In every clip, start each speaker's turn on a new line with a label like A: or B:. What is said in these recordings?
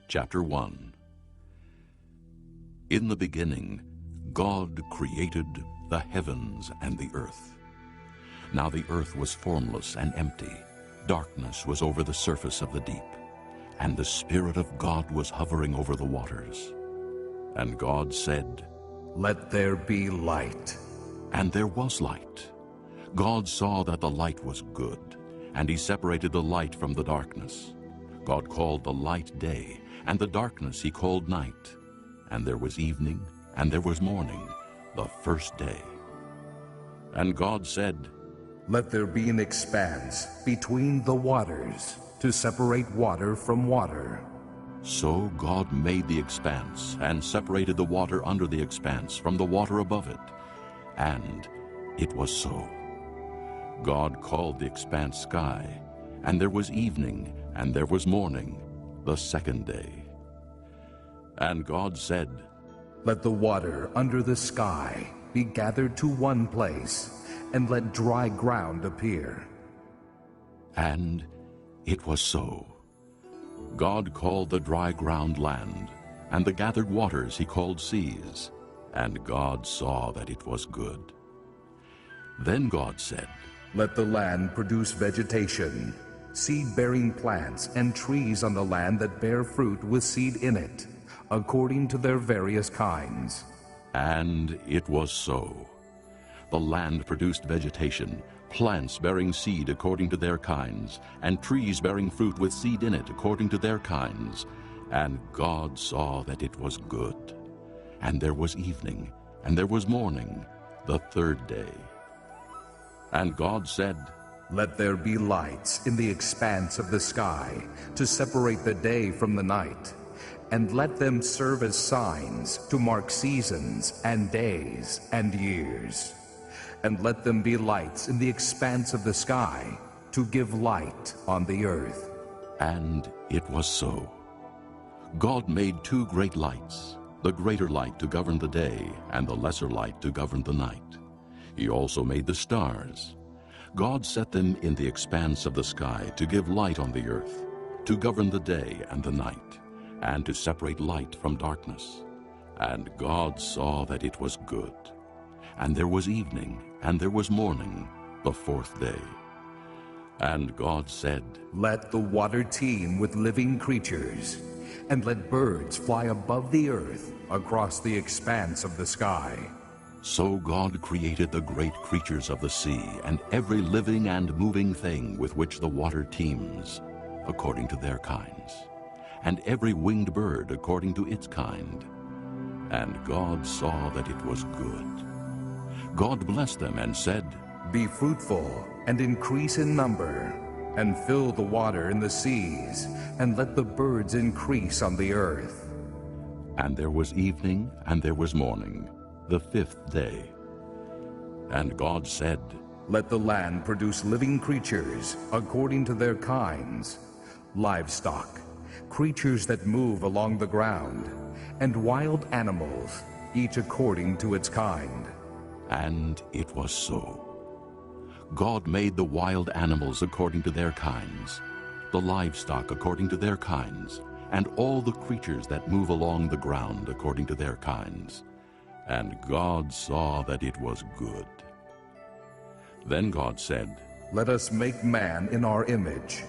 A: Chapter 1. In the beginning, God created the heavens and the earth. Now the earth was formless and empty. Darkness was over the surface of the deep, and the Spirit of God was hovering over the waters. And God said,
B: "Let there be light."
A: And there was light. God saw that the light was good, and he separated the light from the darkness. God called the light day, and the darkness he called night. And there was evening, and there was morning, the first day. And God said,
B: "Let there be an expanse between the waters to separate water from water."
A: So God made the expanse, and separated the water under the expanse from the water above it. And it was so. God called the expanse sky, and there was evening, and there was morning, the second day. And God said,
B: "Let the water under the sky be gathered to one place, and let dry ground appear."
A: And it was so. God called the dry ground land, and the gathered waters he called seas. And God saw that it was good. Then God said,
B: "Let the land produce vegetation, seed-bearing plants and trees on the land that bear fruit with seed in it, according to their various kinds."
A: And it was so. The land produced vegetation, plants bearing seed according to their kinds, and trees bearing fruit with seed in it according to their kinds. And God saw that it was good. And there was evening, and there was morning, the third day. And God said,
B: "Let there be lights in the expanse of the sky to separate the day from the night, and let them serve as signs to mark seasons and days and years. And let them be lights in the expanse of the sky to give light on the earth."
A: And it was so. God made two great lights, the greater light to govern the day, and the lesser light to govern the night. He also made the stars. God set them in the expanse of the sky to give light on the earth, to govern the day and the night, and to separate light from darkness. And God saw that it was good. And there was evening, and there was morning, the fourth day. And God said,
B: "Let the water teem with living creatures, and let birds fly above the earth across the expanse of the sky."
A: So God created the great creatures of the sea, and every living and moving thing with which the water teems, according to their kinds, and every winged bird according to its kind. And God saw that it was good. God blessed them and said,
B: "Be fruitful and increase in number, and fill the water in the seas, and let the birds increase on the earth."
A: And there was evening, and there was morning, the fifth day. And God said,
B: "Let the land produce living creatures according to their kinds, livestock, creatures that move along the ground, and wild animals, each according to its kind."
A: And it was so. God made the wild animals according to their kinds, the livestock according to their kinds, and all the creatures that move along the ground according to their kinds. And God saw that it was good. Then God said,
B: "Let us make man in our image,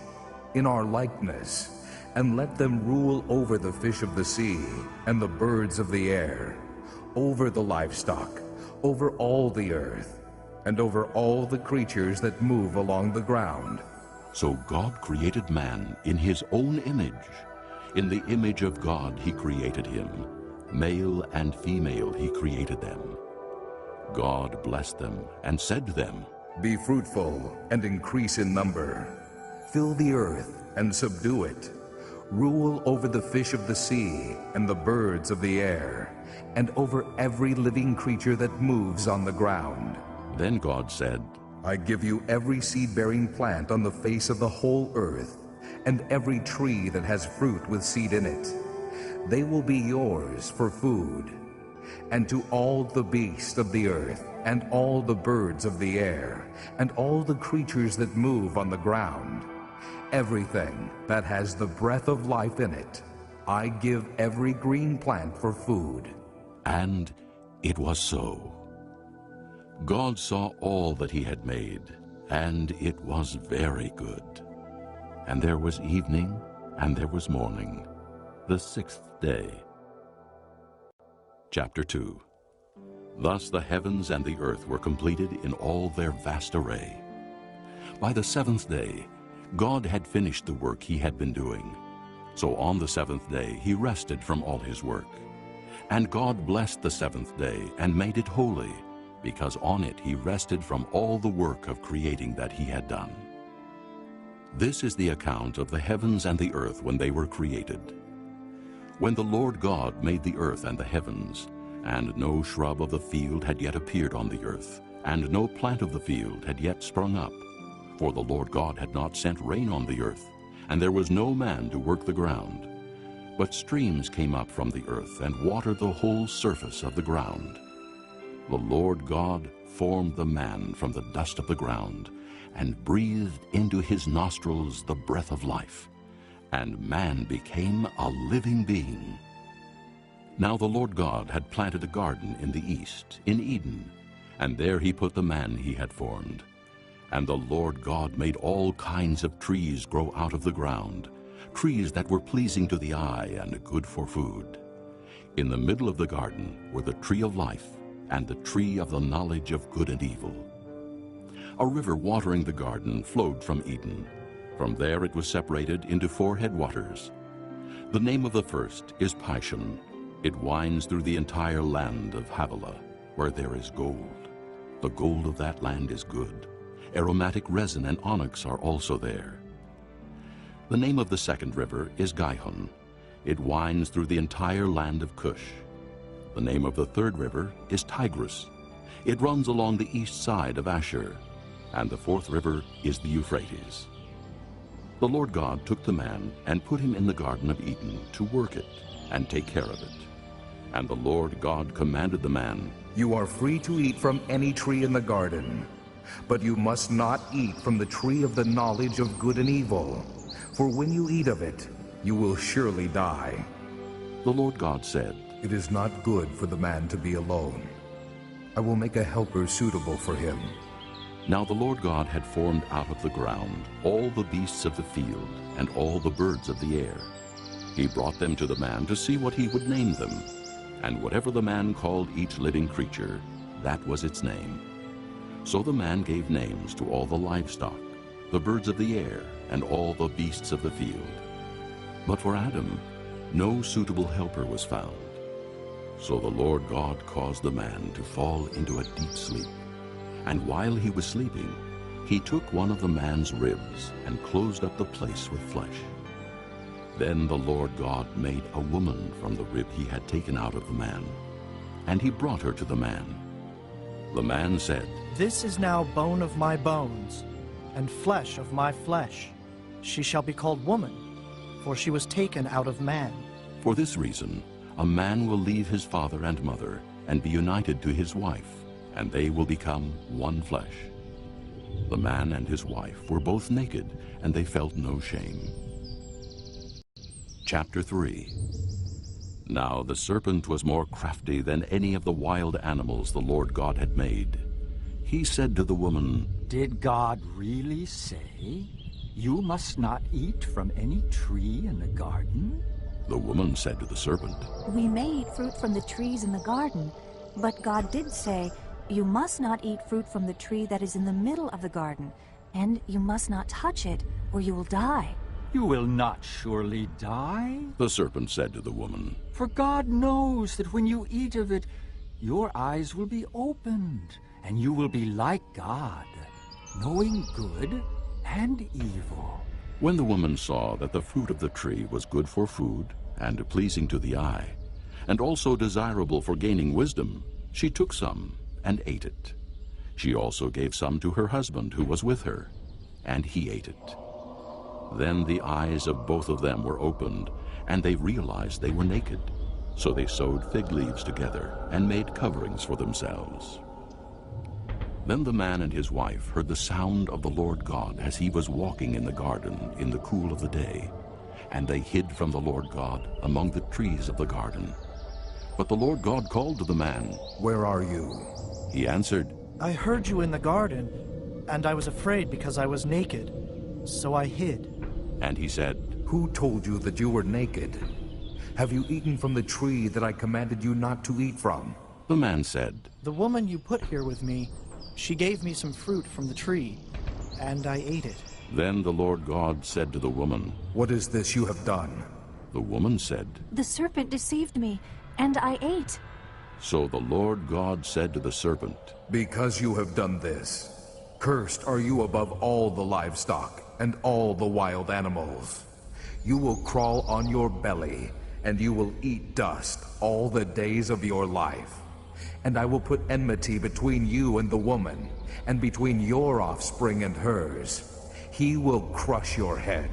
B: in our likeness, and let them rule over the fish of the sea and the birds of the air, over the livestock, over all the earth, and over all the creatures that move along the ground."
A: So God created man in his own image. In the image of God he created him. Male and female he created them. God blessed them and said to them,
B: "Be fruitful and increase in number. Fill the earth and subdue it. Rule over the fish of the sea and the birds of the air, and over every living creature that moves on the ground."
A: Then God said,
B: "I give you every seed-bearing plant on the face of the whole earth, and every tree that has fruit with seed in it. They will be yours for food. And to all the beasts of the earth, and all the birds of the air, and all the creatures that move on the ground, everything that has the breath of life in it, I give every green plant for food."
A: And it was so. God saw all that he had made, and it was very good. And there was evening, and there was morning, the sixth day. Chapter 2. Thus the heavens and the earth were completed in all their vast array. By the seventh day, God had finished the work he had been doing. So on the seventh day he rested from all his work. And God blessed the seventh day and made it holy, because on it he rested from all the work of creating that he had done. This is the account of the heavens and the earth when they were created. When the Lord God made the earth and the heavens, and no shrub of the field had yet appeared on the earth, and no plant of the field had yet sprung up, for the Lord God had not sent rain on the earth, and there was no man to work the ground. But streams came up from the earth and watered the whole surface of the ground. The Lord God formed the man from the dust of the ground, and breathed into his nostrils the breath of life, and man became a living being. Now the Lord God had planted a garden in the east, in Eden, and there he put the man he had formed. And the Lord God made all kinds of trees grow out of the ground, trees that were pleasing to the eye and good for food. In the middle of the garden were the tree of life and the tree of the knowledge of good and evil. A river watering the garden flowed from Eden. From there it was separated into 4 headwaters. The name of the first is Pishon. It winds through the entire land of Havilah, where there is gold. The gold of that land is good. Aromatic resin and onyx are also there. The name of the second river is Gihon. It winds through the entire land of Cush. The name of the third river is Tigris. It runs along the east side of Ashur. And the fourth river is the Euphrates. The Lord God took the man and put him in the Garden of Eden to work it and take care of it. And the Lord God commanded the man,
B: "You are free to eat from any tree in the garden, but you must not eat from the tree of the knowledge of good and evil, for when you eat of it, you will surely die."
A: The Lord God said,
B: "It is not good for the man to be alone. I will make a helper suitable for him."
A: Now the Lord God had formed out of the ground all the beasts of the field and all the birds of the air. He brought them to the man to see what he would name them. And whatever the man called each living creature, that was its name. So the man gave names to all the livestock, the birds of the air, and all the beasts of the field. But for Adam, no suitable helper was found. So the Lord God caused the man to fall into a deep sleep. And while he was sleeping, he took one of the man's ribs and closed up the place with flesh. Then the Lord God made a woman from the rib he had taken out of the man, and he brought her to the man. The man said,
C: "This is now bone of my bones, and flesh of my flesh. She shall be called woman, for she was taken out of man."
A: For this reason, a man will leave his father and mother and be united to his wife, and they will become one flesh. The man and his wife were both naked, and they felt no shame. Chapter 3. Now the serpent was more crafty than any of the wild animals the Lord God had made. He said to the woman,
D: "Did God really say, 'You must not eat from any tree in the garden'?"
A: The woman said to the serpent,
E: "We may eat fruit from the trees in the garden, but God did say, 'You must not eat fruit from the tree that is in the middle of the garden, and you must not touch it, or you will die.'"
D: "You will not surely die,"
A: the serpent said to the woman,
D: "for God knows that when you eat of it, your eyes will be opened, and you will be like God, knowing good and evil."
A: When the woman saw that the fruit of the tree was good for food and pleasing to the eye, and also desirable for gaining wisdom, she took some and ate it. She also gave some to her husband who was with her, and he ate it. Then the eyes of both of them were opened, and they realized they were naked. So they sewed fig leaves together and made coverings for themselves. Then the man and his wife heard the sound of the Lord God as he was walking in the garden in the cool of the day. and they hid from the Lord God among the trees of the garden. But the Lord God called to the man,
B: "Where are you?"
A: He answered,
C: I heard you in the garden, and I was afraid because I was naked, so I hid.
A: and he said,
B: "Who told you that you were naked? Have you eaten from the tree that I commanded you not to eat from?"
A: The man said,
C: The woman you put here with me, she gave me some fruit from the tree, and I ate it.
A: Then the Lord God said to the woman,
B: "What is this you have done?"
A: The woman said,
E: The serpent deceived me, and I ate.
A: So the Lord God said to the serpent,
B: "Because you have done this, cursed are you above all the livestock and all the wild animals. You will crawl on your belly, and you will eat dust all the days of your life. And I will put enmity between you and the woman, and between your offspring and hers. He will crush your head,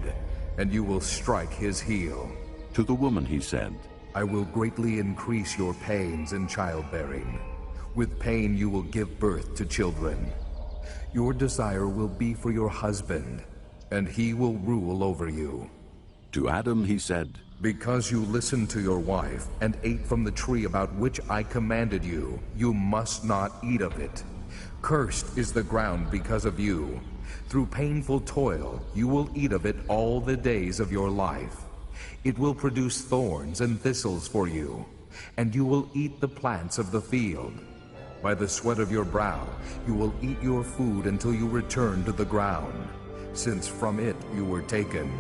B: and you will strike his heel."
A: To the woman he said,
B: "I will greatly increase your pains in childbearing. With pain you will give birth to children. Your desire will be for your husband, and he will rule over you."
A: To Adam he said,
B: "Because you listened to your wife and ate from the tree about which I commanded you, you must not eat of it. Cursed is the ground because of you. Through painful toil you will eat of it all the days of your life. It will produce thorns and thistles for you, and you will eat the plants of the field. By the sweat of your brow you will eat your food until you return to the ground, since from it you were taken.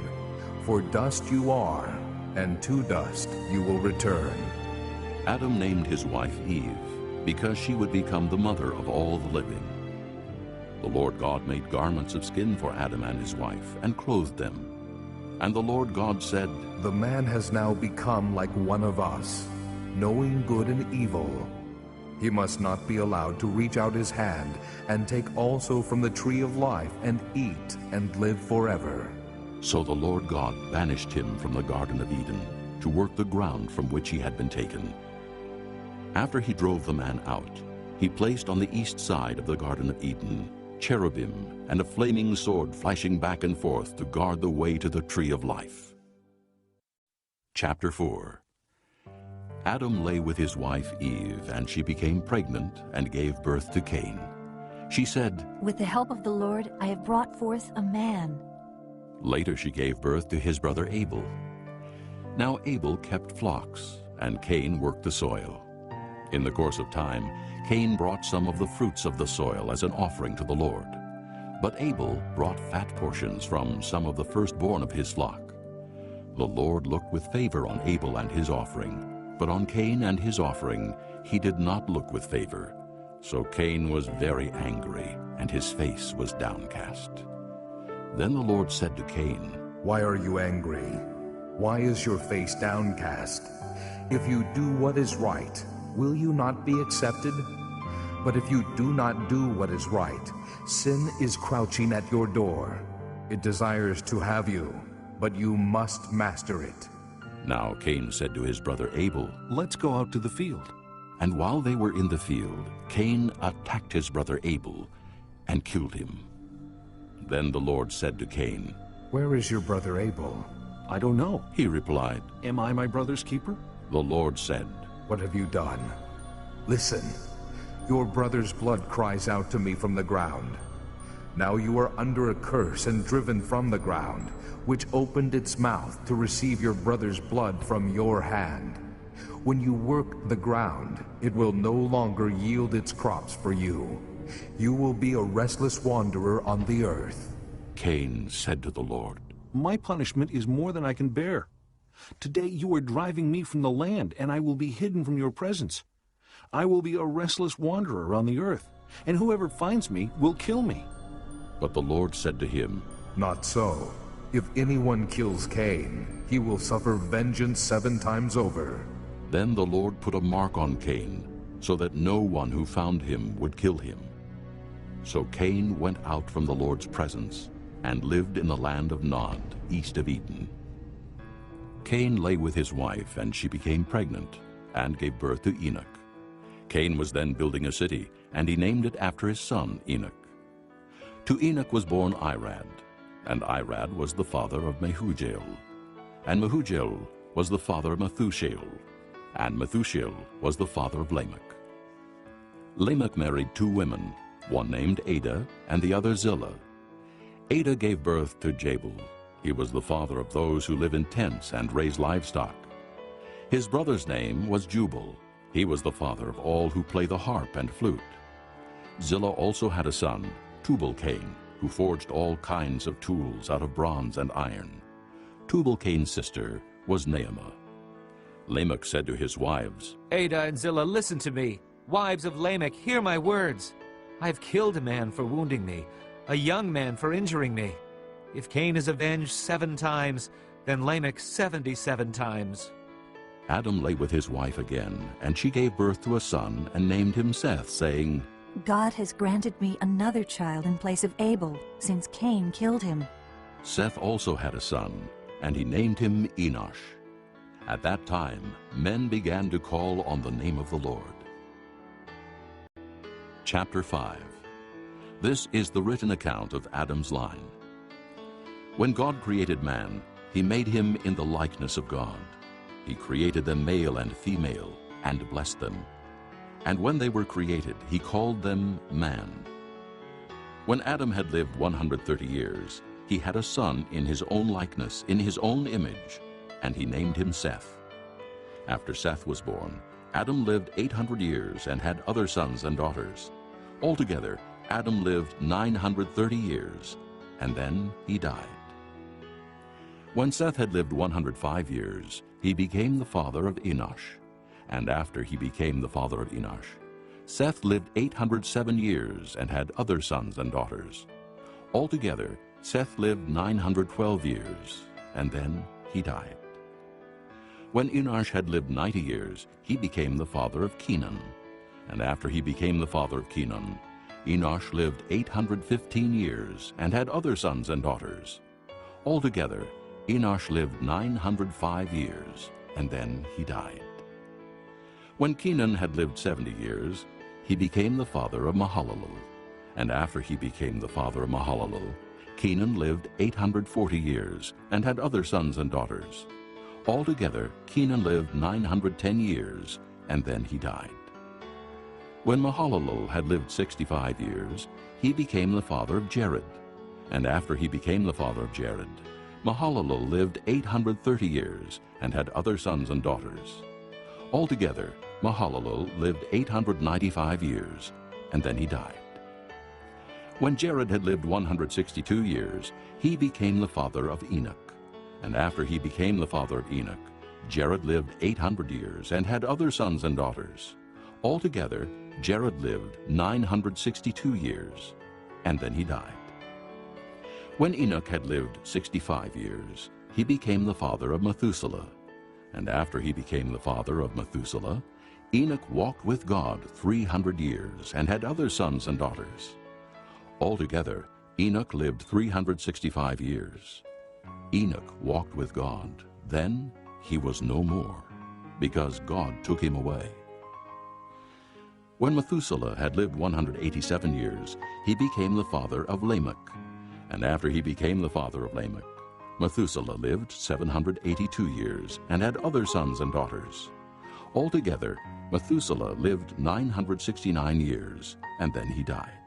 B: For dust you are, and to dust you will return."
A: Adam named his wife Eve, because she would become the mother of all the living. The Lord God made garments of skin for Adam and his wife, and clothed them. And the Lord God said,
B: "The man has now become like one of us, knowing good and evil. He must not be allowed to reach out his hand and take also from the tree of life and eat and live forever."
A: So the Lord God banished him from the Garden of Eden to work the ground from which he had been taken. After he drove the man out, he placed on the east side of the Garden of Eden cherubim and a flaming sword flashing back and forth to guard the way to the tree of life. Chapter 4. Adam lay with his wife Eve, and she became pregnant and gave birth to Cain. She said,
E: With the help of the Lord, I have brought forth a man.
A: Later she gave birth to his brother Abel. Now Abel kept flocks, and Cain worked the soil. In the course of time, Cain brought some of the fruits of the soil as an offering to the Lord. But Abel brought fat portions from some of the firstborn of his flock. The Lord looked with favor on Abel and his offering, but on Cain and his offering he did not look with favor. So Cain was very angry, and his face was downcast. Then the Lord said to Cain,
B: "Why are you angry? Why is your face downcast? If you do what is right, will you not be accepted? But if you do not do what is right, sin is crouching at your door. It desires to have you, but you must master it."
A: Now Cain said to his brother Abel,
F: Let's go out to the field.
A: And while they were in the field, Cain attacked his brother Abel and killed him. Then the Lord said to Cain,
B: "Where is your brother Abel?"
F: I don't know.
A: He replied,
F: Am I my brother's keeper?
A: The Lord said,
B: "What have you done? Listen, your brother's blood cries out to me from the ground. Now you are under a curse and driven from the ground, which opened its mouth to receive your brother's blood from your hand. When you work the ground, it will no longer yield its crops for you. You will be a restless wanderer on the earth."
A: Cain said to the Lord,
F: My punishment is more than I can bear. Today you are driving me from the land, and I will be hidden from your presence. I will be a restless wanderer on the earth, and whoever finds me will kill me.
A: But the Lord said to him,
B: "Not so. If anyone kills Cain, he will suffer vengeance 7 times over."
A: Then the Lord put a mark on Cain, so that no one who found him would kill him. So Cain went out from the Lord's presence and lived in the land of Nod, east of Eden. Cain lay with his wife, and she became pregnant and gave birth to Enoch. Cain was then building a city, and he named it after his son Enoch. To Enoch was born Irad, and Irad was the father of Mehujael. and Mehujael was the father of Methushael, and Methushael was the father of Lamech. Lamech married 2 women, one named Ada and the other Zillah. Ada gave birth to Jabal. He was the father of those who live in tents and raise livestock. His brother's name was Jubal. He was the father of all who play the harp and flute. Zillah also had a son, Tubal-Cain, who forged all kinds of tools out of bronze and iron. Tubal-Cain's sister was Naamah. Lamech said to his wives,
G: Ada and Zillah, listen to me. Wives of Lamech, hear my words. I have killed a man for wounding me, a young man for injuring me. If Cain is avenged 7 times, then Lamech 77 times.
A: Adam lay with his wife again, and she gave birth to a son and named him Seth, saying,
E: God has granted me another child in place of Abel, since Cain killed him.
A: Seth also had a son, and he named him Enosh. At that time, men began to call on the name of the Lord. Chapter 5. This is the written account of Adam's line. When God created man, he made him in the likeness of God. He created them male and female, and blessed them. And when they were created, he called them man. When Adam had lived 130 years, he had a son in his own likeness, in his own image, and he named him Seth. After Seth was born, Adam lived 800 years and had other sons and daughters. Altogether, Adam lived 930 years, and then he died. When Seth had lived 105 years, he became the father of Enosh. And after he became the father of Enosh, Seth lived 807 years and had other sons and daughters. Altogether, Seth lived 912 years, and then he died. When Enosh had lived 90 years, he became the father of Kenan. And after he became the father of Kenan, Enosh lived 815 years and had other sons and daughters. Altogether, Enosh lived 905 years, and then he died. When Kenan had lived 70 years, he became the father of Mahalalel. And after he became the father of Mahalalel, Kenan lived 840 years and had other sons and daughters. Altogether, Kenan lived 910 years, and then he died. When Mahalalel had lived 65 years, he became the father of Jared. And after he became the father of Jared, Mahalalel lived 830 years and had other sons and daughters. Altogether, Mahalalel lived 895 years, and then he died. When Jared had lived 162 years, he became the father of Enoch. And after he became the father of Enoch, Jared lived 800 years and had other sons and daughters. Altogether, Jared lived 962 years, and then he died. When Enoch had lived 65 years, he became the father of Methuselah. And after he became the father of Methuselah, Enoch walked with God 300 years and had other sons and daughters. Altogether, Enoch lived 365 years. Enoch walked with God. Then he was no more, because God took him away. When Methuselah had lived 187 years, he became the father of Lamech. And after he became the father of Lamech, Methuselah lived 782 years and had other sons and daughters. Altogether, Methuselah lived 969 years, and then he died.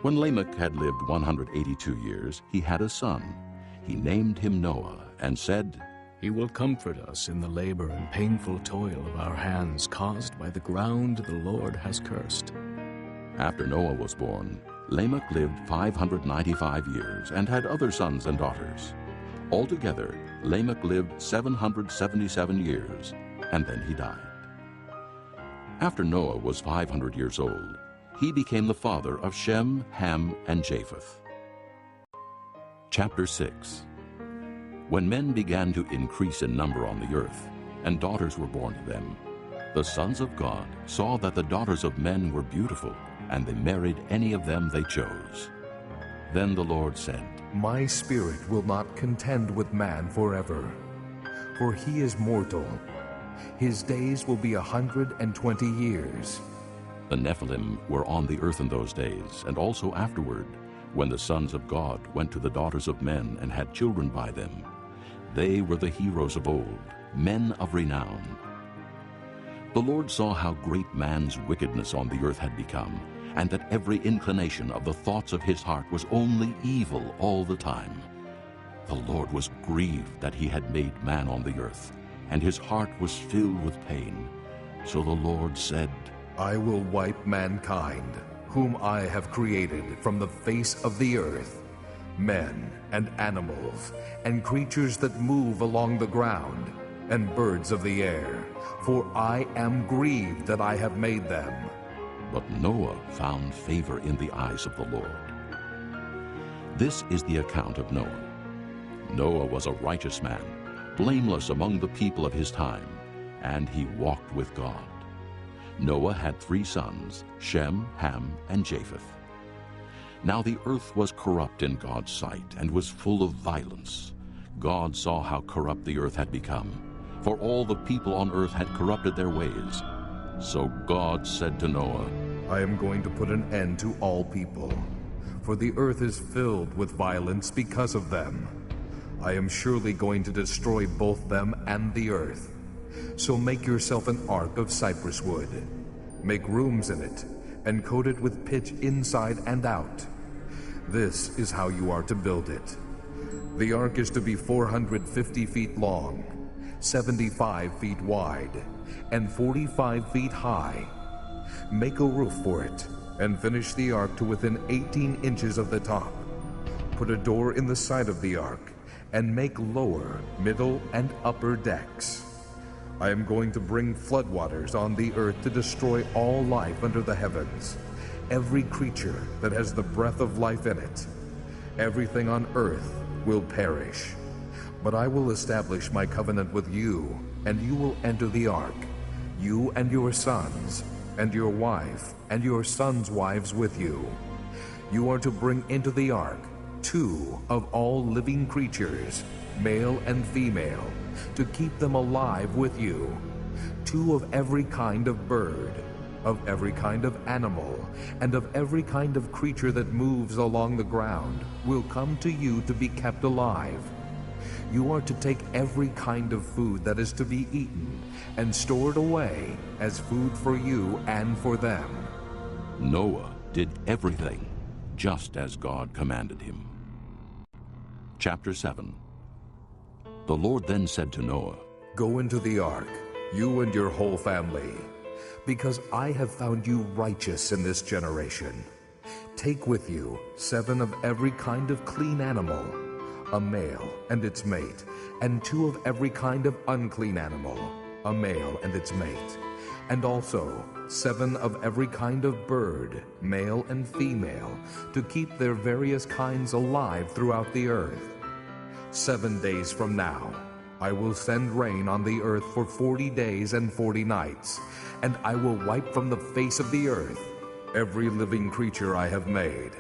A: When Lamech had lived 182 years, he had a son. He named him Noah and said,
H: He will comfort us in the labor and painful toil of our hands caused by the ground the Lord has cursed.
A: After Noah was born, Lamech lived 595 years and had other sons and daughters. Altogether, Lamech lived 777 years, and then he died. After Noah was 500 years old, he became the father of Shem, Ham, and Japheth. Chapter 6. When men began to increase in number on the earth, and daughters were born to them, the sons of God saw that the daughters of men were beautiful, and they married any of them they chose. Then the Lord said,
B: My spirit will not contend with man forever, for he is mortal. His days will be 120 years.
A: The Nephilim were on the earth in those days, and also afterward, when the sons of God went to the daughters of men and had children by them. They were the heroes of old, men of renown. The Lord saw how great man's wickedness on the earth had become, and that every inclination of the thoughts of his heart was only evil all the time. The Lord was grieved that he had made man on the earth, and his heart was filled with pain. So the Lord said,
B: I will wipe mankind, whom I have created from the face of the earth, men and animals, and creatures that move along the ground, and birds of the air, for I am grieved that I have made them.
A: But Noah found favor in the eyes of the Lord. This is the account of Noah. Noah was a righteous man, blameless among the people of his time, and he walked with God. Noah had 3 sons, Shem, Ham, and Japheth. Now the earth was corrupt in God's sight, and was full of violence. God saw how corrupt the earth had become, for all the people on earth had corrupted their ways. So God said to Noah,
B: I am going to put an end to all people, for the earth is filled with violence because of them. I am surely going to destroy both them and the earth. So make yourself an ark of cypress wood. Make rooms in it, and coat it with pitch inside and out. This is how you are to build it. The ark is to be 450 feet long, 75 feet wide, and 45 feet high. Make a roof for it, and finish the ark to within 18 inches of the top. Put a door in the side of the ark, and make lower, middle, and upper decks. I am going to bring floodwaters on the earth to destroy all life under the heavens, every creature that has the breath of life in it. Everything on earth will perish. But I will establish my covenant with you, and you will enter the ark, you and your sons, and your wife, and your sons' wives with you. You are to bring into the ark 2 of all living creatures, male and female, to keep them alive with you. 2 of every kind of bird, of every kind of animal, and of every kind of creature that moves along the ground will come to you to be kept alive. You are to take every kind of food that is to be eaten and stored away as food for you and for them.
A: Noah did everything just as God commanded him. Chapter 7. The Lord then said to Noah,
B: Go into the ark, you and your whole family, because I have found you righteous in this generation. Take with you 7 of every kind of clean animal, a male and its mate, and 2 of every kind of unclean animal, a male and its mate, and also 7 of every kind of bird, male and female, to keep their various kinds alive throughout the earth. 7 days from now, I will send rain on the earth for 40 days and 40 nights, and I will wipe from the face of the earth every living creature I have made.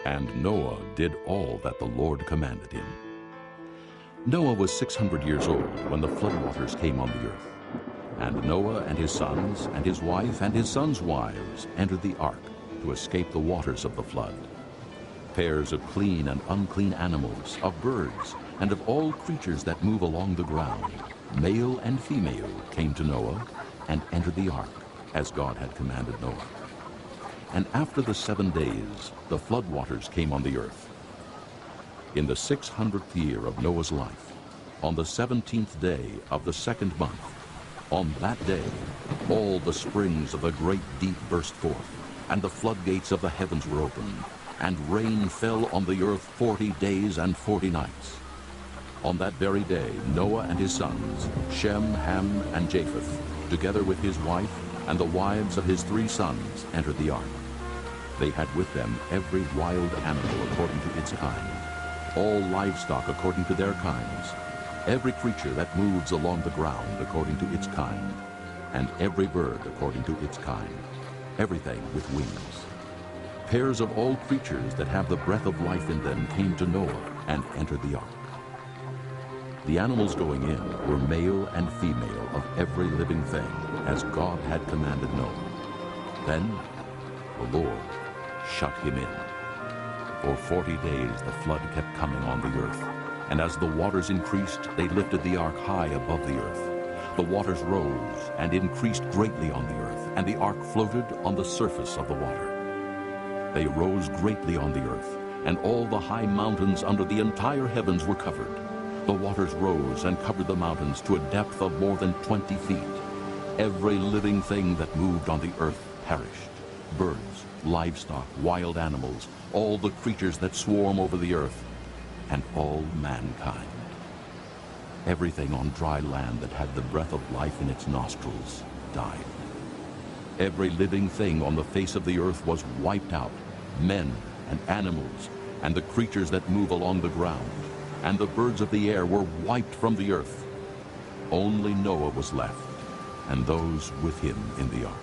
A: And Noah did all that the Lord commanded him. Noah was 600 years old when the floodwaters came on the earth. And Noah and his sons and his wife and his sons' wives entered the ark to escape the waters of the flood. Pairs of clean and unclean animals, of birds, and of all creatures that move along the ground, male and female, came to Noah and entered the ark, as God had commanded Noah. And after the 7 days, the floodwaters came on the earth. In the 600th year of Noah's life, on the 17th day of the 2nd month, on that day, all the springs of the great deep burst forth, and the floodgates of the heavens were opened, and rain fell on the earth 40 days and 40 nights. On that very day, Noah and his sons, Shem, Ham, and Japheth, together with his wife and the wives of his 3 sons, entered the ark. They had with them every wild animal according to its kind, all livestock according to their kinds, every creature that moves along the ground according to its kind, and every bird according to its kind, everything with wings. Pairs of all creatures that have the breath of life in them came to Noah and entered the ark. The animals going in were male and female of every living thing, as God had commanded Noah. Then the Lord shut him in. For 40 days the flood kept coming on the earth, And as the waters increased, they lifted the ark high above the earth. The waters rose and increased greatly on the earth, and the ark floated on the surface of the water. They rose greatly on the earth, and all the high mountains under the entire heavens were covered. The waters rose and covered the mountains to a depth of more than 20 feet. Every living thing that moved on the earth perished: birds, livestock, wild animals, all the creatures that swarm over the earth, and all mankind. Everything on dry land that had the breath of life in its nostrils died. Every living thing on the face of the earth was wiped out, men and animals, and the creatures that move along the ground, and the birds of the air were wiped from the earth. Only Noah was left, and those with him in the ark.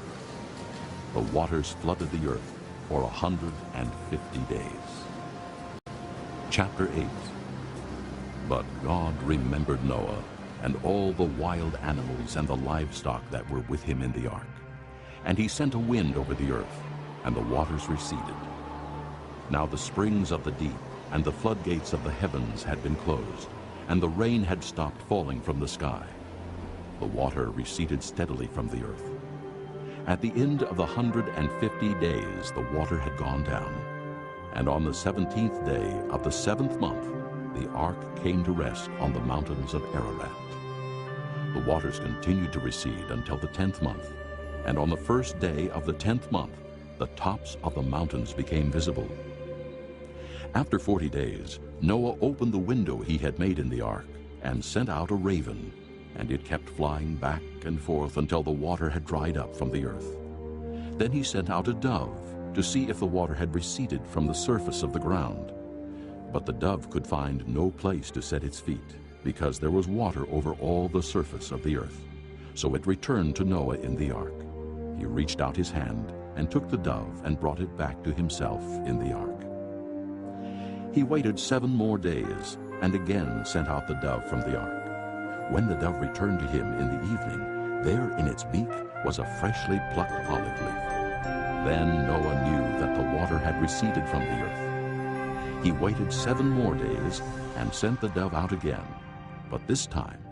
A: The waters flooded the earth for 150 days. Chapter 8. But God remembered Noah and all the wild animals and the livestock that were with him in the ark. And he sent a wind over the earth, and the waters receded. Now the springs of the deep and the floodgates of the heavens had been closed, and the rain had stopped falling from the sky. The water receded steadily from the earth. At the end of the 150 days the water had gone down, and on the 17th day of the 7th month the ark came to rest on the mountains of Ararat. The waters continued to recede until the 10th month, and on the first day of the 10th month the tops of the mountains became visible. After 40 days, Noah opened the window he had made in the ark and sent out a raven, and it kept flying back and forth until the water had dried up from the earth. Then he sent out a dove to see if the water had receded from the surface of the ground. But the dove could find no place to set its feet, because there was water over all the surface of the earth. So it returned to Noah in the ark. He reached out his hand and took the dove and brought it back to himself in the ark. He waited 7 more days and again sent out the dove from the ark. When the dove returned to him in the evening, there in its beak was a freshly plucked olive leaf. Then Noah knew that the water had receded from the earth. He waited 7 more days and sent the dove out again, but this time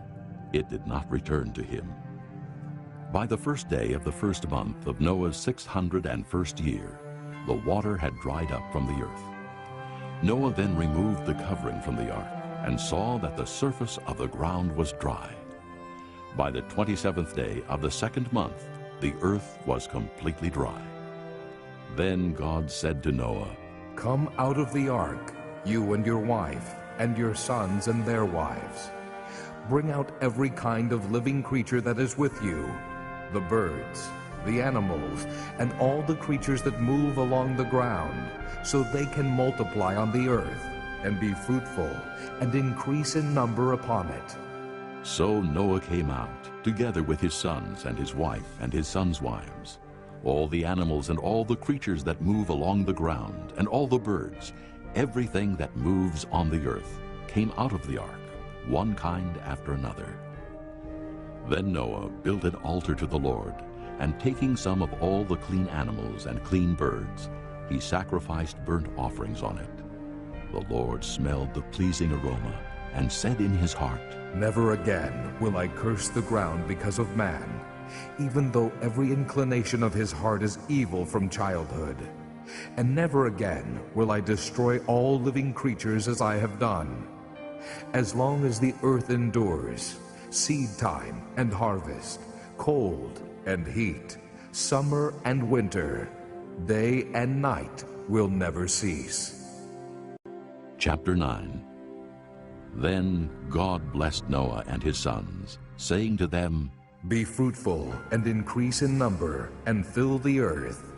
A: it did not return to him. By the first day of the 1st month of Noah's 601st year, the water had dried up from the earth. Noah then removed the covering from the ark and saw that the surface of the ground was dry. By the 27th day of the 2nd month, the earth was completely dry. Then God said to Noah,
B: "Come out of the ark, you and your wife, and your sons and their wives. Bring out every kind of living creature that is with you, the birds, the animals, and all the creatures that move along the ground, so they can multiply on the earth and be fruitful and increase in number upon it."
A: So Noah came out, together with his sons and his wife and his sons' wives. All the animals and all the creatures that move along the ground, and all the birds, everything that moves on the earth, came out of the ark, one kind after another. Then Noah built an altar to the Lord, and taking some of all the clean animals and clean birds, he sacrificed burnt offerings on it. The Lord smelled the pleasing aroma and said in his heart,
B: "Never again will I curse the ground because of man, even though every inclination of his heart is evil from childhood. And never again will I destroy all living creatures as I have done. As long as the earth endures, seed time and harvest, cold and heat, summer and winter, day and night will never cease."
A: Chapter 9. Then God blessed Noah and his sons, saying to them,
B: "Be fruitful and increase in number, and fill the earth.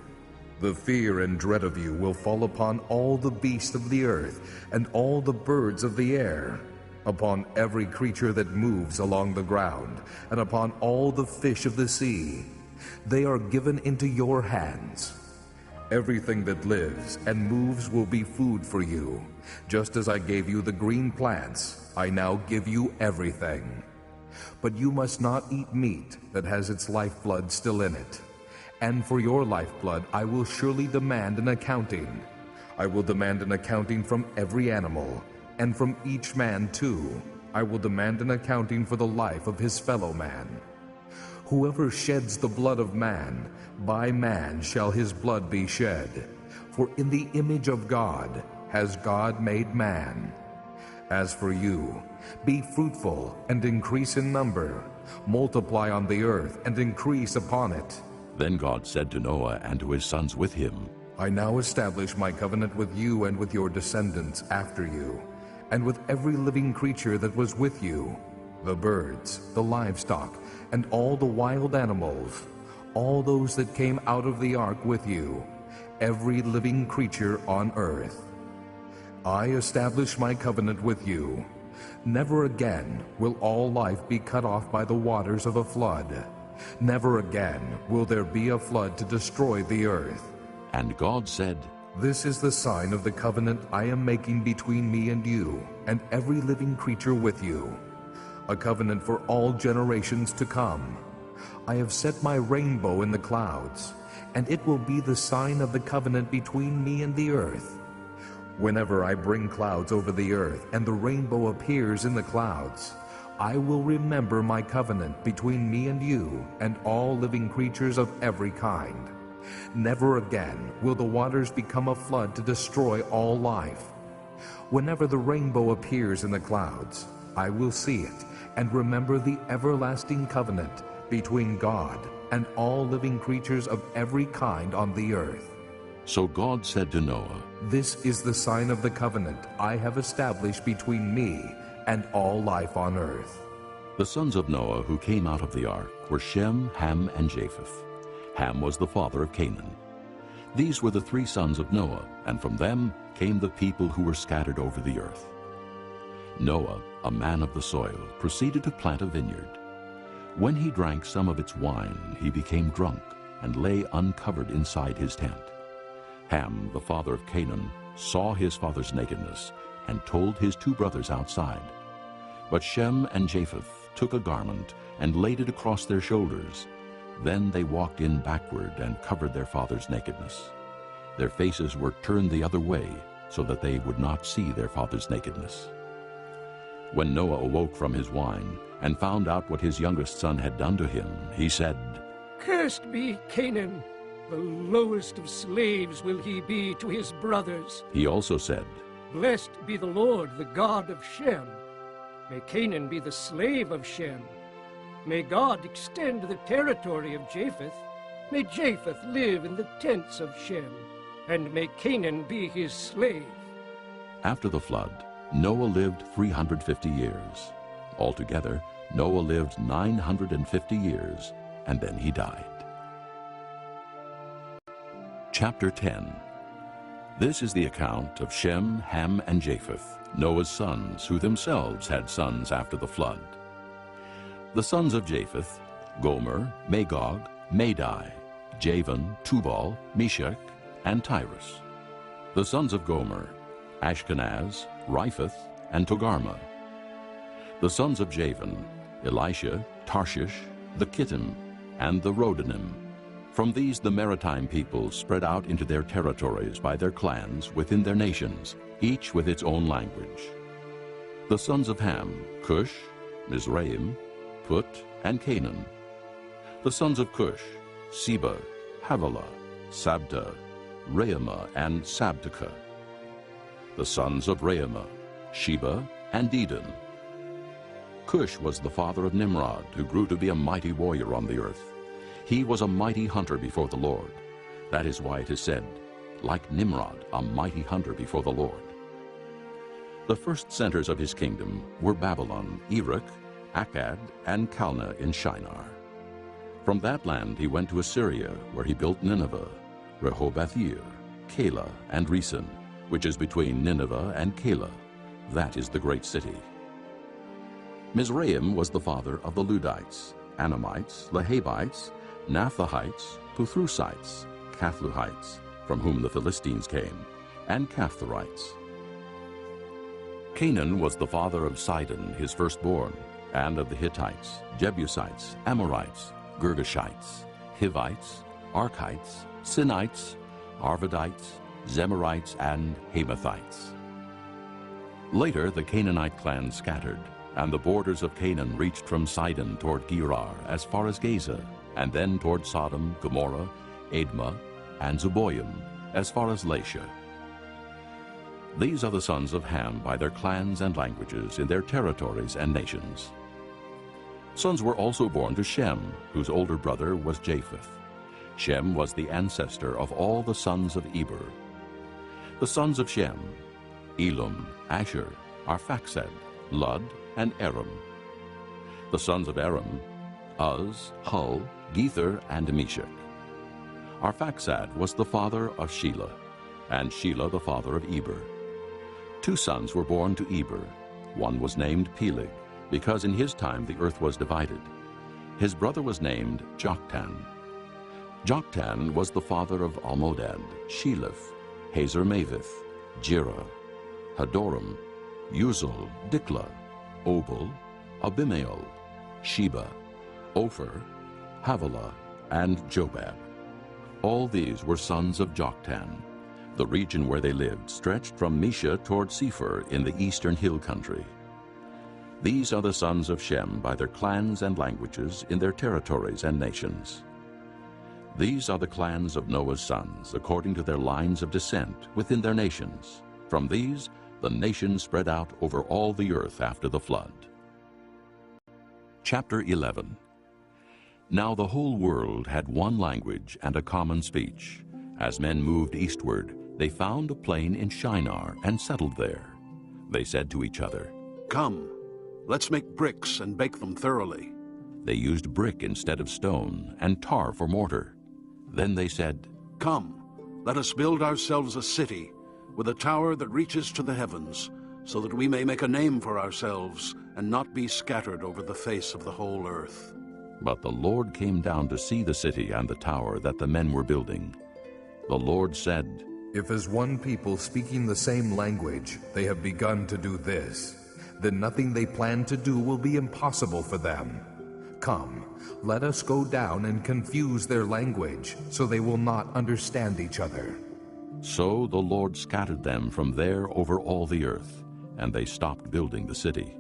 B: The fear and dread of you will fall upon all the beasts of the earth and all the birds of the air, upon every creature that moves along the ground, and upon all the fish of the sea. They are given into your hands. Everything that lives and moves will be food for you. Just as I gave you the green plants, I now give you everything. But you must not eat meat that has its lifeblood still in it. And for your lifeblood I will surely demand an accounting. I will demand an accounting from every animal, and from each man too I will demand an accounting for the life of his fellow man. Whoever sheds the blood of man, by man shall his blood be shed. For in the image of God has God made man. As for you, be fruitful and increase in number, multiply on the earth and increase upon it.
A: Then God said to Noah and to his sons with him,
B: I now establish my covenant with you and with your descendants after you, and with every living creature that was with you, the birds, the livestock, and all the wild animals, all those that came out of the ark with you, every living creature on earth. I establish my covenant with you. Never again will all life be cut off by the waters of a flood. Never again will there be a flood to destroy the earth.
A: And God said,
B: This is the sign of the covenant I am making between me and you, and every living creature with you, a covenant for all generations to come. I have set my rainbow in the clouds, and it will be the sign of the covenant between me and the earth. Whenever I bring clouds over the earth, and the rainbow appears in the clouds, I will remember my covenant between me and you, and all living creatures of every kind. Never again will the waters become a flood to destroy all life. Whenever the rainbow appears in the clouds, I will see it and remember the everlasting covenant between God and all living creatures of every kind on the earth.
A: So God said to Noah,
B: This is the sign of the covenant I have established between me and all life on earth.
A: The sons of Noah who came out of the ark were Shem, Ham, and Japheth. Ham was the father of Canaan. These were the three sons of Noah, and from them came the people who were scattered over the earth. Noah, a man of the soil, proceeded to plant a vineyard. When he drank some of its wine, he became drunk and lay uncovered inside his tent. Ham, the father of Canaan, saw his father's nakedness and told his two brothers outside. But Shem and Japheth took a garment and laid it across their shoulders. Then they walked in backward and covered their father's nakedness. Their faces were turned the other way, so that they would not see their father's nakedness. When Noah awoke from his wine and found out what his youngest son had done to him, he said,
I: Cursed be Canaan, the lowest of slaves will he be to his brothers.
A: He also said,
I: Blessed be the Lord, the God of Shem. May Canaan be the slave of Shem. May God extend the territory of Japheth. May Japheth live in the tents of Shem, and may Canaan be his slave.
A: After the flood, Noah lived 350 years. Altogether, Noah lived 950 years, and then he died. Chapter 10. This is the account of Shem, Ham, and Japheth, Noah's sons, who themselves had sons after the flood. The sons of Japheth, Gomer, Magog, Madai, Javan, Tubal, Meshach, and Tyrus. The sons of Gomer, Ashkenaz, Riphath, and Togarmah. The sons of Javan, Elisha, Tarshish, the Kittim, and the Rodanim. From these the maritime peoples spread out into their territories by their clans within their nations, each with its own language. The sons of Ham, Cush, Mizraim, Put, and Canaan. The sons of Cush, Seba, Havilah, Sabta, Reumah, and Sabteka. The sons of Reumah, Sheba, and Dedan. Cush was the father of Nimrod, who grew to be a mighty warrior on the earth. He was a mighty hunter before the Lord. That is why it is said, like Nimrod, a mighty hunter before the Lord. The first centers of his kingdom were Babylon, Erech, Akkad, and Calneh in Shinar. From that land he went to Assyria, where he built Nineveh, Rehoboth-ir, Calah, and Resen, which is between Nineveh and Calah. That is the great city. Mizraim was the father of the Ludites, Anamites, Lehabites, Naphtalites, Puthrusites, Cathluhites, from whom the Philistines came, and Caphtorites. Canaan was the father of Sidon, his firstborn, and of the Hittites, Jebusites, Amorites, Girgashites, Hivites, Archites, Sinites, Arvadites, Zemarites, and Hamathites. Later, the Canaanite clans scattered, and the borders of Canaan reached from Sidon toward Gerar as far as Gaza, and then toward Sodom, Gomorrah, Admah, and Zeboim, as far as Lasha. These are the sons of Ham by their clans and languages in their territories and nations. Sons were also born to Shem, whose older brother was Japheth. Shem was the ancestor of all the sons of Eber. The sons of Shem: Elam, Asher, Arphaxad, Lud, and Aram. The sons of Aram: Uz, Hul, Gether, and Meshach. Arphaxad was the father of Shelah, and Shelah the father of Eber. 2 sons were born to Eber. One was named Peleg, because in his time the earth was divided. His brother was named Joktan. Joktan was the father of Almodad, Sheleph, Hazar-Maveth, Jirah, Hadoram, Uzal, Diklah, Obal, Abimael, Sheba, Ophir, Havilah, and Jobab. All these were sons of Joktan. The region where they lived stretched from Mesha toward Sephir in the eastern hill country. These are the sons of Shem by their clans and languages in their territories and nations. These are the clans of Noah's sons, according to their lines of descent within their nations. From these, the nations spread out over all the earth after the flood. Chapter 11. Now the whole world had one language and a common speech. As men moved eastward, they found a plain in Shinar and settled there. They said to each other,
J: "Come, let's make bricks and bake them thoroughly."
A: They used brick instead of stone and tar for mortar. Then they said,
J: "Come, let us build ourselves a city with a tower that reaches to the heavens, so that we may make a name for ourselves and not be scattered over the face of the whole earth."
A: But the Lord came down to see the city and the tower that the men were building. The Lord said,
B: If as one people speaking the same language they have begun to do this, then nothing they plan to do will be impossible for them. Come, let us go down and confuse their language, so they will not understand each other.
A: So the Lord scattered them from there over all the earth, and they stopped building the city.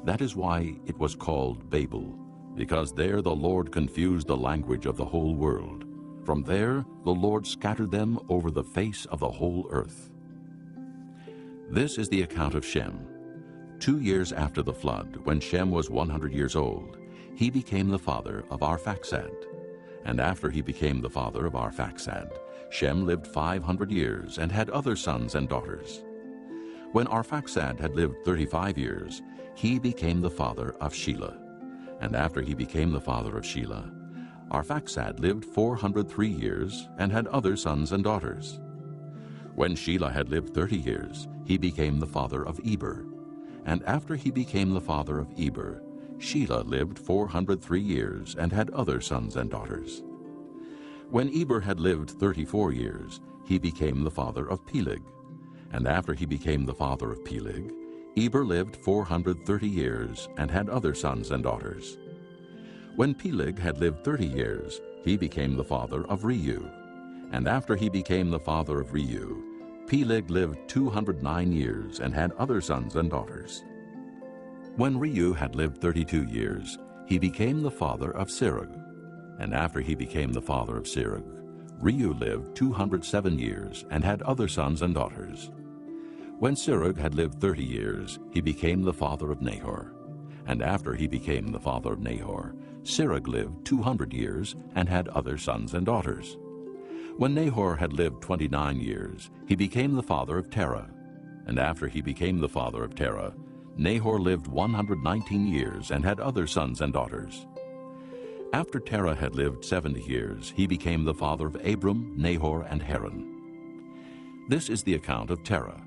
A: That is why it was called Babel, because there the Lord confused the language of the whole world. From there the Lord scattered them over the face of the whole earth. This is the account of Shem. 2 years after the flood, when Shem was 100 years old, he became the father of Arphaxad. And after he became the father of Arphaxad, Shem lived 500 years and had other sons and daughters. When Arphaxad had lived 35 years, he became the father of Shelah. And after he became the father of Shelah, Arphaxad lived 403 years and had other sons and daughters. When Shelah had lived 30 years, he became the father of Eber. And after he became the father of Eber, Shelah lived 403 years and had other sons and daughters. When Eber had lived 34 years, he became the father of Peleg. And after he became the father of Peleg, Eber lived 430 years and had other sons and daughters. When Peleg had lived 30 years, he became the father of Reu. And after he became the father of Reu, Peleg lived 209 years and had other sons and daughters. When Reu had lived 32 years, he became the father of Serug. And after he became the father of Serug, Reu lived 207 years and had other sons and daughters. When Serug had lived 30 years, he became the father of Nahor. And after he became the father of Nahor, Serug lived 200 years and had other sons and daughters. When Nahor had lived 29 years, he became the father of Terah. And after he became the father of Terah, Nahor lived 119 years and had other sons and daughters. After Terah had lived 70 years, he became the father of Abram, Nahor, and Haran. This is the account of Terah.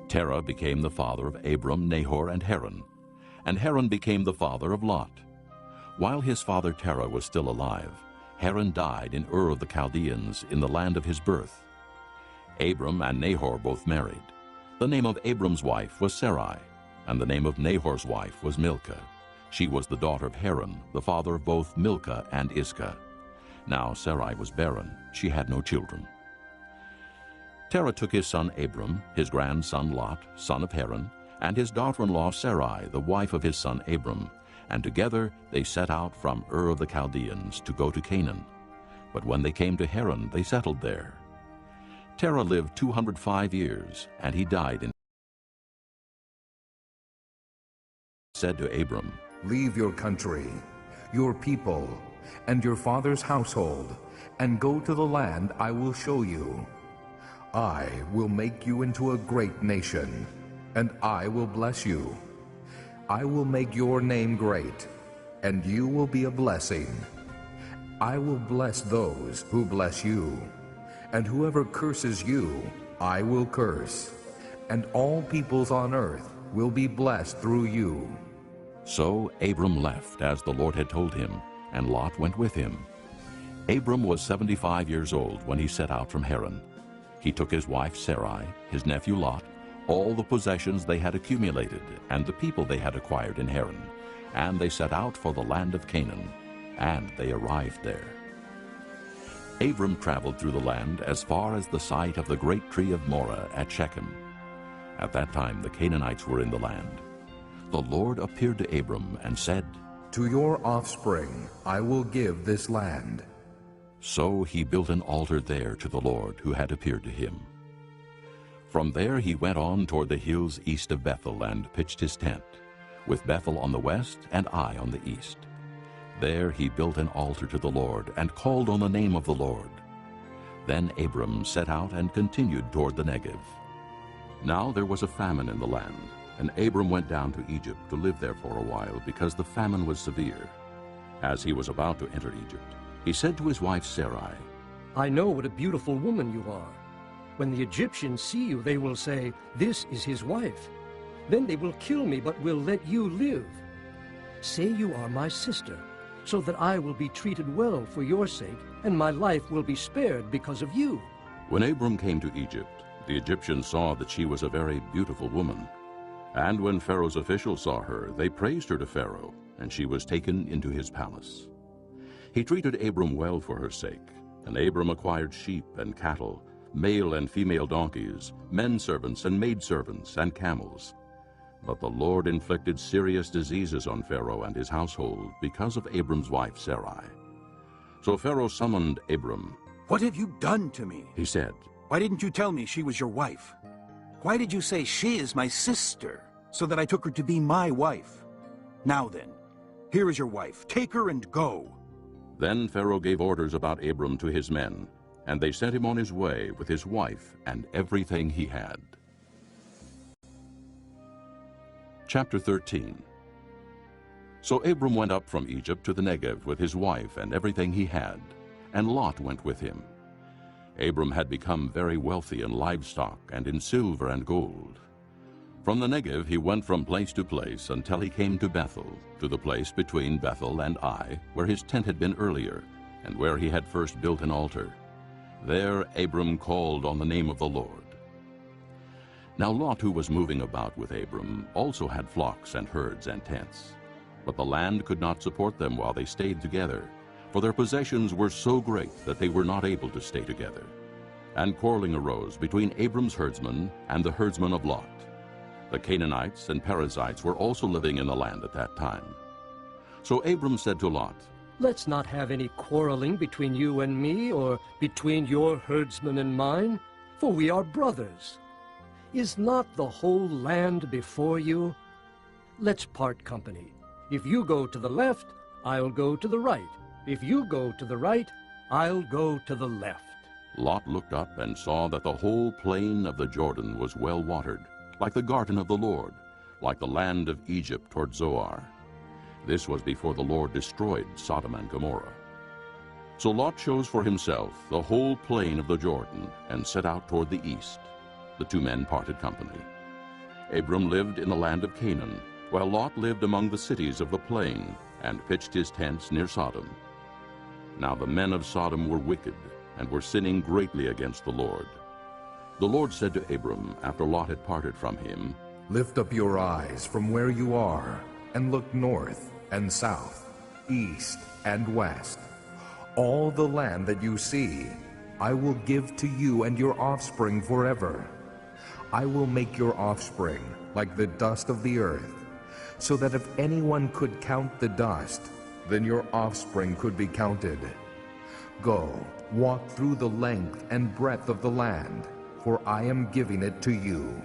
A: Terah became the father of Abram, Nahor, and Haran. And Haran became the father of Lot. While his father Terah was still alive, Haran died in Ur of the Chaldeans in the land of his birth. Abram and Nahor both married. The name of Abram's wife was Sarai, and the name of Nahor's wife was Milcah. She was the daughter of Haran, the father of both Milcah and Iscah. Now Sarai was barren. She had no children. Terah took his son Abram, his grandson Lot, son of Haran, and his daughter-in-law Sarai, the wife of his son Abram, and together they set out from Ur of the Chaldeans to go to Canaan. But when they came to Haran, they settled there. Terah lived 205 years, and he died in. Said to Abram,
B: Leave your country, your people, and your father's household, and go to the land I will show you. I will make you into a great nation, and I will bless you. I will make your name great, and you will be a blessing. I will bless those who bless you, and whoever curses you, I will curse, and all peoples on earth will be blessed through you.
A: So Abram left as the Lord had told him, and Lot went with him. Abram was 75 years old when he set out from Haran. He took his wife Sarai, his nephew Lot, all the possessions they had accumulated, and the people they had acquired in Haran, and they set out for the land of Canaan, and they arrived there. Abram traveled through the land as far as the site of the great tree of Moreh at Shechem. At that time the Canaanites were in the land. The Lord appeared to Abram and said,
B: To your offspring I will give this land.
A: So he built an altar there to the Lord who had appeared to him. From there he went on toward the hills east of Bethel and pitched his tent, with Bethel on the west and Ai on the east. There he built an altar to the Lord and called on the name of the Lord. Then Abram set out and continued toward the Negev. Now there was a famine in the land, and Abram went down to Egypt to live there for a while because the famine was severe. As he was about to enter Egypt, he said to his wife Sarai,
I: I know what a beautiful woman you are. When the Egyptians see you, they will say, This is his wife. Then they will kill me, but will let you live. Say you are my sister, so that I will be treated well for your sake, and my life will be spared because of you.
A: When Abram came to Egypt, the Egyptians saw that she was a very beautiful woman. And when Pharaoh's officials saw her, they praised her to Pharaoh, and she was taken into his palace. He treated Abram well for her sake, and Abram acquired sheep and cattle, male and female donkeys, men servants and maidservants, and camels. But the Lord inflicted serious diseases on Pharaoh and his household because of Abram's wife Sarai. So Pharaoh summoned Abram.
K: What have you done to me?
A: He said,
K: Why didn't you tell me she was your wife? Why did you say she is my sister, so that I took her to be my wife? Now then, here is your wife. Take her and go.
A: Then Pharaoh gave orders about Abram to his men, and they sent him on his way with his wife and everything he had. Chapter 13. So Abram went up from Egypt to the Negev with his wife and everything he had, and Lot went with him. Abram had become very wealthy in livestock and in silver and gold. From the Negev he went from place to place until he came to Bethel, to the place between Bethel and Ai, where his tent had been earlier, and where he had first built an altar. There Abram called on the name of the Lord. Now Lot, who was moving about with Abram, also had flocks and herds and tents. But the land could not support them while they stayed together, for their possessions were so great that they were not able to stay together. And quarreling arose between Abram's herdsmen and the herdsmen of Lot. The Canaanites and Perizzites were also living in the land at that time. So Abram said to Lot,
I: Let's not have any quarreling between you and me, or between your herdsmen and mine, for we are brothers. Is not the whole land before you? Let's part company. If you go to the left, I'll go to the right. If you go to the right, I'll go to the left.
A: Lot looked up and saw that the whole plain of the Jordan was well watered, like the garden of the Lord, like the land of Egypt toward Zoar. This was before the Lord destroyed Sodom and Gomorrah. So Lot chose for himself the whole plain of the Jordan and set out toward the east. The two men parted company. Abram lived in the land of Canaan, while Lot lived among the cities of the plain and pitched his tents near Sodom. Now the men of Sodom were wicked and were sinning greatly against the Lord. The Lord said to Abram after Lot had parted from him,
B: Lift up your eyes from where you are, and look north and south, east and west. All the land that you see, I will give to you and your offspring forever. I will make your offspring like the dust of the earth, so that if anyone could count the dust, then your offspring could be counted. Go, walk through the length and breadth of the land, for I am giving it to you."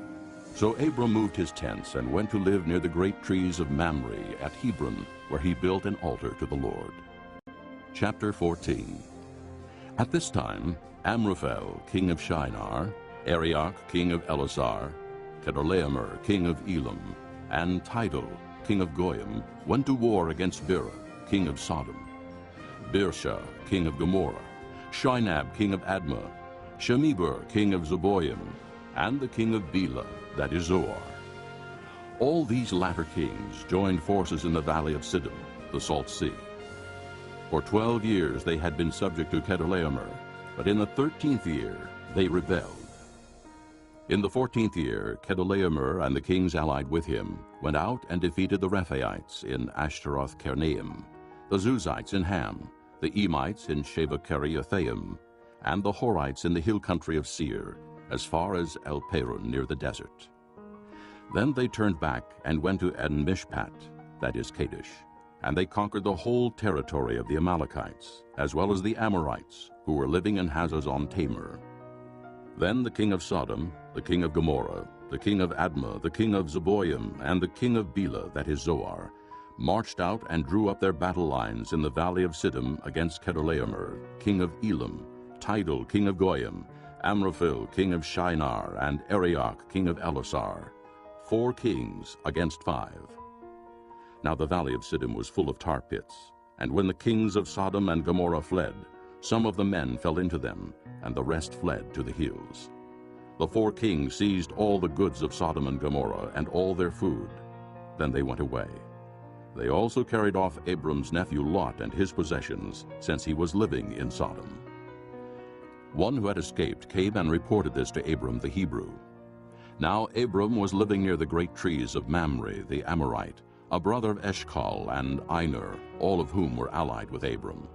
A: So Abram moved his tents and went to live near the great trees of Mamre at Hebron, where he built an altar to the Lord. Chapter 14. At this time, Amraphel, king of Shinar, Arioch, king of Elasar, Kedorlaomer, king of Elam, and Tidal, king of Goyim, went to war against Bera, king of Sodom, Birsha, king of Gomorrah, Shinab, king of Admah, Shemeber, king of Zeboim, and the king of Bela, that is Zoar. All these latter kings joined forces in the valley of Siddim, the Salt Sea. For 12 years they had been subject to Kedorlaomer, but in the 13th year they rebelled. In the 14th year, Kedorlaomer and the kings allied with him went out and defeated the Rephaites in Ashtaroth-Karnaim, the Zuzites in Ham, the Emites in Sheva-Kiriathaim, and the Horites in the hill country of Seir, as far as El-Paran near the desert. Then they turned back and went to En-Mishpat, that is Kadesh, and they conquered the whole territory of the Amalekites, as well as the Amorites, who were living in Hazazon-Tamar. Then the king of Sodom, the king of Gomorrah, the king of Admah, the king of Zeboim, and the king of Bela, that is Zoar, marched out and drew up their battle lines in the valley of Siddim against Kedorlaomer, king of Elam, Tidal, king of Goyim, Amraphel, king of Shinar, and Arioch, king of Elasar, 4 kings against 5. Now the valley of Siddim was full of tar pits, and when the kings of Sodom and Gomorrah fled, some of the men fell into them, and the rest fled to the hills. The 4 kings seized all the goods of Sodom and Gomorrah and all their food. Then they went away. They also carried off Abram's nephew Lot and his possessions, since he was living in Sodom. One who had escaped came and reported this to Abram the Hebrew. Now Abram was living near the great trees of Mamre the Amorite, a brother of Eshcol and Aner, all of whom were allied with Abram.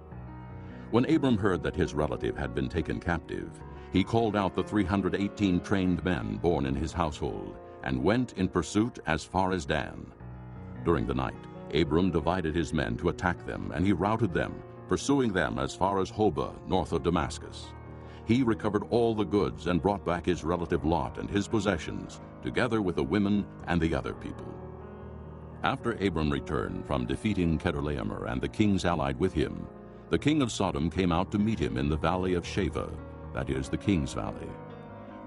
A: When Abram heard that his relative had been taken captive, he called out the 318 trained men born in his household, and went in pursuit as far as Dan. During the night, Abram divided his men to attack them, and he routed them, pursuing them as far as Hobah, north of Damascus. He recovered all the goods and brought back his relative Lot and his possessions, together with the women and the other people. After Abram returned from defeating Kedorlaomer and the kings allied with him, the king of Sodom came out to meet him in the valley of Sheva, that is the king's valley.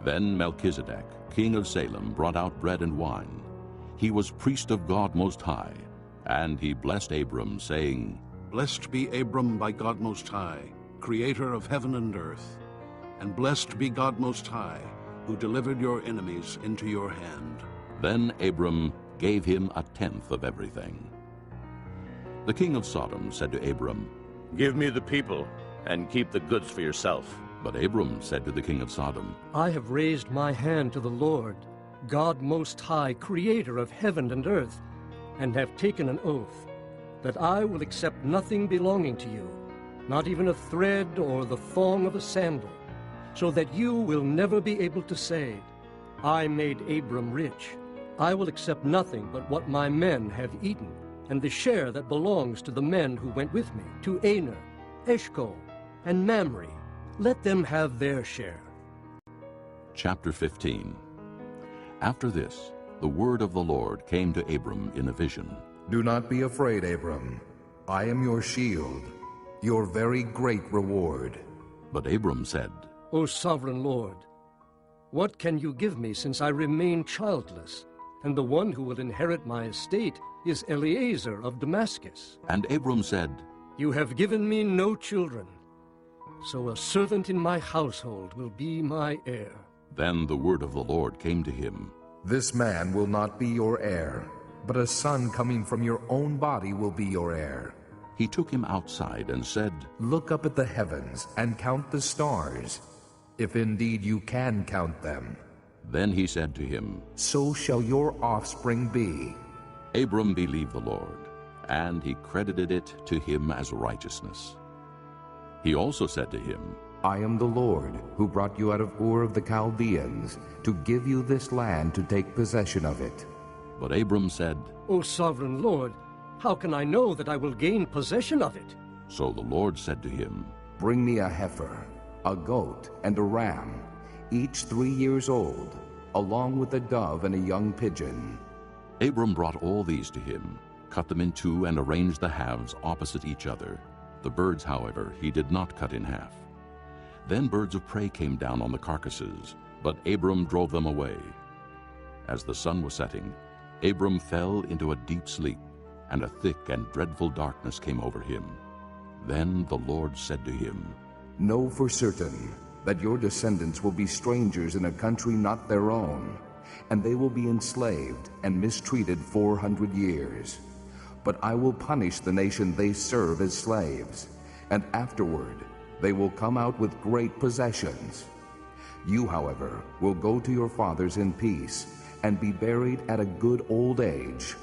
A: Then Melchizedek, king of Salem, brought out bread and wine. He was priest of God Most High, and he blessed Abram, saying,
J: "Blessed be Abram by God Most High, creator of heaven and earth. And blessed be God Most High, who delivered your enemies into your hand."
A: Then Abram gave him 1/10 of everything. The king of Sodom said to Abram,
L: "Give me the people, and keep the goods for yourself."
A: But Abram said to the king of Sodom,
I: I have raised my hand to the Lord, God Most High, creator of heaven and earth, and have taken an oath that I will accept nothing belonging to you, not even a thread or the thong of a sandal, so that you will never be able to say, I made Abram rich. I will accept nothing but what my men have eaten, and the share that belongs to the men who went with me, to Aner, Eshcol, and Mamre. Let them have their share.
A: Chapter 15. After this, the word of the Lord came to Abram in a vision.
B: "Do not be afraid, Abram. I am your shield, your very great reward."
A: But Abram said,
I: O sovereign Lord, what can you give me since I remain childless, and the one who will inherit my estate is Eliezer of Damascus?
A: And Abram said,
I: You have given me no children, so a servant in my household will be my heir.
A: Then the word of the Lord came to him.
B: "This man will not be your heir, but a son coming from your own body will be your heir."
A: He took him outside and said,
B: "Look up at the heavens and count the stars, if indeed you can count them."
A: Then he said to him,
B: "So shall your offspring be."
A: Abram believed the Lord, and he credited it to him as righteousness. He also said to him,
B: I am the Lord who brought you out of Ur of the Chaldeans to give you this land to take possession of it.
A: But Abram said,
I: O sovereign Lord, how can I know that I will gain possession of it?
A: So the Lord said to him,
B: Bring me a heifer, a goat, and a ram, each 3 years old, along with a dove and a young pigeon.
A: Abram brought all these to him, cut them in two, and arranged the halves opposite each other. The birds, however, he did not cut in half. Then birds of prey came down on the carcasses, but Abram drove them away. As the sun was setting, Abram fell into a deep sleep, and a thick and dreadful darkness came over him. Then the Lord said to him,
B: Know for certain that your descendants will be strangers in a country not their own, and they will be enslaved and mistreated 400 years. But I will punish the nation they serve as slaves, and afterward they will come out with great possessions. You, however, will go to your fathers in peace and be buried at a good old age.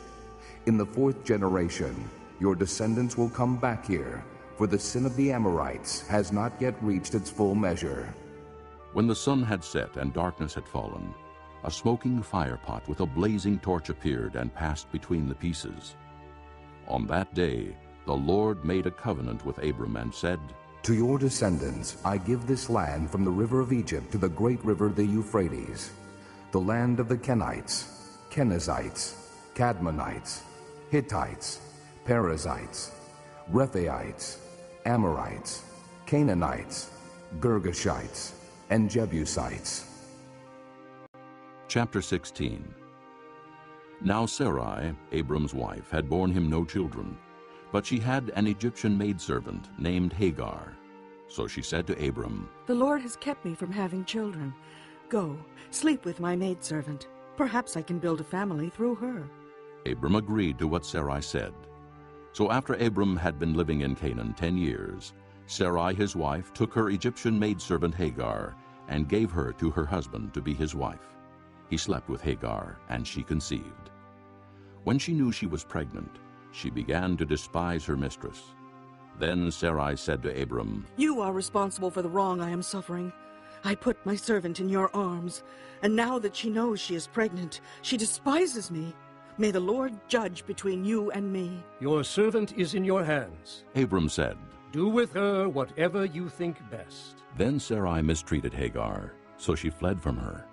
B: In the 4th generation, your descendants will come back here, for the sin of the Amorites has not yet reached its full measure.
A: When the sun had set and darkness had fallen, a smoking firepot with a blazing torch appeared and passed between the pieces. On that day, the Lord made a covenant with Abram and said,
B: To your descendants I give this land from the river of Egypt to the great river the Euphrates, the land of the Kenites, Kenizzites, Cadmonites, Hittites, Perizzites, Rephaites, Amorites, Canaanites, Girgashites, and Jebusites.
A: Chapter 16. Now Sarai, Abram's wife, had borne him no children, but she had an Egyptian maidservant named Hagar. So she said to Abram,
M: The Lord has kept me from having children. Go, sleep with my maidservant. Perhaps I can build a family through her.
A: Abram agreed to what Sarai said. So after Abram had been living in Canaan 10 years, Sarai his wife took her Egyptian maidservant Hagar and gave her to her husband to be his wife. He slept with Hagar, and she conceived. When she knew she was pregnant, she began to despise her mistress. Then Sarai said to Abram,
M: You are responsible for the wrong I am suffering. I put my servant in your arms, and now that she knows she is pregnant, she despises me. May the Lord judge between you and me.
I: Your servant is in your hands.
A: Abram said,
I: Do with her whatever you think best.
A: Then Sarai mistreated Hagar, so she fled from her.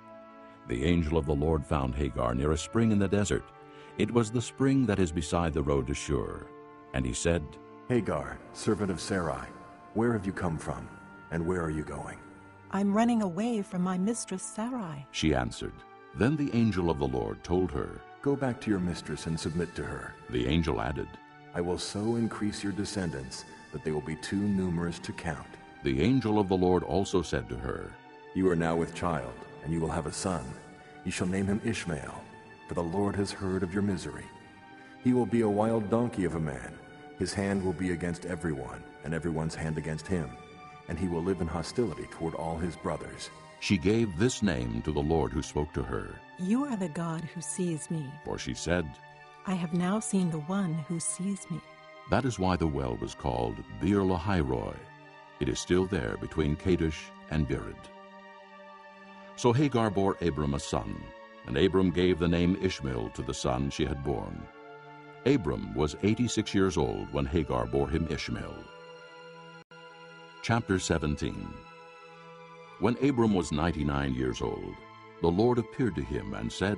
A: The angel of the Lord found Hagar near a spring in the desert. It was the spring that is beside the road to Shur. And he said,
N: Hagar, servant of Sarai, where have you come from, and where are you going?
O: I'm running away from my mistress Sarai.
A: She answered. Then the angel of the Lord told her,
N: Go back to your mistress and submit to her.
A: The angel added,
N: I will so increase your descendants that they will be too numerous to count.
A: The angel of the Lord also said to her,
N: You are now with child, and you will have a son. You shall name him Ishmael, for the Lord has heard of your misery. He will be a wild donkey of a man. His hand will be against everyone, and everyone's hand against him, and he will live in hostility toward all his brothers.
A: She gave this name to the Lord who spoke to her.
O: You are the God who sees me.
A: For she said,
O: I have now seen the one who sees me.
A: That is why the well was called Beer Lahairoi. It is still there between Kadesh and Bered. So Hagar bore Abram a son, and Abram gave the name Ishmael to the son she had borne. Abram was 86 years old when Hagar bore him Ishmael. Chapter 17. When Abram was 99 years old, the Lord appeared to him and said,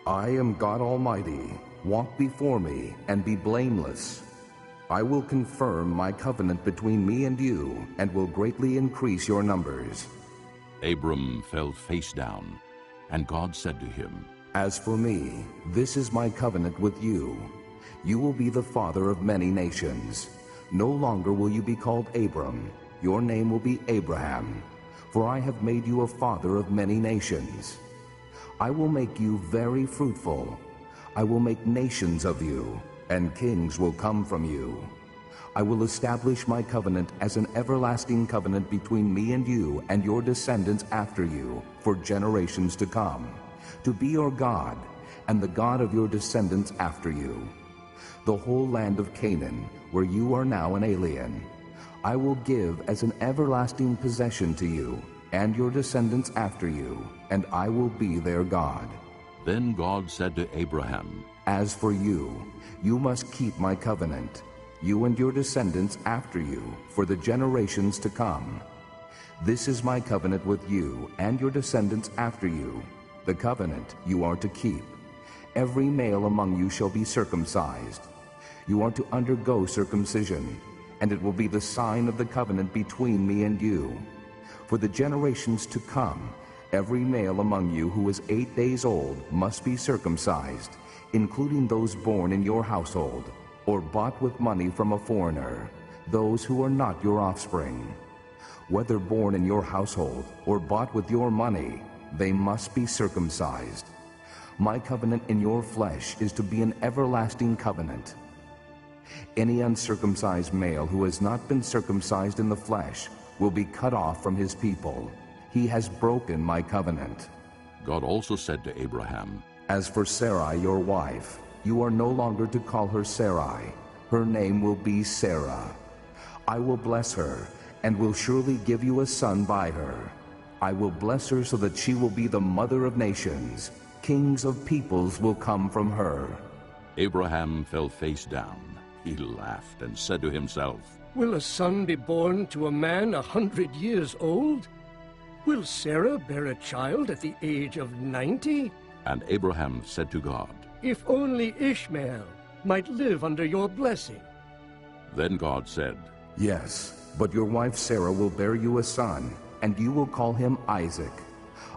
B: I am God Almighty. Walk before me and be blameless. I will confirm my covenant between me and you, and will greatly increase your numbers.
A: Abram fell face down, and God said to him,
B: As for me, this is my covenant with you. You will be the father of many nations. No longer will you be called Abram. Your name will be Abraham, for I have made you a father of many nations. I will make you very fruitful. I will make nations of you, and kings will come from you. I will establish my covenant as an everlasting covenant between me and you and your descendants after you for generations to come, to be your God and the God of your descendants after you. The whole land of Canaan, where you are now an alien, I will give as an everlasting possession to you and your descendants after you, and I will be their God.
A: Then God said to Abraham,
B: As for you, you must keep my covenant, you and your descendants after you, for the generations to come. This is my covenant with you and your descendants after you, the covenant you are to keep. Every male among you shall be circumcised. You are to undergo circumcision, and it will be the sign of the covenant between me and you. For the generations to come, every male among you who is 8 days old must be circumcised, including those born in your household, or bought with money from a foreigner, those who are not your offspring. Whether born in your household or bought with your money, they must be circumcised. My covenant in your flesh is to be an everlasting covenant. Any uncircumcised male who has not been circumcised in the flesh will be cut off from his people. He has broken my covenant.
A: God also said to Abraham,
B: As for Sarai, your wife, you are no longer to call her Sarai. Her name will be Sarah. I will bless her, and will surely give you a son by her. I will bless her so that she will be the mother of nations. Kings of peoples will come from her.
A: Abraham fell face down. He laughed and said to himself,
I: Will a son be born to a man 100 years old? Will Sarah bear a child at the age of 90?
A: And Abraham said to God,
I: If only Ishmael might live under your blessing.
A: Then God said,
B: Yes, but your wife Sarah will bear you a son, and you will call him Isaac.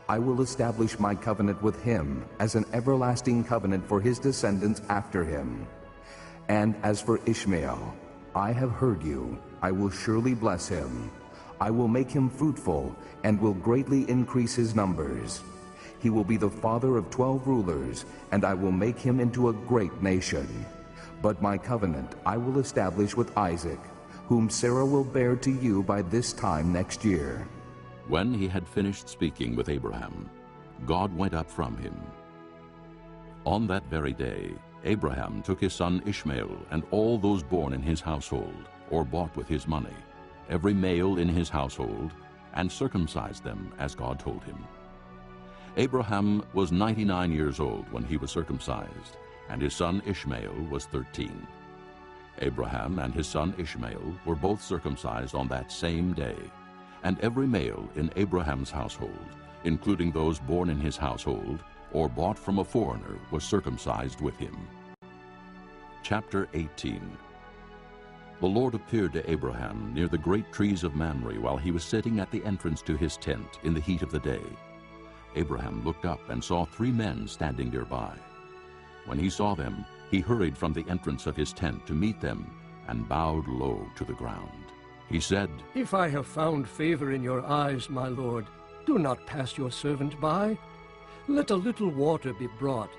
B: I will establish my covenant with him as an everlasting covenant for his descendants after him. And as for Ishmael, I have heard you. I will surely bless him. I will make him fruitful and will greatly increase his numbers. He will be the father of 12 rulers, and I will make him into a great nation. But my covenant I will establish with Isaac, whom Sarah will bear to you by this time next year.
A: When he had finished speaking with Abraham, God went up from him. On that very day, Abraham took his son Ishmael and all those born in his household, or bought with his money, every male in his household, and circumcised them as God told him. Abraham was 99 years old when he was circumcised, and his son Ishmael was 13. Abraham and his son Ishmael were both circumcised on that same day, and every male in Abraham's household, including those born in his household, or bought from a foreigner, was circumcised with him. Chapter 18. The Lord appeared to Abraham near the great trees of Mamre while he was sitting at the entrance to his tent in the heat of the day. Abraham looked up and saw 3 men standing nearby. When he saw them, he hurried from the entrance of his tent to meet them and bowed low to the ground. He said,
I: If I have found favor in your eyes, my lord, do not pass your servant by. Let a little water be brought,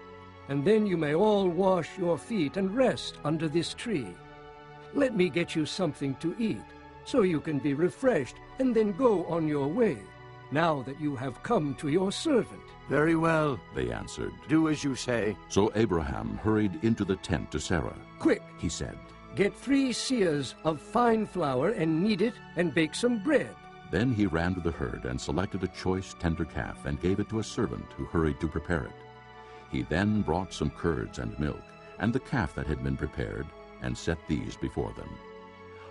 I: and then you may all wash your feet and rest under this tree. Let me get you something to eat, so you can be refreshed, and then go on your way, now that you have come to your servant.
L: Very well,
A: they answered.
L: Do as you say.
A: So Abraham hurried into the tent to Sarah.
I: Quick,
A: he said.
I: Get 3 seahs of fine flour and knead it and bake some bread.
A: Then he ran to the herd and selected a choice tender calf and gave it to a servant who hurried to prepare it. He then brought some curds and milk and the calf that had been prepared and set these before them.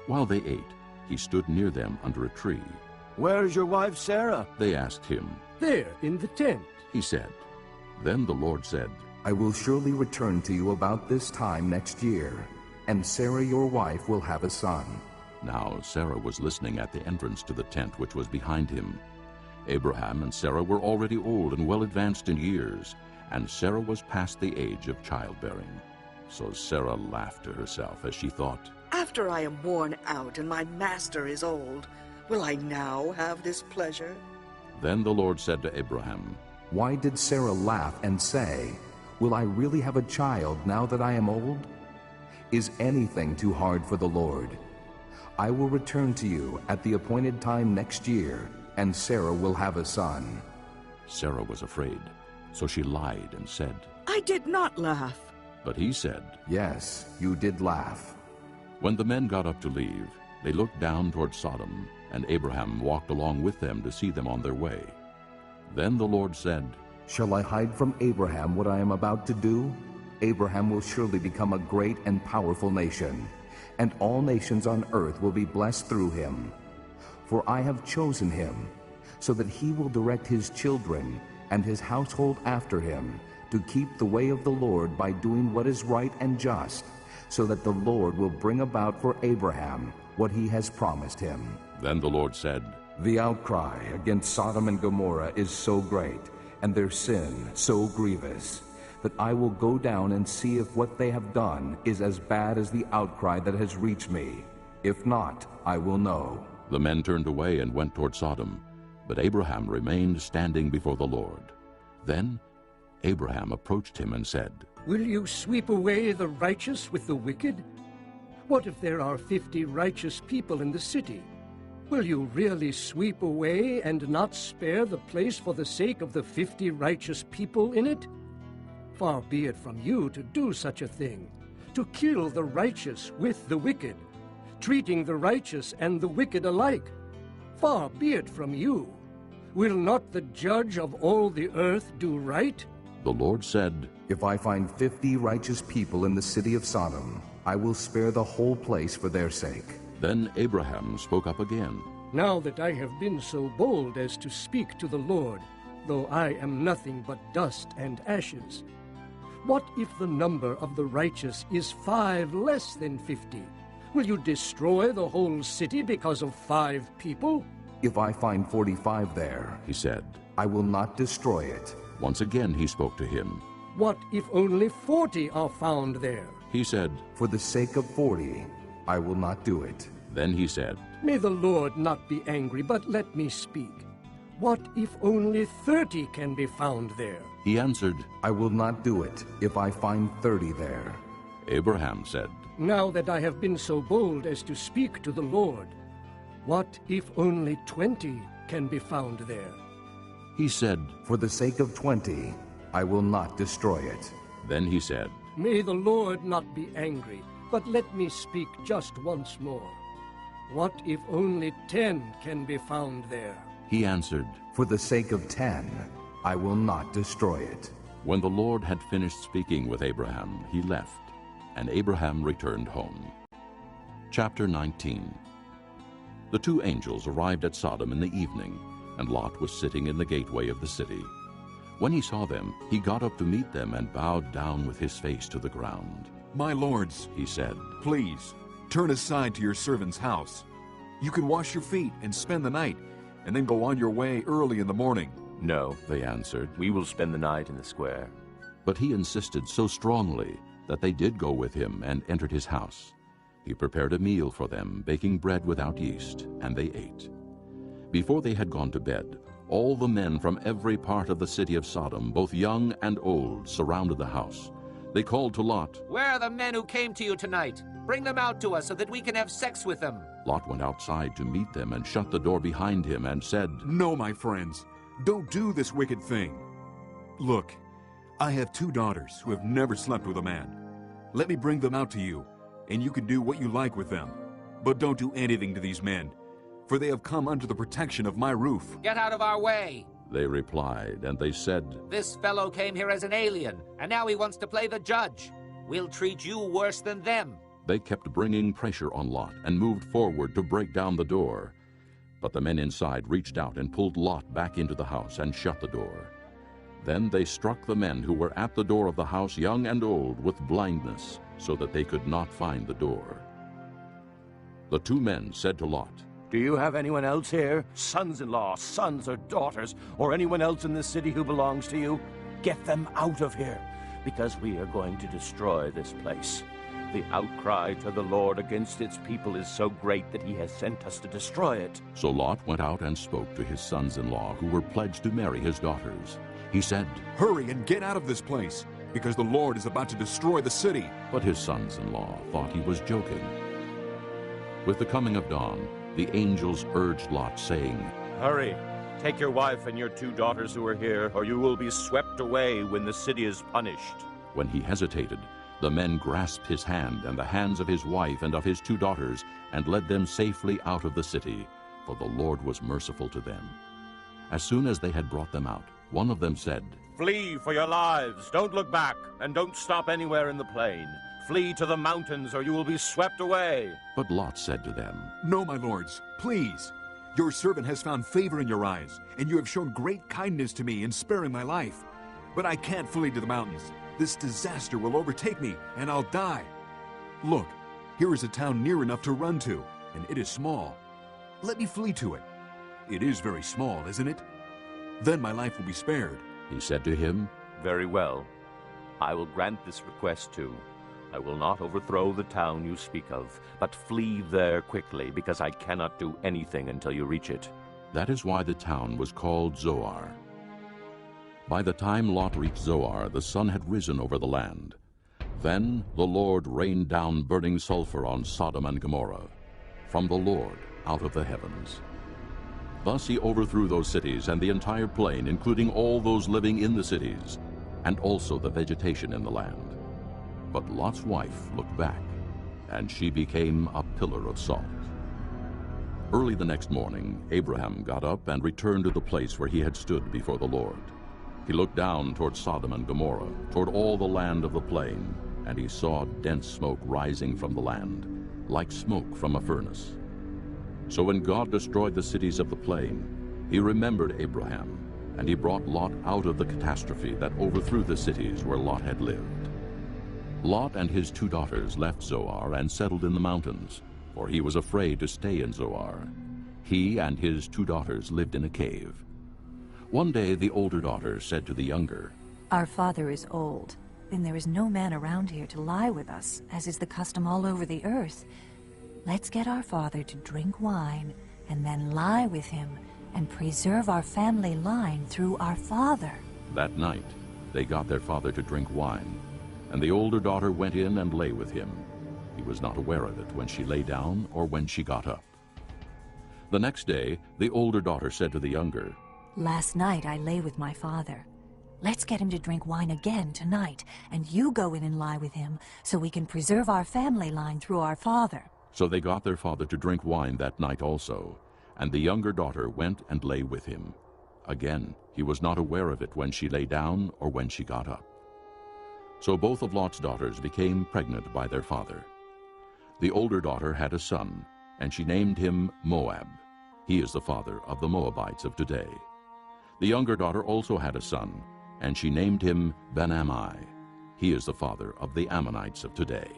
A: While they ate, he stood near them under a tree.
L: Where's your wife Sarah?
A: They asked him.
I: There, in the tent,
A: he said. Then the Lord said,
B: I will surely return to you about this time next year, and Sarah your wife will have a son.
A: Now Sarah was listening at the entrance to the tent which was behind him. Abraham and Sarah were already old and well advanced in years, and Sarah was past the age of childbearing. So Sarah laughed to herself as she thought,
M: After I am worn out and my master is old, will I now have this pleasure?
A: Then the Lord said to Abraham,
B: Why did Sarah laugh and say, Will I really have a child now that I am old? Is anything too hard for the Lord? I will return to you at the appointed time next year, and Sarah will have a son.
A: Sarah was afraid, so she lied and said,
M: I did not laugh.
A: But he said,
B: Yes, you did laugh.
A: When the men got up to leave, They looked down toward Sodom, and Abraham walked along with them to see them on their way. Then the Lord said,
B: Shall I hide from Abraham what I am about to do? Abraham will surely become a great and powerful nation, and all nations on earth will be blessed through him. For I have chosen him, so that he will direct his children and his household after him, to keep the way of the Lord by doing what is right and just, so that the Lord will bring about for Abraham what he has promised him.
A: Then the Lord said,
B: The outcry against Sodom and Gomorrah is so great, and their sin so grievous, that I will go down and see if what they have done is as bad as the outcry that has reached me. If not, I will know.
A: The men turned away and went toward Sodom, but Abraham remained standing before the Lord. Then Abraham approached him and said,
I: Will you sweep away the righteous with the wicked? What if there are 50 righteous people in the city? Will you really sweep away and not spare the place for the sake of the 50 righteous people in it? Far be it from you to do such a thing, to kill the righteous with the wicked, treating the righteous and the wicked alike. Far be it from you. Will not the judge of all the earth do right?
A: The Lord said,
B: If I find 50 righteous people in the city of Sodom, I will spare the whole place for their sake.
A: Then Abraham spoke up again.
I: Now that I have been so bold as to speak to the Lord, though I am nothing but dust and ashes, what if the number of the righteous is 5 less than 50? Will you destroy the whole city because of 5 people?
B: If I find 45 there,
A: he said,
B: I will not destroy it.
A: Once again he spoke to him.
I: What if only 40 are found there?
A: He said,
B: For the sake of 40, I will not do it.
A: Then he said,
I: May the Lord not be angry, but let me speak. What if only 30 can be found there?
A: He answered,
B: I will not do it if I find 30 there.
A: Abraham said,
I: Now that I have been so bold as to speak to the Lord, what if only 20 can be found there?
A: He said,
B: For the sake of 20, I will not destroy it.
A: Then he said,
I: May the Lord not be angry, but let me speak just once more. What if only 10 can be found there?
A: He answered,
B: For the sake of 10, I will not destroy it.
A: When the Lord had finished speaking with Abraham, he left, and Abraham returned home. Chapter 19. The 2 angels arrived at Sodom in the evening, and Lot was sitting in the gateway of the city. When he saw them, he got up to meet them and bowed down with his face to the ground.
P: My lords,
A: he said,
P: please, turn aside to your servant's house. You can wash your feet and spend the night, and then go on your way early in the morning.
L: No,
A: they answered,
L: we will spend the night in the square.
A: But he insisted so strongly that they did go with him and entered his house. He prepared a meal for them, baking bread without yeast, and they ate. Before they had gone to bed, all the men from every part of the city of Sodom, both young and old, surrounded the house. They called to Lot,
G: Where are the men who came to you tonight? Bring them out to us so that we can have sex with them.
A: Lot went outside to meet them and shut the door behind him and said,
P: No, my friends, don't do this wicked thing. Look, I have 2 daughters who have never slept with a man. Let me bring them out to you, and you can do what you like with them. But don't do anything to these men, for they have come under the protection of my roof.
G: Get out of our way,
A: they replied, and they said,
G: This fellow came here as an alien, and now he wants to play the judge. We'll treat you worse than them.
A: They kept bringing pressure on Lot and moved forward to break down the door. But the men inside reached out and pulled Lot back into the house and shut the door. Then they struck the men who were at the door of the house, young and old, with blindness, so that they could not find the door. The 2 men said to Lot,
L: Do you have anyone else here? Sons-in-law, sons or daughters, or anyone else in this city who belongs to you? Get them out of here, because we are going to destroy this place. The outcry to the Lord against its people is so great that he has sent us to destroy it.
A: So Lot went out and spoke to his sons-in-law, who were pledged to marry his daughters. He said,
P: Hurry and get out of this place, because the Lord is about to destroy the city.
A: But his sons-in-law thought he was joking. With the coming of dawn, the angels urged Lot, saying,
L: Hurry, take your wife and your 2 daughters who are here, or you will be swept away when the city is punished.
A: When he hesitated, The men grasped his hand and the hands of his wife and of his 2 daughters, and led them safely out of the city, for the Lord was merciful to them. As soon as they had brought them out, one of them said,
L: Flee for your lives. Don't look back, and don't stop anywhere in the plain. Flee to the mountains, or you will be swept away.
A: But Lot said to them,
P: No, my lords, please. Your servant has found favor in your eyes, and you have shown great kindness to me in sparing my life. But I can't flee to the mountains. This disaster will overtake me, and I'll die. Look, here is a town near enough to run to, and it is small. Let me flee to it. It is very small, isn't it? Then my life will be spared.
A: He said to him,
L: Very well. I will grant this request too. I will not overthrow the town you speak of, but flee there quickly, because I cannot do anything until you reach it.
A: That is why the town was called Zoar. By the time Lot reached Zoar, the sun had risen over the land. Then the Lord rained down burning sulfur on Sodom and Gomorrah, from the Lord out of the heavens. Thus he overthrew those cities and the entire plain, including all those living in the cities, and also the vegetation in the land. But Lot's wife looked back, and she became a pillar of salt. Early the next morning, Abraham got up and returned to the place where he had stood before the Lord. He looked down toward Sodom and Gomorrah, toward all the land of the plain, and he saw dense smoke rising from the land, like smoke from a furnace. So when God destroyed the cities of the plain, he remembered Abraham, and he brought Lot out of the catastrophe that overthrew the cities where Lot had lived. Lot and his 2 daughters left Zoar and settled in the mountains, for he was afraid to stay in Zoar. He and his 2 daughters lived in a cave. One day the older daughter said to the younger,
E: Our father is old, and there is no man around here to lie with us, as is the custom all over the earth. Let's get our father to drink wine, and then lie with him, and preserve our family line through our father.
A: That night they got their father to drink wine, and the older daughter went in and lay with him. He was not aware of it when she lay down or when she got up. The next day the older daughter said to the younger,
E: Last night I lay with my father. Let's get him to drink wine again tonight, and you go in and lie with him, so we can preserve our family line through our father.
A: So they got their father to drink wine that night also, and the younger daughter went and lay with him. Again, he was not aware of it when she lay down or when she got up. So both of Lot's daughters became pregnant by their father. The older daughter had a son, and she named him Moab. He is the father of the Moabites of today. The younger daughter also had a son, and she named him Ben-Ammi. He is the father of the Ammonites of today.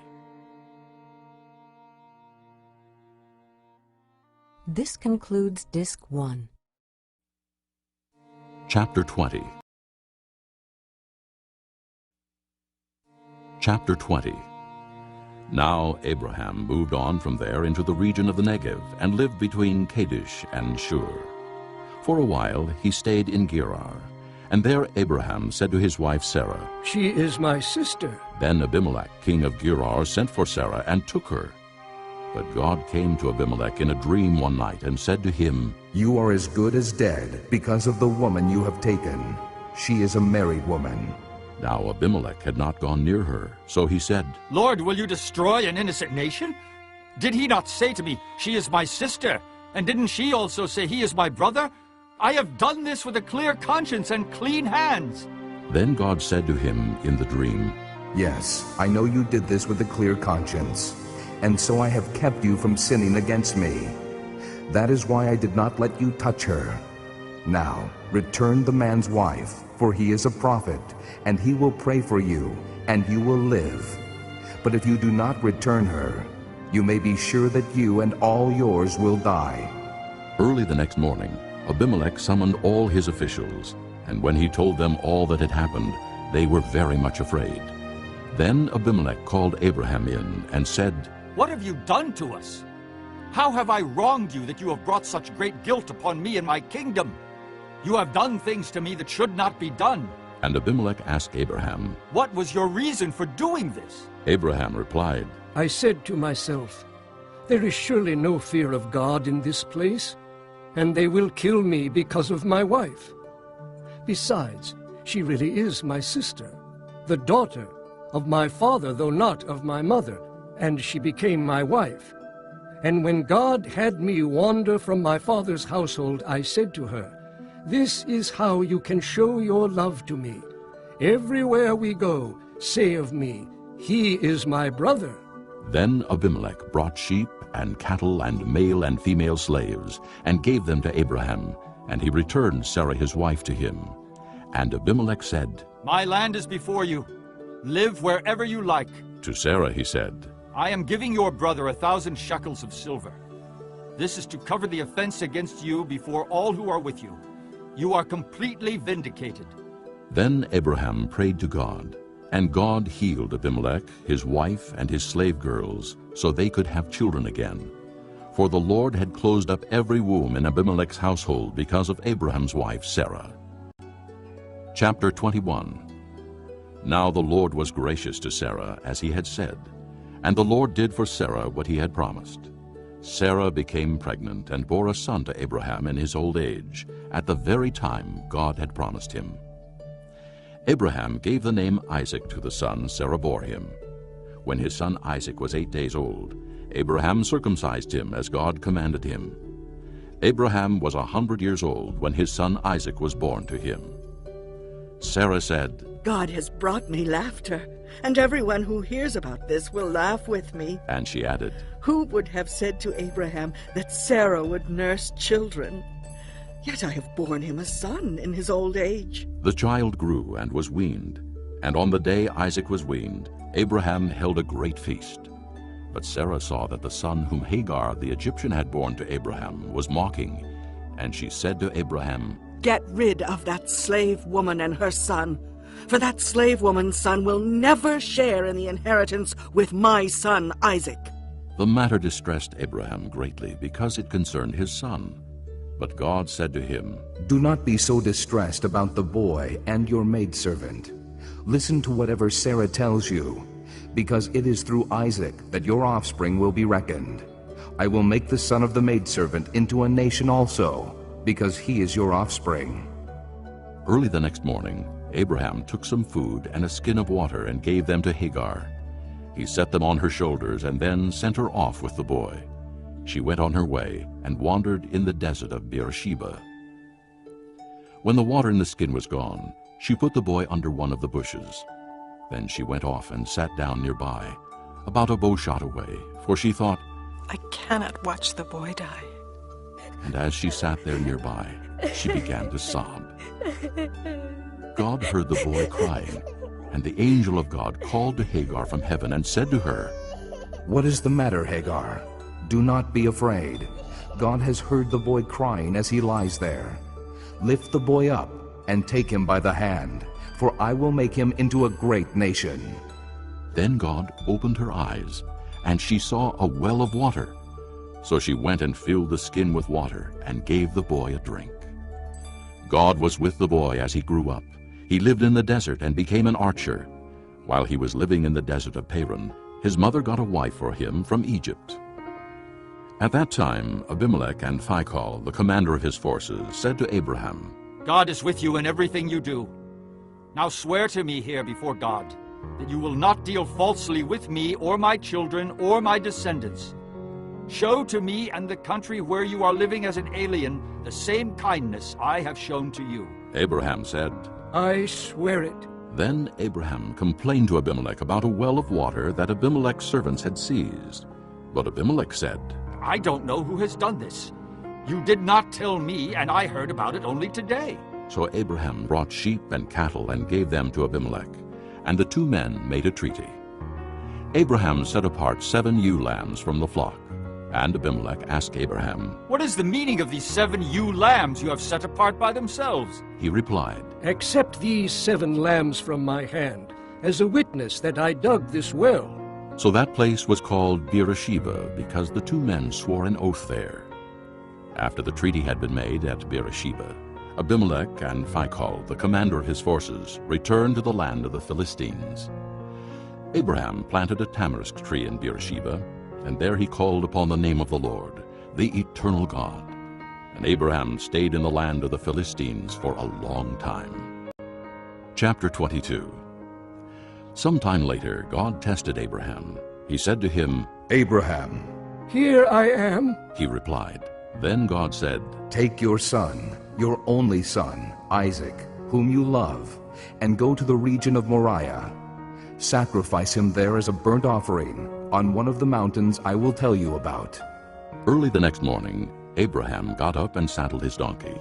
Q: This concludes Disc 1.
A: Chapter 20. Chapter 20. Now Abraham moved on from there into the region of the Negev and lived between Kadesh and Shur. For a while he stayed in Gerar, and there Abraham said to his wife Sarah,
I: She is my sister.
A: Then Abimelech, king of Gerar, sent for Sarah and took her. But God came to Abimelech in a dream one night and said to him,
B: You are as good as dead because of the woman you have taken. She is a married woman.
A: Now Abimelech had not gone near her, so he said,
D: Lord, will you destroy an innocent nation? Did he not say to me, She is my sister? And didn't she also say, He is my brother? I have done this with a clear conscience and clean hands.
A: Then God said to him in the dream,
B: Yes, I know you did this with a clear conscience, and so I have kept you from sinning against me. That is why I did not let you touch her. Now, return the man's wife, for he is a prophet, and he will pray for you, and you will live. But if you do not return her, you may be sure that you and all yours will die.
A: Early the next morning, Abimelech summoned all his officials, and when he told them all that had happened, they were very much afraid. Then Abimelech called Abraham in and said,
D: What have you done to us? How have I wronged you that you have brought such great guilt upon me and my kingdom? You have done things to me that should not be done.
A: And Abimelech asked Abraham,
D: What was your reason for doing this?
A: Abraham replied,
I: I said to myself, There is surely no fear of God in this place, and they will kill me because of my wife. Besides, she really is my sister, the daughter of my father, though not of my mother, and she became my wife. And when God had me wander from my father's household, I said to her, This is how you can show your love to me. Everywhere we go, say of me, He is my brother.
A: Then Abimelech brought sheep and cattle and male and female slaves, and gave them to Abraham, and he returned Sarah his wife to him. And Abimelech said,
D: My land is before you. Live wherever you like.
A: To Sarah he said,
D: I am giving your brother 1,000 shekels of silver. This is to cover the offense against you before all who are with you. You are completely vindicated.
A: Then Abraham prayed to God, and God healed Abimelech, his wife, and his slave girls, so they could have children again. For the Lord had closed up every womb in Abimelech's household because of Abraham's wife Sarah. Chapter 21. Now the Lord was gracious to Sarah, as he had said, and the Lord did for Sarah what he had promised. Sarah became pregnant and bore a son to Abraham in his old age, at the very time God had promised him. Abraham gave the name Isaac to the son Sarah bore him. When his son Isaac was 8 days old, Abraham circumcised him as God commanded him. Abraham was 100 years old when his son Isaac was born to him. Sarah said,
M: God has brought me laughter, and everyone who hears about this will laugh with me.
A: And she added,
M: Who would have said to Abraham that Sarah would nurse children? Yet I have borne him a son in his old age.
A: The child grew and was weaned, and on the day Isaac was weaned, Abraham held a great feast. But Sarah saw that the son whom Hagar the Egyptian had borne to Abraham was mocking, and she said to Abraham,
M: Get rid of that slave woman and her son, for that slave woman's son will never share in the inheritance with my son Isaac.
A: The matter distressed Abraham greatly because it concerned his son. But God said to him,
B: Do not be so distressed about the boy and your maidservant. Listen to whatever Sarah tells you, because it is through Isaac that your offspring will be reckoned. I will make the son of the maidservant into a nation also, because he is your offspring.
A: Early the next morning, Abraham took some food and a skin of water and gave them to Hagar. He set them on her shoulders and then sent her off with the boy. She went on her way and wandered in the desert of Beersheba. When the water in the skin was gone, she put the boy under one of the bushes. Then she went off and sat down nearby, about a bow shot away, for she thought,
O: I cannot watch the boy die.
A: And as she sat there nearby, she began to sob. God heard the boy crying, and the angel of God called to Hagar from heaven and said to her,
B: What is the matter, Hagar? Do not be afraid. God has heard the boy crying as he lies there. Lift the boy up and take him by the hand, for I will make him into a great nation.
A: Then God opened her eyes, and she saw a well of water. So she went and filled the skin with water and gave the boy a drink. God was with the boy as he grew up. He lived in the desert and became an archer. While he was living in the desert of Paran, his mother got a wife for him from Egypt. At that time, Abimelech and Phicol, the commander of his forces, said to Abraham,
D: God is with you in everything you do. Now swear to me here before God that you will not deal falsely with me or my children or my descendants. Show to me and the country where you are living as an alien the same kindness I have shown to you.
A: Abraham said,
I: I swear it.
A: Then Abraham complained to Abimelech about a well of water that Abimelech's servants had seized. But Abimelech said,
D: I don't know who has done this. You did not tell me, and I heard about it only today.
A: So Abraham brought sheep and cattle and gave them to Abimelech, and the two men made a treaty. Abraham set apart 7 ewe lambs from the flock, and Abimelech asked Abraham,
D: What is the meaning of these 7 ewe lambs you have set apart by themselves?
A: He replied,
I: Accept these 7 lambs from my hand, as a witness that I dug this well.
A: So that place was called Beersheba, because the two men swore an oath there. After the treaty had been made at Beersheba, Abimelech and Phicol, the commander of his forces, returned to the land of the Philistines. Abraham planted a tamarisk tree in Beersheba, and there he called upon the name of the Lord, the eternal God. And Abraham stayed in the land of the Philistines for a long time. Chapter 22. Some time later, God tested Abraham. He said to him,
B: Abraham.
I: Here I am.
A: He replied. Then God said,
B: Take your son, your only son, Isaac, whom you love, and go to the region of Moriah. Sacrifice him there as a burnt offering on one of the mountains I will tell you about.
A: Early the next morning, Abraham got up and saddled his donkey.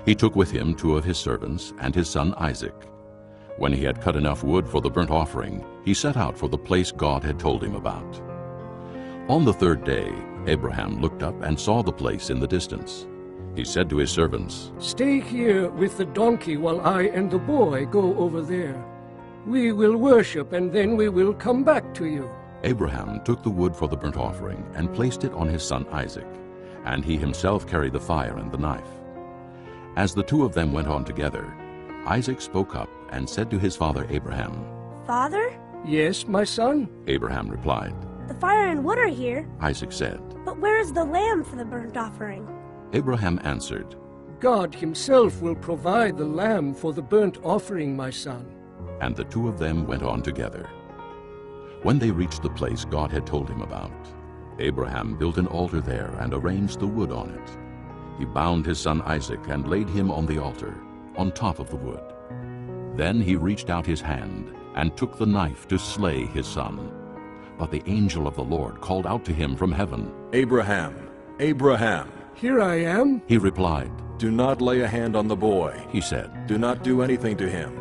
A: He took with him 2 of his servants and his son Isaac. When he had cut enough wood for the burnt offering, he set out for the place God had told him about. On the 3rd day, Abraham looked up and saw the place in the distance. He said to his servants,
I: Stay here with the donkey while I and the boy go over there. We will worship, and then we will come back to you.
A: Abraham took the wood for the burnt offering and placed it on his son Isaac, and he himself carried the fire and the knife. As the 2 of them went on together, Isaac spoke up and said to his father Abraham,
R: Father?
I: Yes, my son?
A: Abraham replied.
R: The fire and wood are here,
A: Isaac said.
R: but where is the lamb for the burnt offering?
A: Abraham answered,
I: God himself will provide the lamb for the burnt offering, my son.
A: And the 2 of them went on together. When they reached the place God had told him about, Abraham built an altar there and arranged the wood on it. He bound his son Isaac and laid him on the altar, on top of the wood. Then he reached out his hand and took the knife to slay his son. But the angel of the Lord called out to him from heaven,
N: Abraham, Abraham.
I: Here I am.
A: He replied.
N: Do not lay a hand on the boy,
A: he said.
N: Do not do anything to him.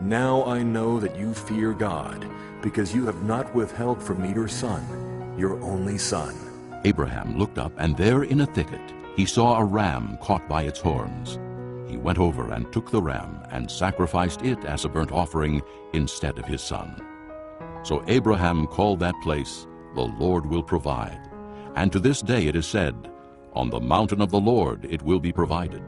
N: Now I know that you fear God, because you have not withheld from me your son, your only son.
A: Abraham looked up, and there in a thicket he saw a ram caught by its horns. He went over and took the ram and sacrificed it as a burnt offering instead of his son. So Abraham called that place, The Lord Will Provide. And to this day it is said, On the mountain of the Lord it will be provided.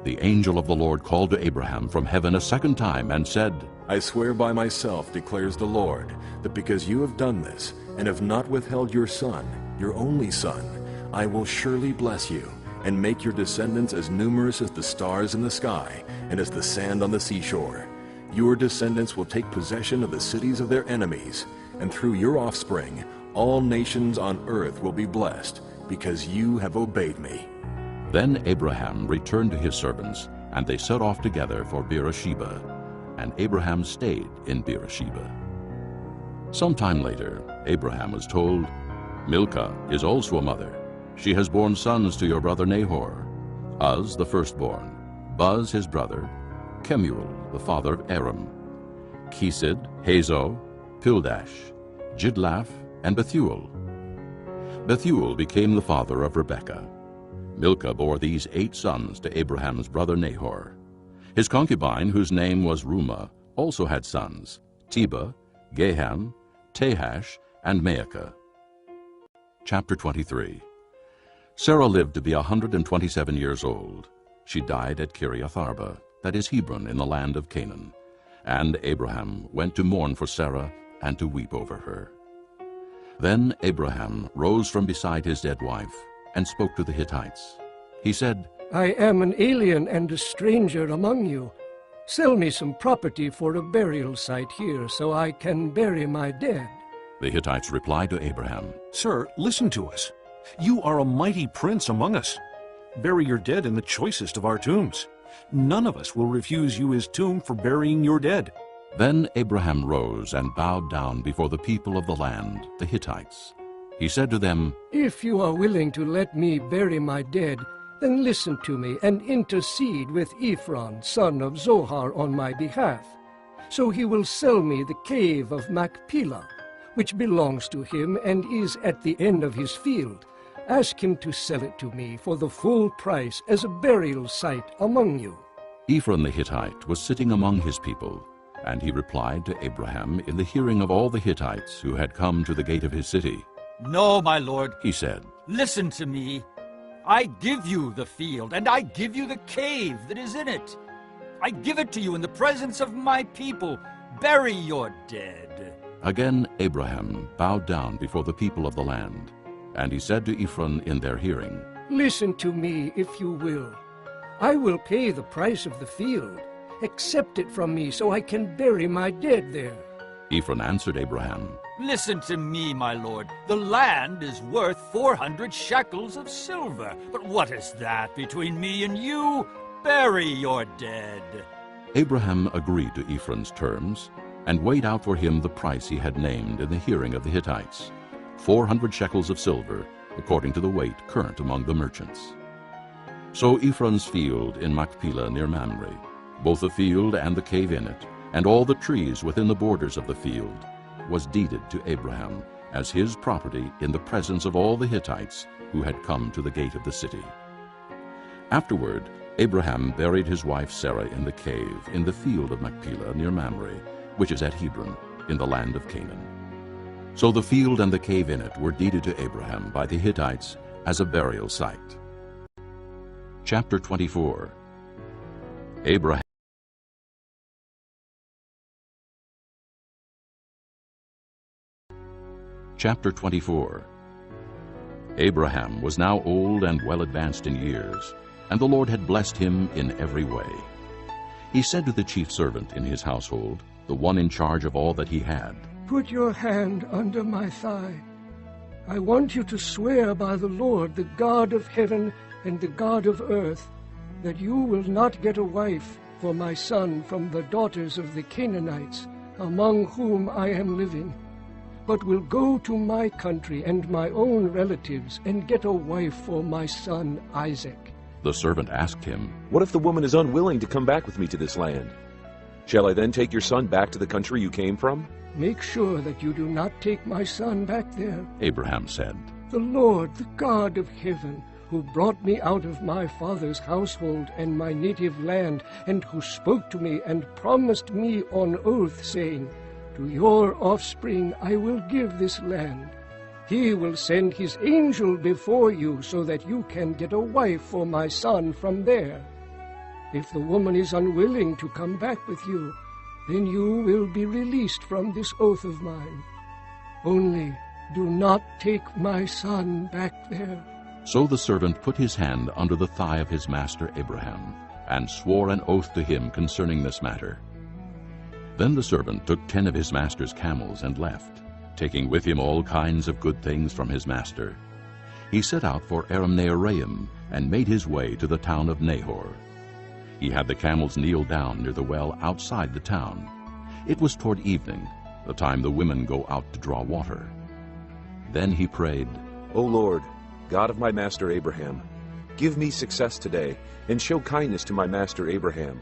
A: The angel of the Lord called to Abraham from heaven a second time and said,
N: I swear by myself, declares the Lord, that because you have done this, and have not withheld your son, your only son, I will surely bless you, and make your descendants as numerous as the stars in the sky, and as the sand on the seashore. Your descendants will take possession of the cities of their enemies, and through your offspring, all nations on earth will be blessed, because you have obeyed me.
A: Then Abraham returned to his servants, and they set off together for Beersheba, and Abraham stayed in Beersheba. Some time later, Abraham was told, Milcah is also a mother. She has borne sons to your brother Nahor, Uz the firstborn, Buz his brother, Kemuel the father of Aram, Kesed, Hazo, Pildash, Jidlaph, and Bethuel. Bethuel became the father of Rebekah. Milcah bore these 8 sons to Abraham's brother Nahor. His concubine, whose name was Rumah, also had sons, Tebah, Gaham, Tahash, and Maacah. Chapter 23. Sarah lived to be 127 years old. She died at Kiriath Arba, that is Hebron, in the land of Canaan. And Abraham went to mourn for Sarah and to weep over her. Then Abraham rose from beside his dead wife and spoke to the Hittites. He said,
I: I am an alien and a stranger among you. Sell me some property for a burial site here so I can bury my dead.
A: The Hittites replied to Abraham,
F: Sir, listen to us. You are a mighty prince among us. Bury your dead in the choicest of our tombs. None of us will refuse you his tomb for burying your dead.
A: Then Abraham rose and bowed down before the people of the land, the Hittites. He said to them,
I: If you are willing to let me bury my dead, then listen to me and intercede with Ephron, son of Zohar, on my behalf. So he will sell me the cave of Machpelah, which belongs to him and is at the end of his field. Ask him to sell it to me for the full price as a burial site among you.
A: Ephron the Hittite was sitting among his people, and he replied to Abraham in the hearing of all the Hittites who had come to the gate of his city.
D: No, my lord,
A: he said.
D: Listen to me. I give you the field, and I give you the cave that is in it. I give it to you in the presence of my people. Bury your dead.
A: Again Abraham bowed down before the people of the land, and he said to Ephron in their hearing,
I: Listen to me, if you will. I will pay the price of the field, Accept it from me so I can bury my dead there.
A: Ephron answered Abraham,
D: Listen to me, my lord. The land is worth 400 shekels of silver. But what is that between me and you? Bury your dead.
A: Abraham agreed to Ephron's terms and weighed out for him the price he had named in the hearing of the Hittites, 400 shekels of silver, according to the weight current among the merchants. So Ephron's field in Machpelah near Mamre, both the field and the cave in it, and all the trees within the borders of the field, was deeded to Abraham as his property in the presence of all the Hittites who had come to the gate of the city. Afterward, Abraham buried his wife Sarah in the cave in the field of Machpelah near Mamre, which is at Hebron, in the land of Canaan. So the field and the cave in it were deeded to Abraham by the Hittites as a burial site. Chapter 24. Abraham Chapter 24. Abraham was now old and well advanced in years, and the Lord had blessed him in every way. He said to the chief servant in his household, the one in charge of all that he had,
I: Put your hand under my thigh. I want you to swear by the Lord, the God of heaven and the God of earth, that you will not get a wife for my son from the daughters of the Canaanites, among whom I am living, but will go to my country and my own relatives and get a wife for my son Isaac.
A: The servant asked him,
S: What if the woman is unwilling to come back with me to this land? Shall I then take your son back to the country you came from?
I: Make sure that you do not take my son back there.
A: Abraham said,
I: The Lord, the God of heaven, who brought me out of my father's household and my native land, and who spoke to me and promised me on oath, saying, To your offspring I will give this land. He will send his angel before you so that you can get a wife for my son from there. If the woman is unwilling to come back with you, then you will be released from this oath of mine. Only do not take my son back there.
A: So the servant put his hand under the thigh of his master Abraham, and swore an oath to him concerning this matter. Then the servant took 10 of his master's camels and left, taking with him all kinds of good things from his master. He set out for Aram-Naharaim and made his way to the town of Nahor. He had the camels kneel down near the well outside the town. It was toward evening, the time the women go out to draw water. Then he prayed,
S: O Lord, God of my master Abraham, give me success today, and show kindness to my master Abraham.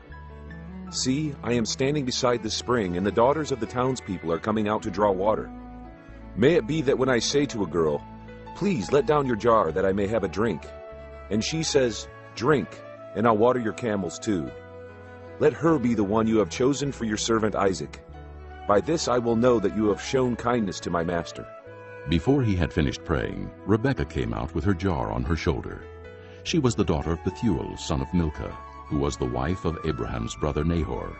S: See, I am standing beside the spring, and the daughters of the townspeople are coming out to draw water. May it be that when I say to a girl, Please let down your jar that I may have a drink, and she says, Drink, and I'll water your camels too. Let her be the one you have chosen for your servant Isaac. By this I will know that you have shown kindness to my master.
A: Before he had finished praying, Rebekah came out with her jar on her shoulder. She was the daughter of Bethuel, son of Milcah, who was the wife of Abraham's brother Nahor.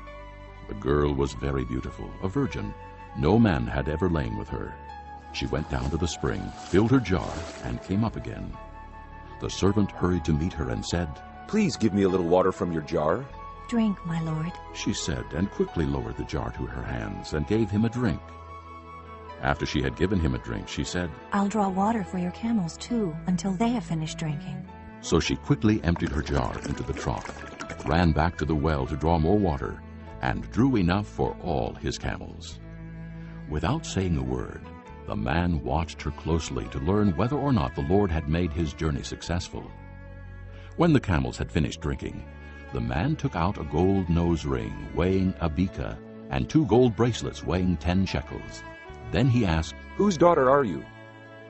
A: The girl was very beautiful, a virgin. No man had ever lain with her. She went down to the spring, filled her jar, and came up again. The servant hurried to meet her and said,
S: Please give me a little water from your jar.
E: Drink, my lord,
A: she said, and quickly lowered the jar to her hands and gave him a drink. After she had given him a drink, she said,
E: I'll draw water for your camels too, until they have finished drinking.
A: So she quickly emptied her jar into the trough, ran back to the well to draw more water, and drew enough for all his camels. Without saying a word, the man watched her closely to learn whether or not the Lord had made his journey successful. When the camels had finished drinking, the man took out a gold nose ring weighing a beka and 2 gold bracelets weighing 10 shekels. Then he asked,
S: Whose daughter are you?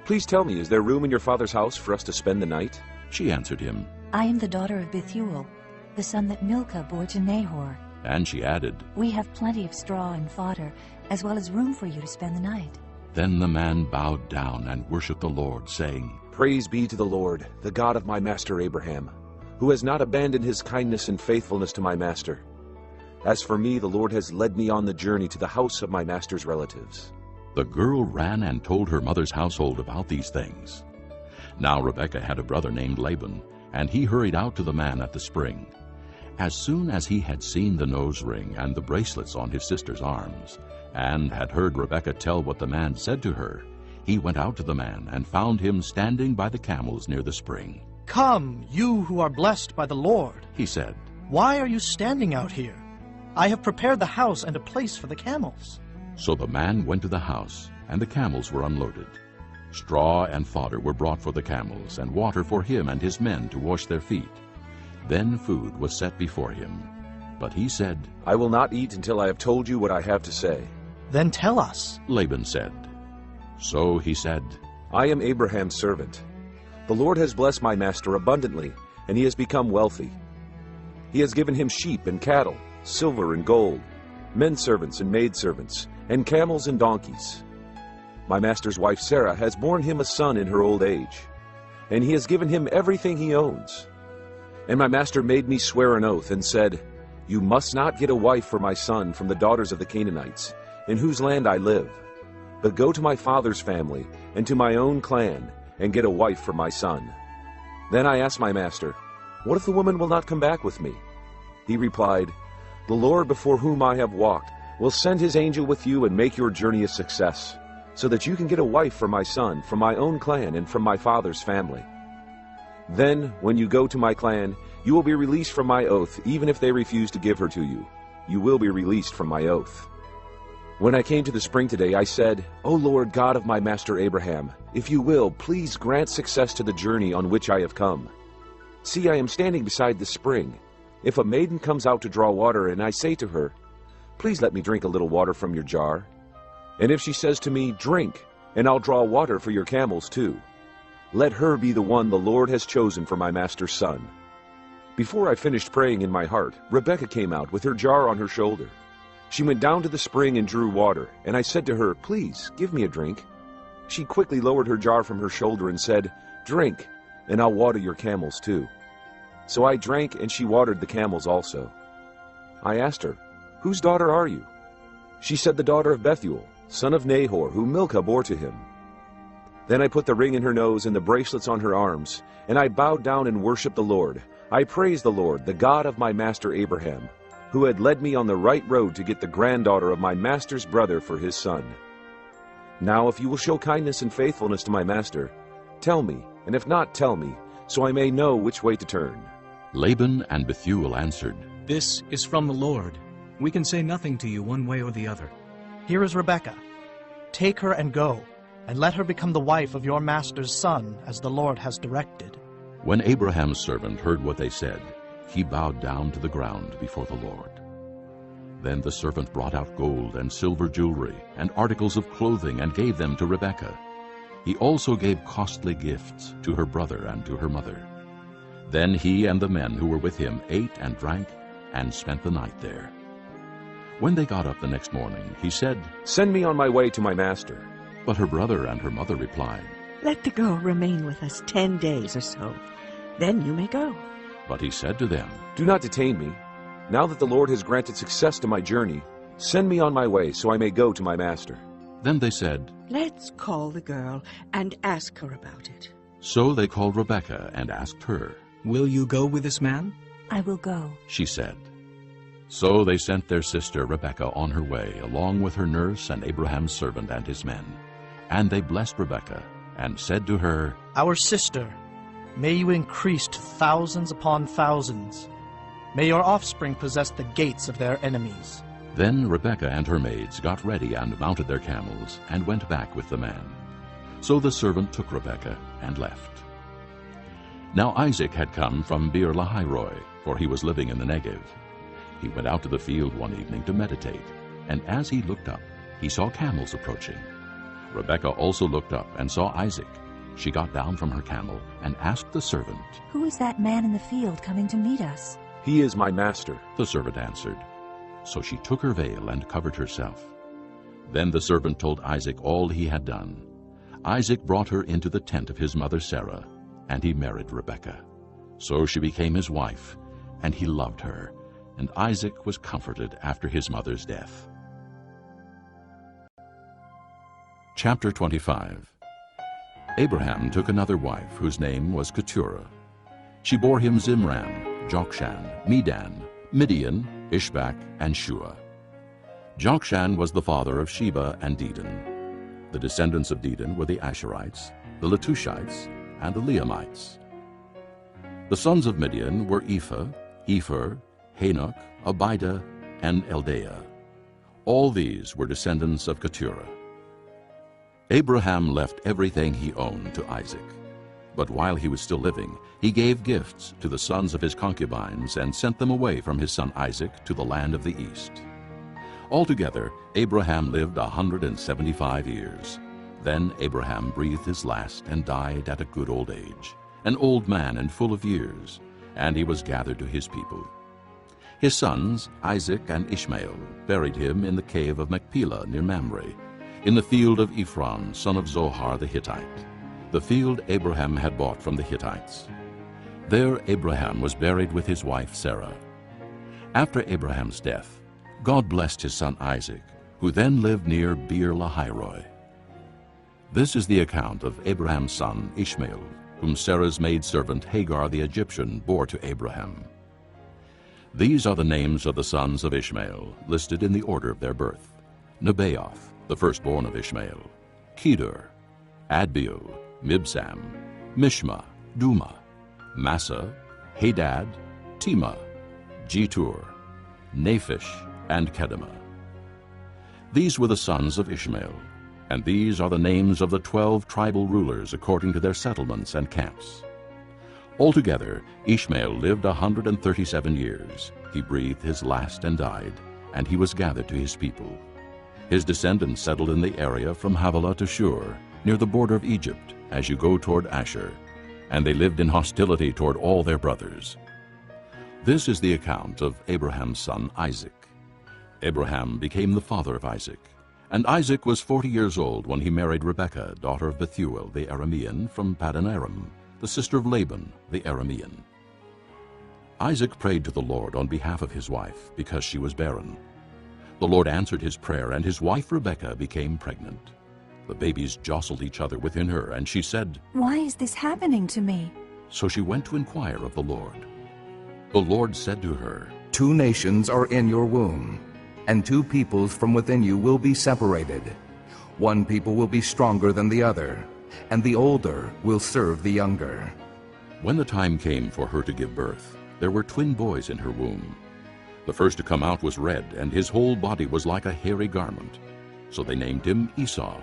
S: Please tell me, is there room in your father's house for us to spend the night?
A: She answered him,
E: I am the daughter of Bethuel, the son that Milcah bore to Nahor.
A: And she added,
E: We have plenty of straw and fodder, as well as room for you to spend the night.
A: Then the man bowed down and worshipped the Lord, saying,
S: Praise be to the Lord, the God of my master Abraham, who has not abandoned his kindness and faithfulness to my master. As for me, the Lord has led me on the journey to the house of my master's relatives.
A: The girl ran and told her mother's household about these things. Now Rebekah had a brother named Laban, and he hurried out to the man at the spring. As soon as he had seen the nose ring and the bracelets on his sister's arms, and had heard Rebekah tell what the man said to her, he went out to the man and found him standing by the camels near the spring.
C: "Come, you who are blessed by the Lord,"
A: he said.
C: "Why are you standing out here? I have prepared the house and a place for the camels."
A: So the man went to the house, and the camels were unloaded. Straw and fodder were brought for the camels, and water for him and his men to wash their feet. Then food was set before him. But he said,
S: "I will not eat until I have told you what I have to say."
C: "Then tell us,"
A: Laban said. So he said,
S: "I am Abraham's servant. The Lord has blessed my master abundantly, and he has become wealthy. He has given him sheep and cattle, silver and gold, men servants and maidservants, and camels and donkeys. My master's wife Sarah has borne him a son in her old age, and he has given him everything he owns. And my master made me swear an oath and said, 'You must not get a wife for my son from the daughters of the Canaanites, in whose land I live, but go to my father's family and to my own clan and get a wife for my son.' Then I asked my master, 'What if the woman will not come back with me?' He replied, 'The Lord before whom I have walked will send his angel with you and make your journey a success, so that you can get a wife for my son from my own clan and from my father's family. Then, when you go to my clan, you will be released from my oath, even if they refuse to give her to you. You will be released from my oath.' When I came to the spring today, I said, 'O Lord God of my master Abraham, if you will, please grant success to the journey on which I have come. See, I am standing beside the spring. If a maiden comes out to draw water, and I say to her, "Please let me drink a little water from your jar," and if she says to me, "Drink, and I'll draw water for your camels too," let her be the one the Lord has chosen for my master's son." Before I finished praying in my heart, Rebekah came out with her jar on her shoulder. She went down to the spring and drew water, and I said to her, "Please, give me a drink." She quickly lowered her jar from her shoulder and said, "Drink, and I'll water your camels too." So I drank, and she watered the camels also. I asked her, "Whose daughter are you?" She said, "The daughter of Bethuel, son of Nahor, whom Milcah bore to him." Then I put the ring in her nose and the bracelets on her arms, and I bowed down and worshipped the Lord. I praised the Lord, the God of my master Abraham, who had led me on the right road to get the granddaughter of my master's brother for his son. Now if you will show kindness and faithfulness to my master, tell me, and if not, tell me, so I may know which way to turn."
A: Laban and Bethuel answered,
H: "This is from the Lord. We can say nothing to you one way or the other."
C: "Here is Rebekah. Take her and go, and let her become the wife of your master's son, as the Lord has directed."
A: When Abraham's servant heard what they said, he bowed down to the ground before the Lord. Then the servant brought out gold and silver jewelry and articles of clothing and gave them to Rebekah. He also gave costly gifts to her brother and to her mother. Then he and the men who were with him ate and drank and spent the night there. When they got up the next morning, he said,
S: "Send me on my way to my master."
A: But her brother and her mother replied,
T: "Let the girl remain with us 10 days or so. Then you may go."
A: But he said to them,
S: "Do not detain me. Now that the Lord has granted success to my journey, send me on my way so I may go to my master."
A: Then they said,
T: "Let's call the girl and ask her about it."
A: So they called Rebekah and asked her.
H: "Will you go with this man?"
E: "I will go,"
A: she said. So they sent their sister Rebekah on her way, along with her nurse and Abraham's servant and his men. And they blessed Rebekah and said to her,
C: "Our sister, may you increase to thousands upon thousands. May your offspring possess the gates of their enemies."
A: Then Rebekah and her maids got ready and mounted their camels and went back with the man. So the servant took Rebekah and left. Now Isaac had come from Beer-lahai-roi, for he was living in the Negev. He went out to the field one evening to meditate, and as he looked up, he saw camels approaching. Rebekah also looked up and saw Isaac. She got down from her camel and asked the servant,
E: "Who is that man in the field coming to meet us?"
S: "He is my master,"
A: the servant answered. So she took her veil and covered herself. Then the servant told Isaac all he had done. Isaac brought her into the tent of his mother Sarah, and he married Rebekah. So she became his wife, and he loved her, and Isaac was comforted after his mother's death. Chapter 25. Abraham took another wife, whose name was Keturah. She bore him Zimran, Jokshan, Medan, Midian, Ishbak, and Shua. Jokshan was the father of Sheba and Dedan. The descendants of Dedan were the Asherites, the Letushites, and the Leamites. The sons of Midian were Ephah, Epher, Hanok, Abida, and Eldaah. All these were descendants of Keturah. Abraham left everything he owned to Isaac. But while he was still living, he gave gifts to the sons of his concubines and sent them away from his son Isaac to the land of the east. Altogether, Abraham lived 175 years. Then Abraham breathed his last and died at a good old age, an old man and full of years, and he was gathered to his people. His sons, Isaac and Ishmael, buried him in the cave of Machpelah near Mamre, in the field of Ephron, son of Zohar the Hittite, the field Abraham had bought from the Hittites. There Abraham was buried with his wife Sarah. After Abraham's death, God blessed his son Isaac, who then lived near Beer-lahai-roi. This is the account of Abraham's son Ishmael, whom Sarah's maidservant Hagar the Egyptian bore to Abraham. These are the names of the sons of Ishmael, listed in the order of their birth: Nebaioth, the firstborn of Ishmael; Kedar, Adbeel, Mibsam, Mishma, Duma, Massa, Hadad, Tema, Jetur, Naphish, and Kedemah. These were the sons of Ishmael, and these are the names of the 12 tribal rulers according to their settlements and camps. Altogether, Ishmael lived 137 years. He breathed his last and died, and he was gathered to his people. His descendants settled in the area from Havilah to Shur, near the border of Egypt, as you go toward Asher, and they lived in hostility toward all their brothers. This is the account of Abraham's son Isaac. Abraham became the father of Isaac, and Isaac was 40 years old when he married Rebekah, daughter of Bethuel the Aramean, from Paddan Aram, the sister of Laban the Aramean. Isaac prayed to the Lord on behalf of his wife, because she was barren. The Lord answered his prayer, and his wife Rebekah became pregnant. The babies jostled each other within her, and she said,
E: "Why is this happening to me?"
A: So she went to inquire of the Lord. The Lord said to her,
B: 2 nations are in your womb, and 2 peoples from within you will be separated. One people will be stronger than the other, and the older will serve the younger.
A: When the time came for her to give birth, there were twin boys in her womb. The first to come out was red, and his whole body was like a hairy garment. So they named him Esau.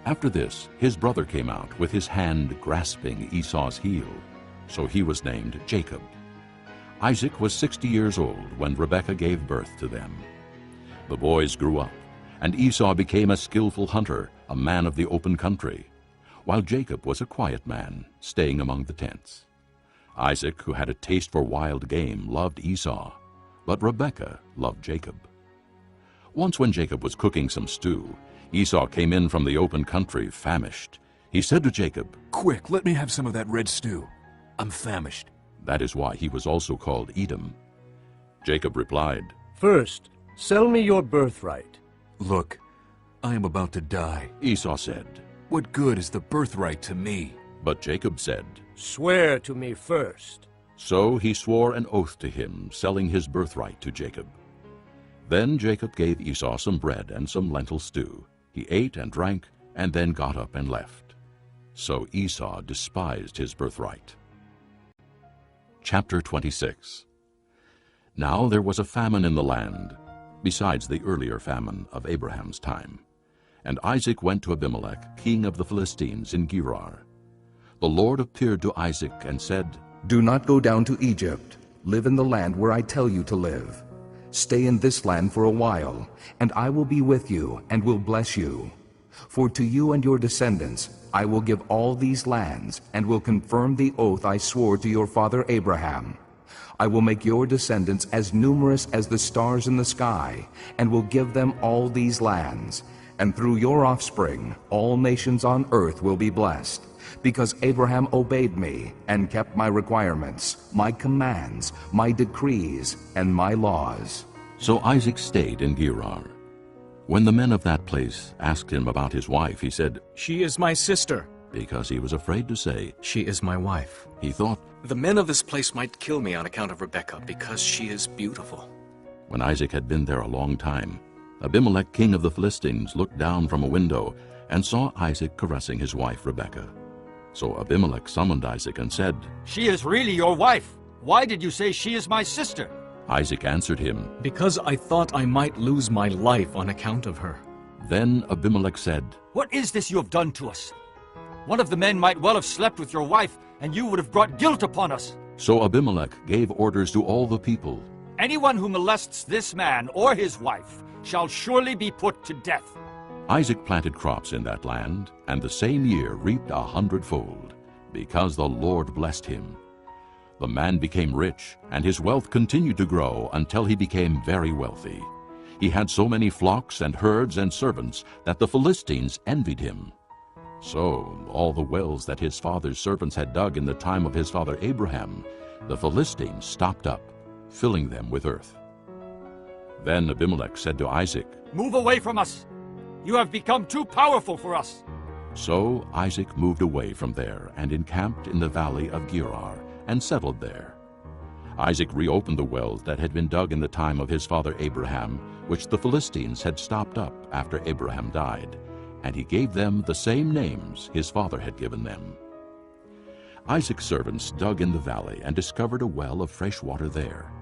A: After this, his brother came out with his hand grasping Esau's heel. So he was named Jacob. Isaac was 60 years old when Rebekah gave birth to them. The boys grew up, and Esau became a skillful hunter, a man of the open country, while Jacob was a quiet man, staying among the tents. Isaac, who had a taste for wild game, loved Esau, but Rebekah loved Jacob. Once when Jacob was cooking some stew, Esau came in from the open country, famished. He said to Jacob,
P: "Quick, let me have some of that red stew. I'm famished."
A: That is why he was also called Edom. Jacob replied,
I: "First, sell me your birthright."
P: "Look, I am about to die."
A: Esau said,
P: "What good is the birthright to me?"
A: But Jacob said,
I: "Swear to me first."
A: So he swore an oath to him, selling his birthright to Jacob. Then Jacob gave Esau some bread and some lentil stew. He ate and drank, and then got up and left. So Esau despised his birthright. Chapter 26. Now there was a famine in the land, besides the earlier famine of Abraham's time. And Isaac went to Abimelech, king of the Philistines, in Gerar. The Lord appeared to Isaac and said,
B: "Do not go down to Egypt. Live in the land where I tell you to live. Stay in this land for a while, and I will be with you and will bless you. For to you and your descendants I will give all these lands, and will confirm the oath I swore to your father Abraham. I will make your descendants as numerous as the stars in the sky, and will give them all these lands. And through your offspring all nations on earth will be blessed, because Abraham obeyed me and kept my requirements, my commands, my decrees, and my laws."
A: So Isaac stayed in Gerar. When the men of that place asked him about his wife, he said,
H: "She is my sister."
A: because he was afraid to say,
H: "She is my wife."
A: He thought,
H: "The men of this place might kill me on account of Rebekah, because she is beautiful."
A: When Isaac had been there a long time, Abimelech, king of the Philistines, looked down from a window and saw Isaac caressing his wife Rebekah. So Abimelech summoned Isaac and said,
D: "She is really your wife. Why did you say she is my sister?"
A: Isaac answered him,
H: "Because I thought I might lose my life on account of her."
A: Then Abimelech said,
D: "What is this you have done to us? One of the men might well have slept with your wife, and you would have brought guilt upon us."
A: So Abimelech gave orders to all the people,
D: "Anyone who molests this man or his wife shall surely be put to death."
A: Isaac planted crops in that land, and the same year reaped 100-fold, because the Lord blessed him. The man became rich, and his wealth continued to grow until he became very wealthy. He had so many flocks and herds and servants that the Philistines envied him. So all the wells that his father's servants had dug in the time of his father Abraham, the Philistines stopped up, filling them with earth. Then Abimelech said to Isaac,
D: "Move away from us! You have become too powerful for us."
A: So Isaac moved away from there and encamped in the valley of Gerar and settled there. Isaac reopened the wells that had been dug in the time of his father Abraham, which the Philistines had stopped up after Abraham died, and he gave them the same names his father had given them. Isaac's servants dug in the valley and discovered a well of fresh water there.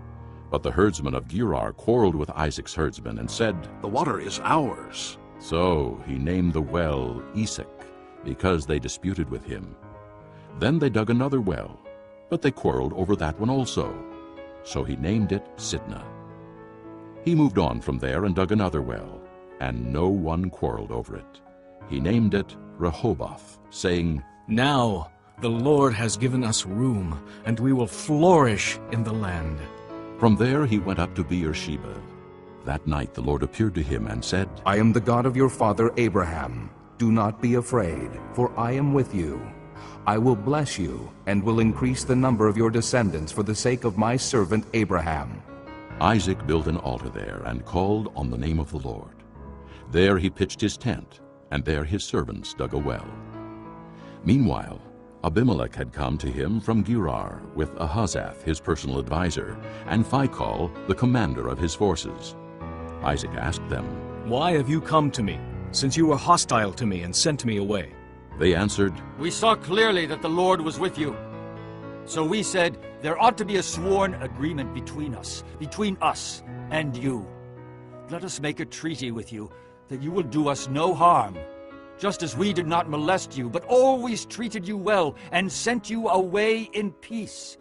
A: But the herdsmen of Gerar quarreled with Isaac's herdsmen and said,
J: "The water is ours."
A: So he named the well Esek, because they disputed with him. Then they dug another well, but they quarreled over that one also. So he named it Sitnah. He moved on from there and dug another well, and no one quarreled over it. He named it Rehoboth, saying,
H: "Now the Lord has given us room, and we will flourish in the land."
A: From there he went up to Beersheba. That night the Lord appeared to him and said,
B: "I am the God of your father Abraham. Do not be afraid, for I am with you. I will bless you, and will increase the number of your descendants for the sake of my servant Abraham."
A: Isaac built an altar there and called on the name of the Lord. There he pitched his tent, and there his servants dug a well. Meanwhile, Abimelech had come to him from Gerar with Ahuzzath, his personal advisor, and Phicol, the commander of his forces. Isaac asked them,
H: "Why have you come to me, since you were hostile to me and sent me away?"
A: They answered,
D: "We saw clearly that the Lord was with you. So we said, there ought to be a sworn agreement between us and you. Let us make a treaty with you that you will do us no harm, just as we did not molest you, but always treated you well and sent you away in peace.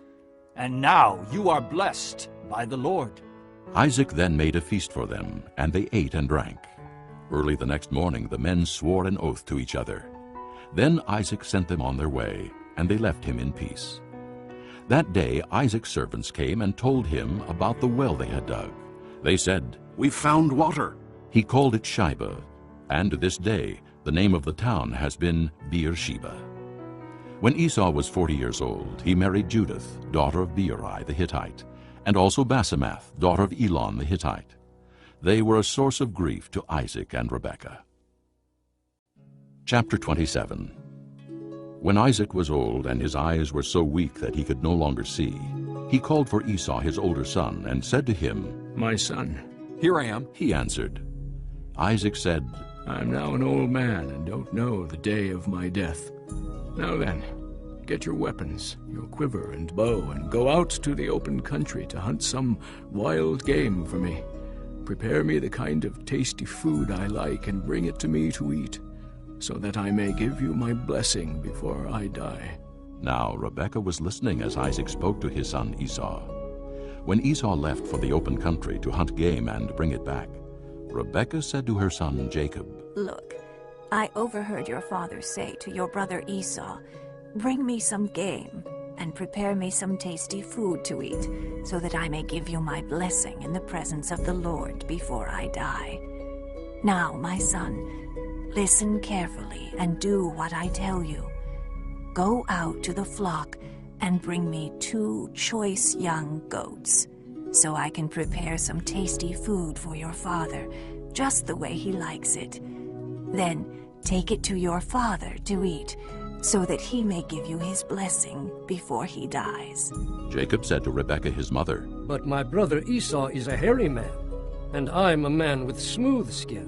D: And now you are blessed by the Lord."
A: Isaac then made a feast for them, and they ate and drank. Early the next morning the men swore an oath to each other. Then Isaac sent them on their way, and they left him in peace. That day Isaac's servants came and told him about the well they had dug. They said,
J: "We've found water."
A: He called it Shibah, and to this day the name of the town has been Beersheba. When Esau was 40 years old, he married Judith, daughter of Beeri the Hittite, and also Basemath, daughter of Elon the Hittite. They were a source of grief to Isaac and Rebekah. Chapter 27. When Isaac was old and his eyes were so weak that he could no longer see, he called for Esau his older son and said to him,
H: "My son."
P: "Here I am,"
A: he answered. Isaac said,
H: "I am now an old man and don't know the day of my death. Now then, get your weapons, your quiver and bow, and go out to the open country to hunt some wild game for me. Prepare me the kind of tasty food I like and bring it to me to eat, so that I may give you my blessing before I die."
A: Now Rebekah was listening as Isaac spoke to his son Esau. When Esau left for the open country to hunt game and bring it back, Rebekah said to her son Jacob,
E: "Look, I overheard your father say to your brother Esau, 'Bring me some game and prepare me some tasty food to eat, so that I may give you my blessing in the presence of the Lord before I die.' Now, my son, listen carefully and do what I tell you. Go out to the flock and bring me 2 choice young goats, so I can prepare some tasty food for your father, just the way he likes it. Then take it to your father to eat, so that he may give you his blessing before he dies.
A: Jacob said to Rebekah his mother,
I: But my brother Esau is a hairy man, and I'm a man with smooth skin.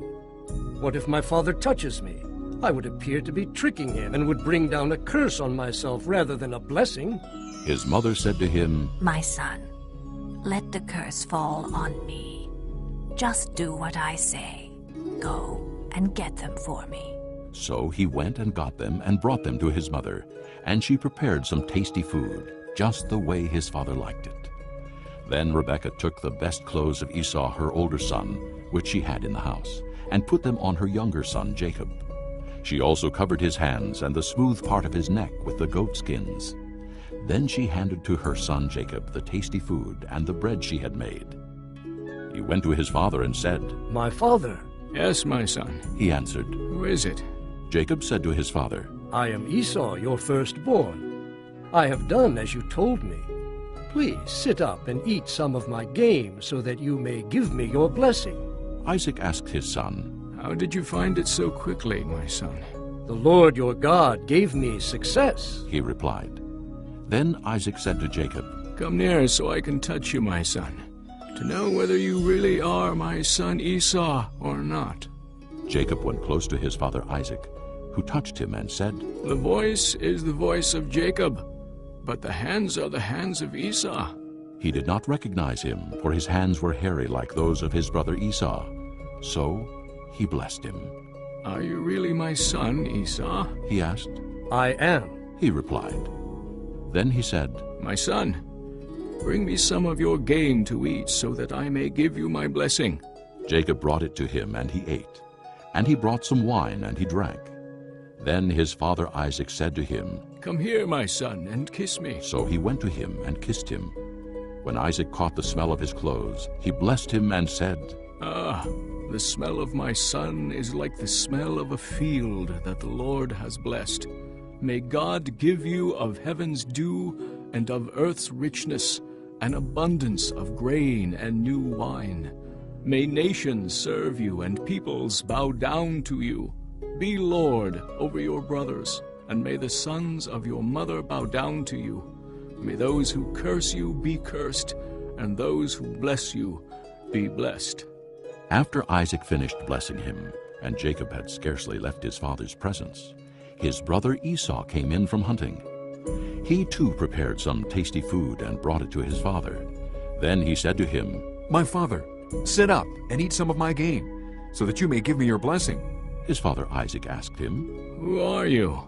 I: What if my father touches me? I would appear to be tricking him and would bring down a curse on myself rather than a blessing.
A: His mother said to him,
E: My son, let the curse fall on me. Just do what I say. Go and get them for me.
A: So he went and got them and brought them to his mother, and she prepared some tasty food, just the way his father liked it. Then Rebekah took the best clothes of Esau, her older son, which she had in the house, and put them on her younger son Jacob. She also covered his hands and the smooth part of his neck with the goat skins. Then she handed to her son Jacob the tasty food and the bread she had made. He went to his father and said,
I: My father.
H: Yes, my son.
A: He answered.
H: Who is it?
A: Jacob said to his father,
I: I am Esau, your firstborn. I have done as you told me. Please sit up and eat some of my game so that you may give me your blessing.
A: Isaac asked his son,
H: How did you find it so quickly, my son?
I: The Lord your God gave me success,
A: he replied. Then Isaac said to Jacob,
H: Come near so I can touch you, my son, to know whether you really are my son Esau or not.
A: Jacob went close to his father Isaac, who touched him and said,
H: The voice is the voice of Jacob, but the hands are the hands of Esau.
A: He did not recognize him, for his hands were hairy like those of his brother Esau. So he blessed him.
H: Are you really my son, Esau?
A: He asked.
I: I am,
A: he replied. Then he said,
H: My son, bring me some of your game to eat so that I may give you my blessing.
A: Jacob brought it to him, and he ate. And he brought some wine, and he drank. Then his father Isaac said to him,
H: Come here, my son, and kiss me.
A: So he went to him and kissed him. When Isaac caught the smell of his clothes, he blessed him and said,
H: Ah, the smell of my son is like the smell of a field that the Lord has blessed. May God give you of heaven's dew and of earth's richness an abundance of grain and new wine. May nations serve you and peoples bow down to you. Be Lord over your brothers, and may the sons of your mother bow down to you. May those who curse you be cursed, and those who bless you be blessed.
A: After Isaac finished blessing him, and Jacob had scarcely left his father's presence, his brother Esau came in from hunting. He too prepared some tasty food and brought it to his father. Then he said to him,
P: My father, sit up and eat some of my game, so that you may give me your blessing.
A: His father Isaac asked him,
H: Who are you?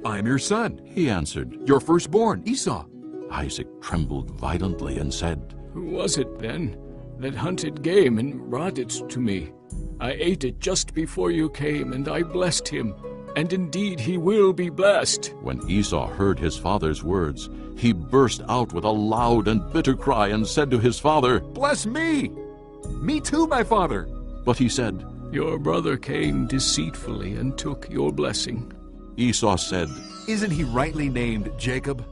P: I am your son,
A: he answered,
P: your firstborn, Esau.
A: Isaac trembled violently and said,
H: Who was it, then, that hunted game and brought it to me? I ate it just before you came, and I blessed him, and indeed he will be blessed.
A: When Esau heard his father's words, he burst out with a loud and bitter cry and said to his father,
P: Bless me! Me too, my father!
A: But he said,
H: Your brother came deceitfully and took your blessing.
A: Esau said,
P: Isn't he rightly named Jacob?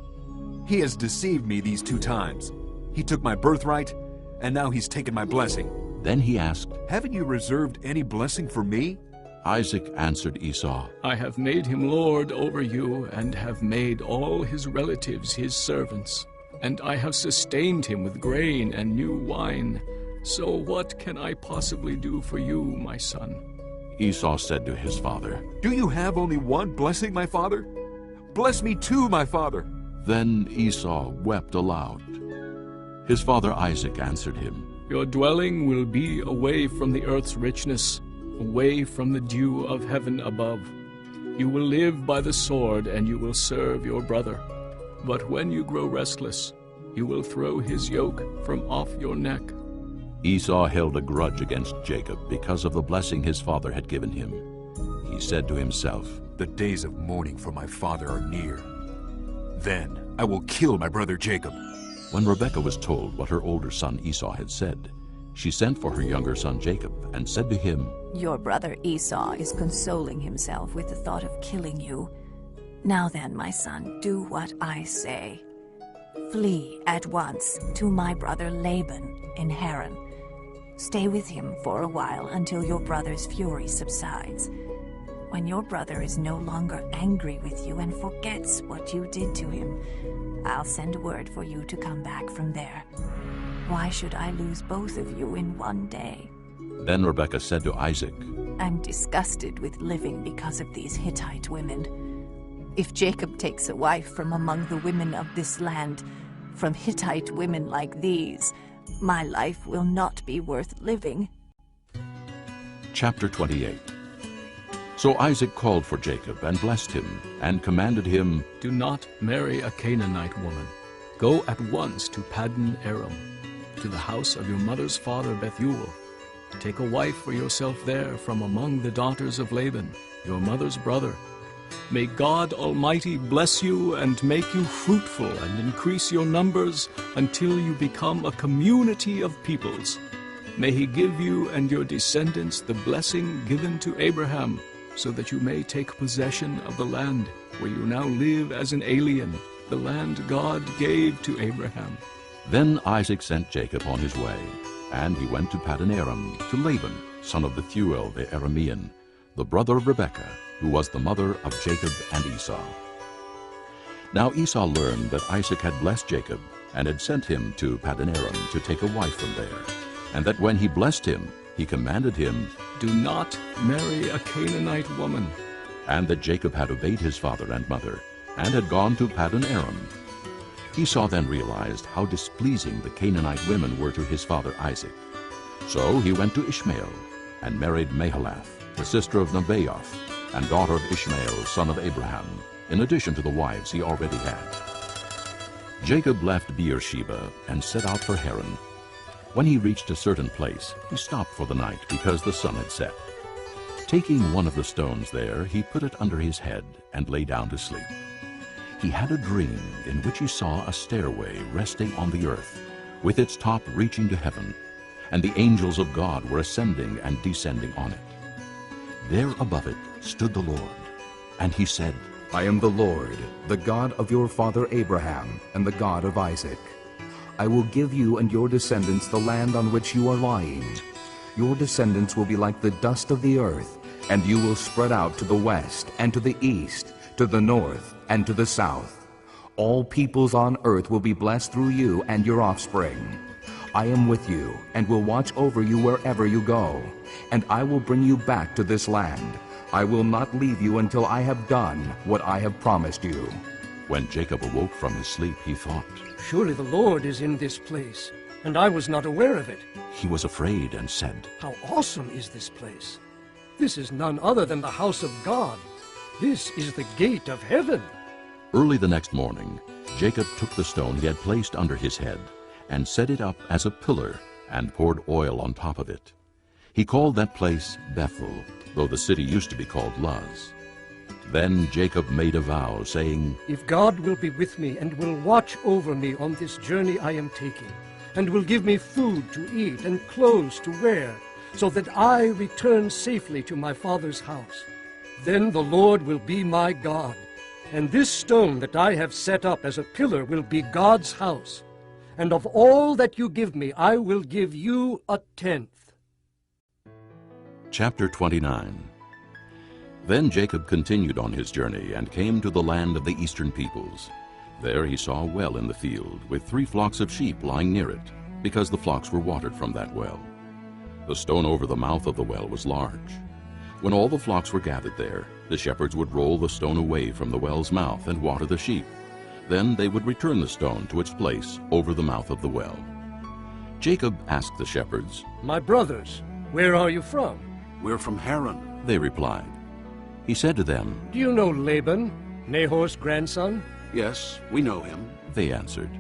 P: He has deceived me these 2 times. He took my birthright, and now he's taken my blessing.
A: Then he asked,
P: Haven't you reserved any blessing for me?
A: Isaac answered Esau,
H: I have made him lord over you, and have made all his relatives his servants. And I have sustained him with grain and new wine. So what can I possibly do for you, my son?
A: Esau said to his father,
P: Do you have only one blessing, my father? Bless me too, my father.
A: Then Esau wept aloud. His father Isaac answered him,
H: Your dwelling will be away from the earth's richness, away from the dew of heaven above. You will live by the sword, and you will serve your brother. But when you grow restless, you will throw his yoke from off your neck.
A: Esau held a grudge against Jacob because of the blessing his father had given him. He said to himself,
P: The days of mourning for my father are near. Then I will kill my brother Jacob.
A: When Rebekah was told what her older son Esau had said, she sent for her younger son Jacob and said to him,
E: Your brother Esau is consoling himself with the thought of killing you. Now then, my son, do what I say. Flee at once to my brother Laban in Haran. Stay with him for a while until your brother's fury subsides. when your brother is no longer angry with you and forgets what you did to him, I'll send word for you to come back from there. Why should I lose both of you in one day?
A: Then Rebekah said to Isaac,
E: I'm disgusted with living because of these Hittite women. If Jacob takes a wife from among the women of this land, from Hittite women like these, my life will not be worth living.
A: Chapter 28. So Isaac called for Jacob and blessed him, and commanded him,
H: Do not marry a Canaanite woman. Go at once to Paddan Aram, to the house of your mother's father Bethuel. Take a wife for yourself there from among the daughters of Laban, your mother's brother. May God Almighty bless you and make you fruitful and increase your numbers until you become a community of peoples. May he give you and your descendants the blessing given to Abraham, so that you may take possession of the land where you now live as an alien, the land God gave to Abraham.
A: Then Isaac sent Jacob on his way, and he went to Paddan Aram, to Laban, son of Bethuel the Aramean, the brother of Rebekah, who was the mother of Jacob and Esau. Now Esau learned that Isaac had blessed Jacob, and had sent him to Paddan Aram to take a wife from there, and that when he blessed him, he commanded him,
H: Do not marry a Canaanite woman.
A: And that Jacob had obeyed his father and mother, and had gone to Paddan Aram. Esau then realized how displeasing the Canaanite women were to his father Isaac. So he went to Ishmael, and married Mahalath, the sister of Nebaioth, and daughter of Ishmael, son of Abraham, in addition to the wives he already had. Jacob left Beersheba and set out for Haran. When he reached a certain place, he stopped for the night because the sun had set. Taking one of the stones there, he put it under his head and lay down to sleep. He had a dream in which he saw a stairway resting on the earth, with its top reaching to heaven, and the angels of God were ascending and descending on it. There above it stood the Lord, and he said,
B: I am the Lord, the God of your father Abraham, and the God of Isaac. I will give you and your descendants the land on which you are lying. Your descendants will be like the dust of the earth, and you will spread out to the west and to the east, to the north and to the south. All peoples on earth will be blessed through you and your offspring. I am with you and will watch over you wherever you go, and I will bring you back to this land. I will not leave you until I have done what I have promised you.
A: When Jacob awoke from his sleep, he thought,
I: Surely the Lord is in this place, and I was not aware of it.
A: He was afraid and said,
I: How awesome is this place! This is none other than the house of God. This is the gate of heaven.
A: Early the next morning, Jacob took the stone he had placed under his head, and set it up as a pillar, and poured oil on top of it. He called that place Bethel, though the city used to be called Luz. Then Jacob made a vow, saying,
I: If God will be with me and will watch over me on this journey I am taking, and will give me food to eat and clothes to wear, so that I return safely to my father's house, then the Lord will be my God, and this stone that I have set up as a pillar will be God's house. And of all that you give me, I will give you 1/10.
A: Chapter 29. Then Jacob continued on his journey, and came to the land of the eastern peoples. There he saw a well in the field, with 3 flocks of sheep lying near it, because the flocks were watered from that well. The stone over the mouth of the well was large. When all the flocks were gathered there, the shepherds would roll the stone away from the well's mouth and water the sheep. Then they would return the stone to its place over the mouth of the well. Jacob asked the shepherds,
I: My brothers, where are you from?
J: We're from Haran,
A: they replied. He said to them,
I: Do you know Laban, Nahor's grandson?
J: Yes, we know him,
A: they answered.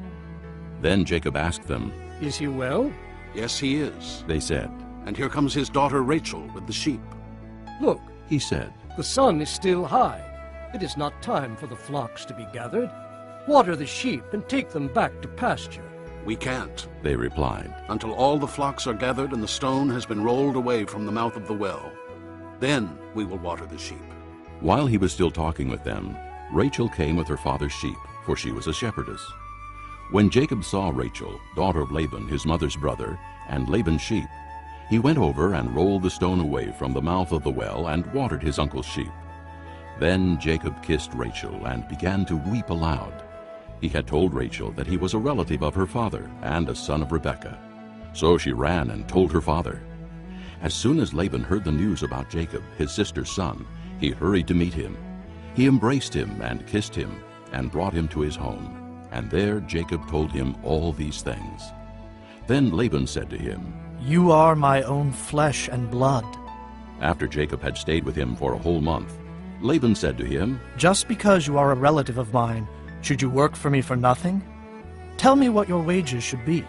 A: Then Jacob asked them,
I: Is he well?
J: Yes, he is,
A: they said.
J: And here comes his daughter Rachel with the sheep.
I: Look,
A: he said,
I: the sun is still high. It is not time for the flocks to be gathered. Water the sheep and take them back to pasture.
J: We can't,
A: they replied,
J: until all the flocks are gathered and the stone has been rolled away from the mouth of the well. Then we will water the sheep.
A: While he was still talking with them, Rachel came with her father's sheep, for she was a shepherdess. When Jacob saw Rachel, daughter of Laban, his mother's brother, and Laban's sheep, he went over and rolled the stone away from the mouth of the well and watered his uncle's sheep, Then Jacob kissed Rachel and began to weep aloud. He had told Rachel that he was a relative of her father and a son of Rebekah. So she ran and told her father. As soon as Laban heard the news about Jacob, his sister's son, he hurried to meet him. He embraced him and kissed him and brought him to his home. And there Jacob told him all these things. Then Laban said to him,
C: "You are my own flesh and blood."
A: After Jacob had stayed with him for a whole month, Laban said to him,
C: "Just because you are a relative of mine, should you work for me for nothing? Tell me what your wages should be."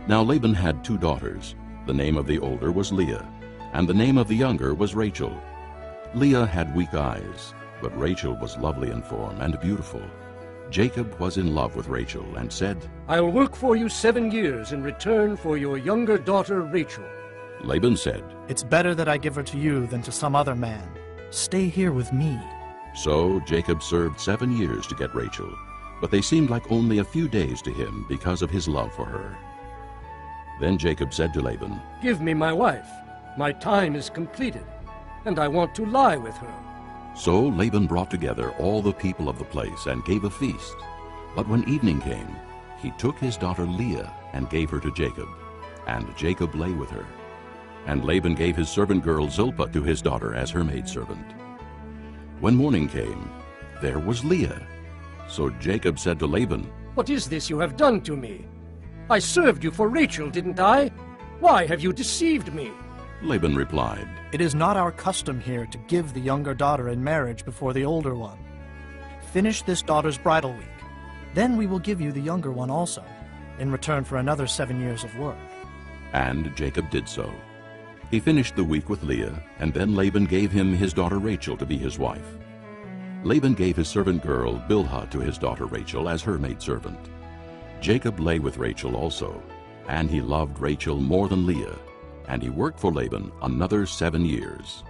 A: Now Laban had 2 daughters. The name of the older was Leah, and the name of the younger was Rachel. Leah had weak eyes, but Rachel was lovely in form and beautiful. Jacob was in love with Rachel and said,
I: "I'll work for you 7 years in return for your younger daughter Rachel."
A: Laban said,
C: "It's better that I give her to you than to some other man. Stay here with me."
A: So Jacob served 7 years to get Rachel, but they seemed like only a few days to him because of his love for her. Then Jacob said to Laban,
I: "Give me my wife. My time is completed, and I want to lie with her."
A: So Laban brought together all the people of the place and gave a feast. But when evening came, he took his daughter Leah and gave her to Jacob, and Jacob lay with her. And Laban gave his servant girl Zilpah to his daughter as her maidservant. When morning came, there was Leah. So Jacob said to Laban,
I: "What is this you have done to me? I served you for Rachel, didn't I? Why have you deceived me?"
A: Laban replied,
C: "It is not our custom here to give the younger daughter in marriage before the older one. Finish this daughter's bridal week. Then we will give you the younger one also, in return for another 7 years of work."
A: And Jacob did so. He finished the week with Leah, and then Laban gave him his daughter Rachel to be his wife. Laban gave his servant girl Bilhah to his daughter Rachel as her maidservant. Jacob lay with Rachel also, and he loved Rachel more than Leah, and he worked for Laban another 7 years.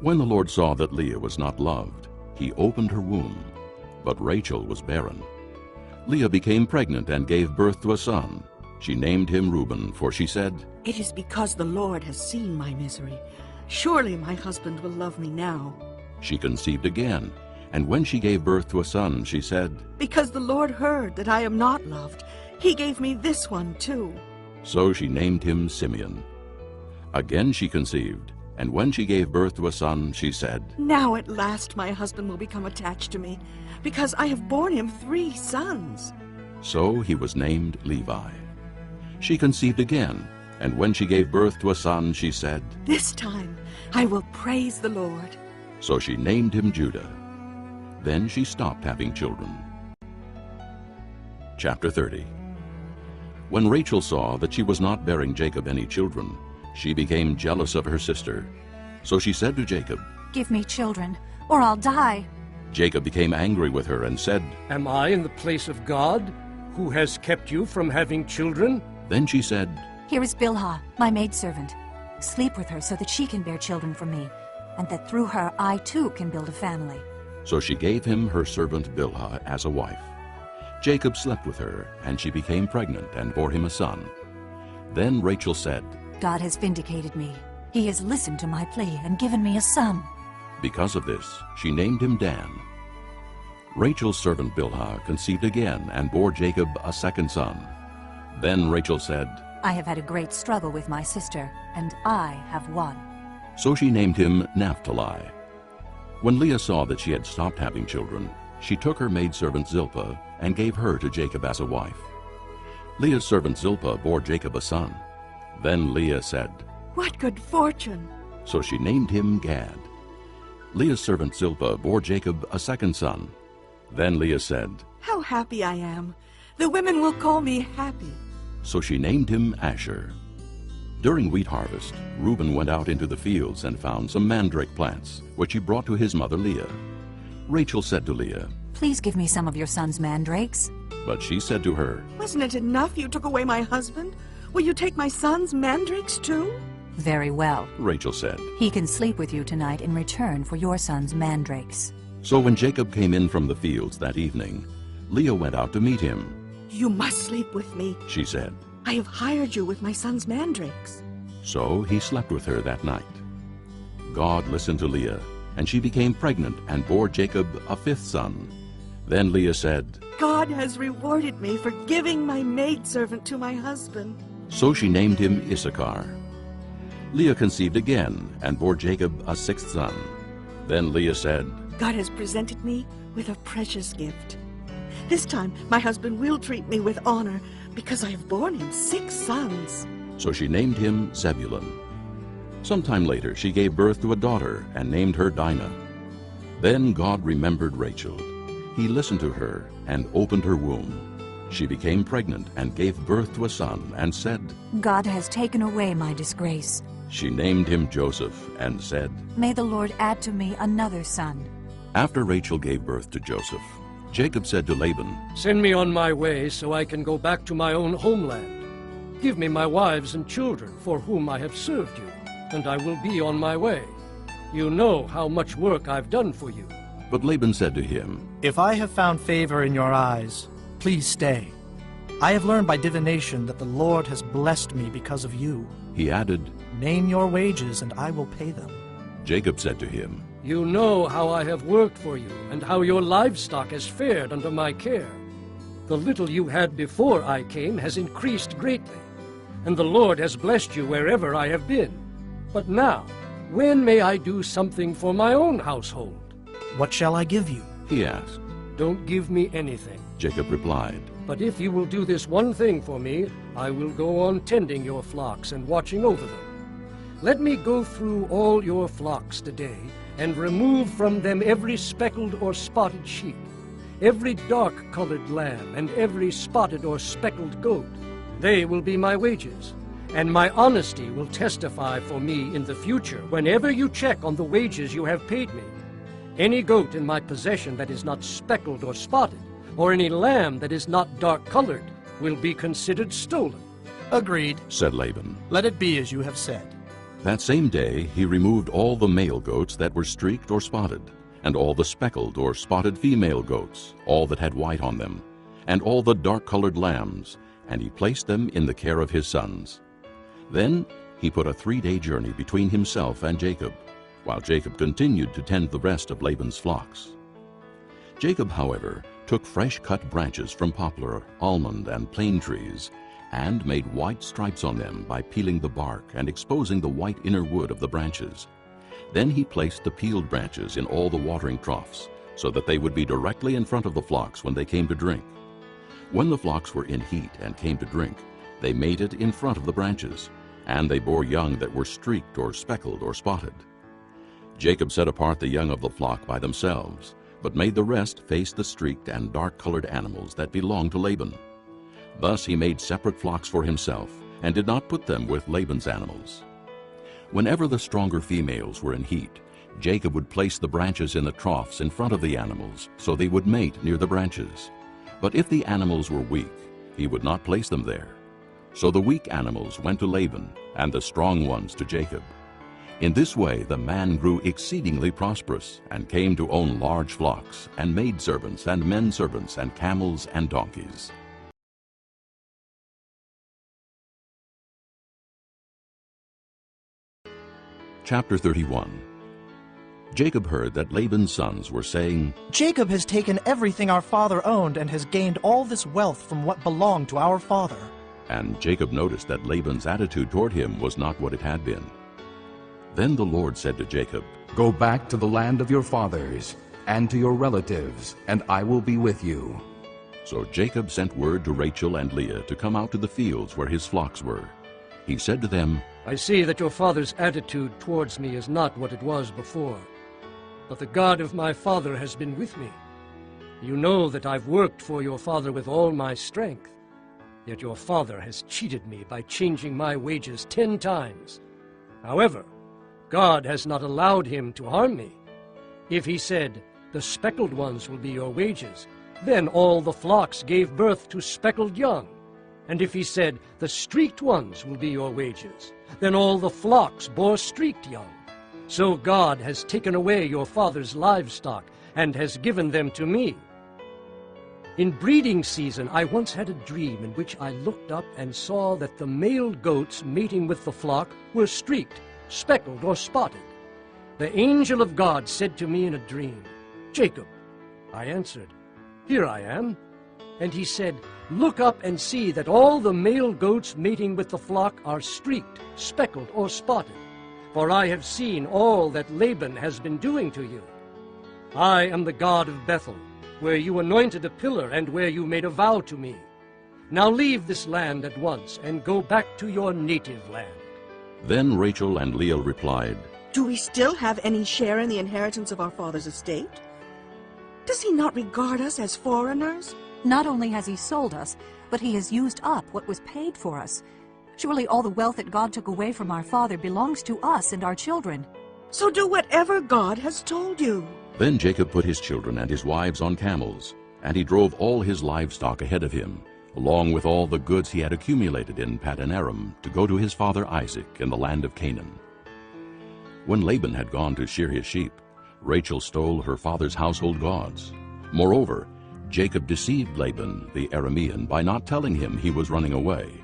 A: When the Lord saw that Leah was not loved, he opened her womb, but Rachel was barren. Leah became pregnant and gave birth to a son. She named him Reuben, for she said,
M: "It is because the Lord has seen my misery. Surely my husband will love me now."
A: She conceived again, and when she gave birth to a son, she said,
M: "Because the Lord heard that I am not loved, he gave me this one too."
A: So she named him Simeon. Again she conceived, and when she gave birth to a son, she said,
M: "Now at last my husband will become attached to me, because I have borne him 3 sons."
A: So he was named Levi. She conceived again, and when she gave birth to a son, she said,
M: "This time I will praise the Lord."
A: So she named him Judah. Then she stopped having children. Chapter 30. When Rachel saw that she was not bearing Jacob any children, she became jealous of her sister. So she said to Jacob,
E: "Give me children, or I'll die."
A: Jacob became angry with her and said,
I: "Am I in the place of God, who has kept you from having children?"
A: Then she said,
E: "Here is Bilhah, my maidservant. Sleep with her so that she can bear children for me, and that through her I too can build a family."
A: So she gave him her servant Bilhah as a wife. Jacob slept with her, and she became pregnant and bore him a son. Then Rachel said,
E: "God has vindicated me. He has listened to my plea and given me a son."
A: Because of this, she named him Dan. Rachel's servant Bilhah conceived again and bore Jacob a second son. Then Rachel said,
E: "I have had a great struggle with my sister, and I have won."
A: So she named him Naphtali. When Leah saw that she had stopped having children, she took her maidservant Zilpah and gave her to Jacob as a wife. Leah's servant Zilpah bore Jacob a son. Then Leah said,
M: "What good fortune!"
A: So she named him Gad. Leah's servant Zilpah bore Jacob a second son. Then Leah said,
M: "How happy I am! The women will call me happy."
A: So she named him Asher. During wheat harvest, Reuben went out into the fields and found some mandrake plants, which he brought to his mother Leah. Rachel said to Leah,
E: "Please give me some of your son's mandrakes."
A: But she said to her,
M: "Wasn't it enough you took away my husband? Will you take my son's mandrakes too?"
E: "Very well,"
A: Rachel said.
E: "He can sleep with you tonight in return for your son's mandrakes."
A: So when Jacob came in from the fields that evening, Leah went out to meet him.
M: "You must sleep with me,"
A: She said.
M: "I have hired you with my son's mandrakes."
A: So he slept with her that night. God listened to Leah, and she became pregnant and bore Jacob a fifth son. Then Leah said,
M: God has rewarded me for giving my maidservant to my husband.
A: So she named him Issachar. Leah conceived again and bore Jacob a sixth son. Then Leah said,
M: God has presented me with a precious gift. This time my husband will treat me with honor, because I have borne him 6 sons.
A: So she named him Zebulun. Sometime later she gave birth to a daughter and named her Dinah. Then God remembered Rachel. He listened to her and opened her womb. She became pregnant and gave birth to a son and said,
E: God has taken away my disgrace.
A: She named him Joseph and said,
E: May the Lord add to me another son.
A: After Rachel gave birth to Joseph, Jacob said to Laban,
I: Send me on my way so I can go back to my own homeland. Give me my wives and children for whom I have served you, and I will be on my way. You know how much work I've done for you.
A: But Laban said to him,
C: If I have found favor in your eyes, please stay. I have learned by divination that the Lord has blessed me because of you.
A: He added,
C: Name your wages, and I will pay them.
A: Jacob said to him,
I: You know how I have worked for you, and how your livestock has fared under my care. The little you had before I came has increased greatly, and the Lord has blessed you wherever I have been. But now, when may I do something for my own household?
C: What shall I give you?
A: He asked.
I: Don't give me anything,
A: Jacob replied.
I: But if you will do this one thing for me, I will go on tending your flocks and watching over them. Let me go through all your flocks today, and remove from them every speckled or spotted sheep, every dark-colored lamb, and every spotted or speckled goat. They will be my wages, and my honesty will testify for me in the future whenever you check on the wages you have paid me. Any goat in my possession that is not speckled or spotted, or any lamb that is not dark-colored, will be considered stolen.
C: Agreed,
A: said Laban.
C: Let it be as you have said.
A: That same day he removed all the male goats that were streaked or spotted, and all the speckled or spotted female goats, all that had white on them, and all the dark-colored lambs, and he placed them in the care of his sons. Then he put a 3-day journey between himself and Jacob, while Jacob continued to tend the rest of Laban's flocks. Jacob, however, took fresh-cut branches from poplar, almond, and plane trees, and made white stripes on them by peeling the bark and exposing the white inner wood of the branches. Then he placed the peeled branches in all the watering troughs, so that they would be directly in front of the flocks when they came to drink. When the flocks were in heat and came to drink, they mated in front of the branches, and they bore young that were streaked or speckled or spotted. Jacob set apart the young of the flock by themselves, but made the rest face the streaked and dark-colored animals that belonged to Laban. Thus he made separate flocks for himself, and did not put them with Laban's animals. Whenever the stronger females were in heat, Jacob would place the branches in the troughs in front of the animals, so they would mate near the branches. But if the animals were weak, he would not place them there. So the weak animals went to Laban, and the strong ones to Jacob. In this way the man grew exceedingly prosperous, and came to own large flocks, and maidservants, and men-servants, and camels, and donkeys. Chapter 31. Jacob heard that Laban's sons were saying,
C: Jacob has taken everything our father owned and has gained all this wealth from what belonged to our father.
A: And Jacob noticed that Laban's attitude toward him was not what it had been. Then the Lord said to Jacob,
B: Go back to the land of your fathers, and to your relatives, and I will be with you.
A: So Jacob sent word to Rachel and Leah to come out to the fields where his flocks were. He said to them,
I: I see that your father's attitude towards me is not what it was before. But the God of my father has been with me. You know that I've worked for your father with all my strength. Yet your father has cheated me by changing my wages 10 times. However, God has not allowed him to harm me. If he said, The speckled ones will be your wages, then all the flocks gave birth to speckled young. And if he said, The streaked ones will be your wages, then all the flocks bore streaked young. So God has taken away your father's livestock, and has given them to me. In breeding season I once had a dream in which I looked up and saw that the male goats mating with the flock were streaked, speckled, or spotted. The angel of God said to me in a dream, 'Jacob.' I answered, 'Here I am.' And he said, 'Look up and see that all the male goats mating with the flock are streaked, speckled, or spotted. For I have seen all that Laban has been doing to you. I am the God of Bethel, where you anointed a pillar and where you made a vow to me. Now leave this land at once and go back to your native land.'"
A: Then Rachel and Leah replied,
M: "Do we still have any share in the inheritance of our father's estate? Does he not regard us as foreigners?
E: Not only has he sold us, but he has used up what was paid for us. Surely all the wealth that God took away from our father belongs to us and our children."
M: So do whatever God has told you.
A: Then Jacob put his children and his wives on camels, and he drove all his livestock ahead of him, along with all the goods he had accumulated in Paddan Aram, to go to his father Isaac in the land of Canaan. When Laban had gone to shear his sheep, Rachel stole her father's household gods. Moreover, Jacob deceived Laban the Aramean by not telling him he was running away.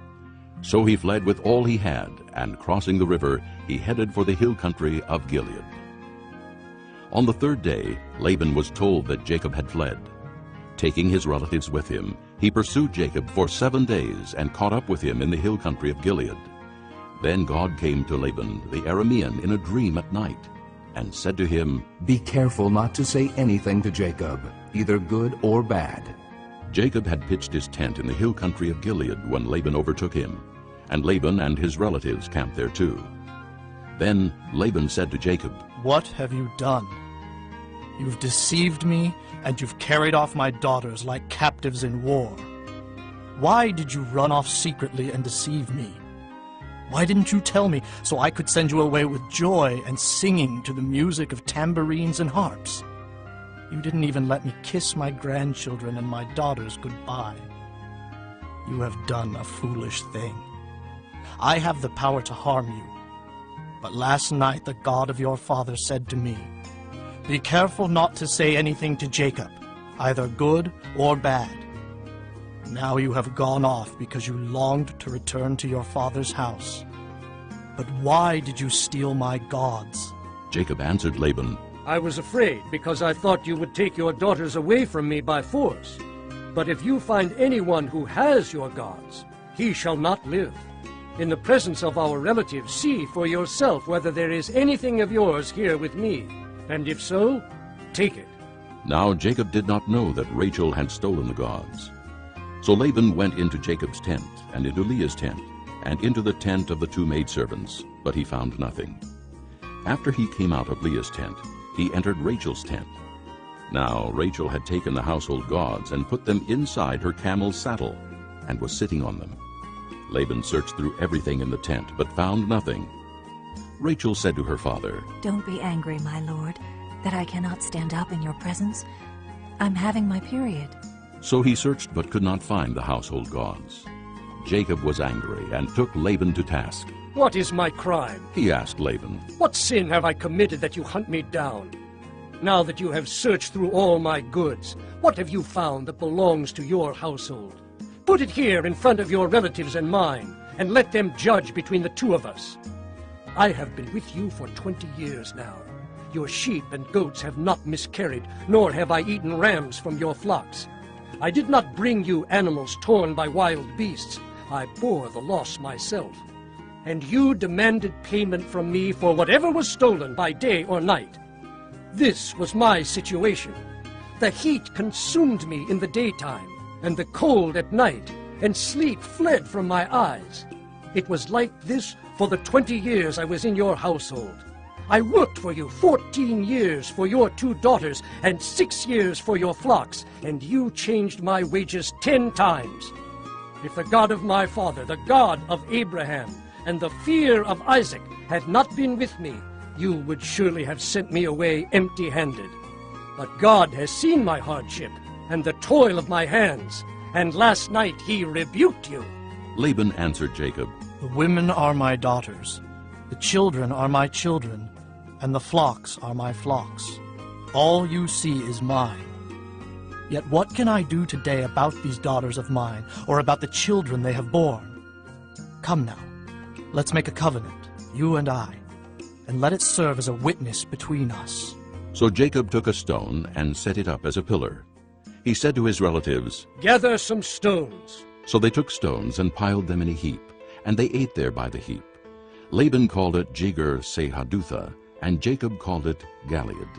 A: So he fled with all he had, and crossing the river, he headed for the hill country of Gilead. On the third day, Laban was told that Jacob had fled. Taking his relatives with him, he pursued Jacob for 7 days and caught up with him in the hill country of Gilead. Then God came to Laban the Aramean in a dream at night, and said to him,
B: "Be careful not to say anything to Jacob, either good or bad."
A: Jacob had pitched his tent in the hill country of Gilead when Laban overtook him, and Laban and his relatives camped there too. Then Laban said to Jacob,
C: "What have you done? You've deceived me, and you've carried off my daughters like captives in war. Why did you run off secretly and deceive me? Why didn't you tell me so I could send you away with joy and singing to the music of tambourines and harps? You didn't even let me kiss my grandchildren and my daughters goodbye. You have done a foolish thing. I have the power to harm you. But last night the God of your father said to me, 'Be careful not to say anything to Jacob, either good or bad.' Now you have gone off because you longed to return to your father's house. But why did you steal my gods?"
A: Jacob answered Laban,
I: "I was afraid because I thought you would take your daughters away from me by force. But if you find anyone who has your gods, he shall not live. In the presence of our relatives, see for yourself whether there is anything of yours here with me, and if so, take it."
A: Now Jacob did not know that Rachel had stolen the gods. So Laban went into Jacob's tent, and into Leah's tent, and into the tent of the 2 maidservants, but he found nothing. After he came out of Leah's tent, he entered Rachel's tent. Now Rachel had taken the household gods and put them inside her camel's saddle, and was sitting on them. Laban searched through everything in the tent, but found nothing. Rachel said to her father,
E: "Don't be angry, my lord, that I cannot stand up in your presence. I'm having my period."
A: So he searched but could not find the household gods. Jacob was angry and took Laban to task.
I: "What is my crime?"
A: He asked Laban.
I: "What sin have I committed that you hunt me down? Now that you have searched through all my goods, what have you found that belongs to your household? Put it here in front of your relatives and mine, and let them judge between the 2 of us. I have been with you for 20 years now. Your sheep and goats have not miscarried, nor have I eaten rams from your flocks. I did not bring you animals torn by wild beasts. I bore the loss myself. And you demanded payment from me for whatever was stolen by day or night. This was my situation. The heat consumed me in the daytime, and the cold at night, and sleep fled from my eyes. It was like this for the 20 years I was in your household. I worked for you 14 years for your 2 daughters and 6 years for your flocks, and you changed my wages 10 times. If the God of my father, the God of Abraham, and the fear of Isaac had not been with me, you would surely have sent me away empty-handed. But God has seen my hardship and the toil of my hands, and last night he rebuked you."
A: Laban answered Jacob,
C: "The women are my daughters, the children are my children, and the flocks are my flocks. All you see is mine. Yet what can I do today about these daughters of mine, or about the children they have borne? Come now, let's make a covenant, you and and let it serve as a witness between us."
A: So Jacob took a stone and set it up as a pillar. He said to his relatives,
I: "Gather some stones."
A: So they took stones and piled them in a heap, and they ate there by the heap. Laban called it Jegar-sahadutha, and Jacob called it Gilead.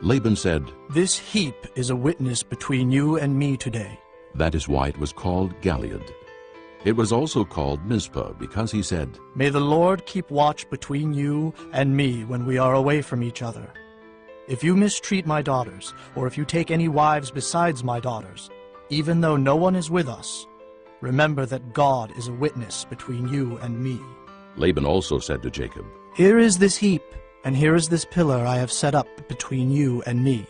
A: Laban said,
C: "This heap is a witness between you and me today."
A: That is why it was called Gilead. It was also called Mizpah, because he said,
C: "May the Lord keep watch between you and me when we are away from each other. If you mistreat my daughters, or if you take any wives besides my daughters, even though no one is with us, remember that God is a witness between you and me."
A: Laban also said to Jacob,
C: "Here is this heap, and here is this pillar I have set up between you and me.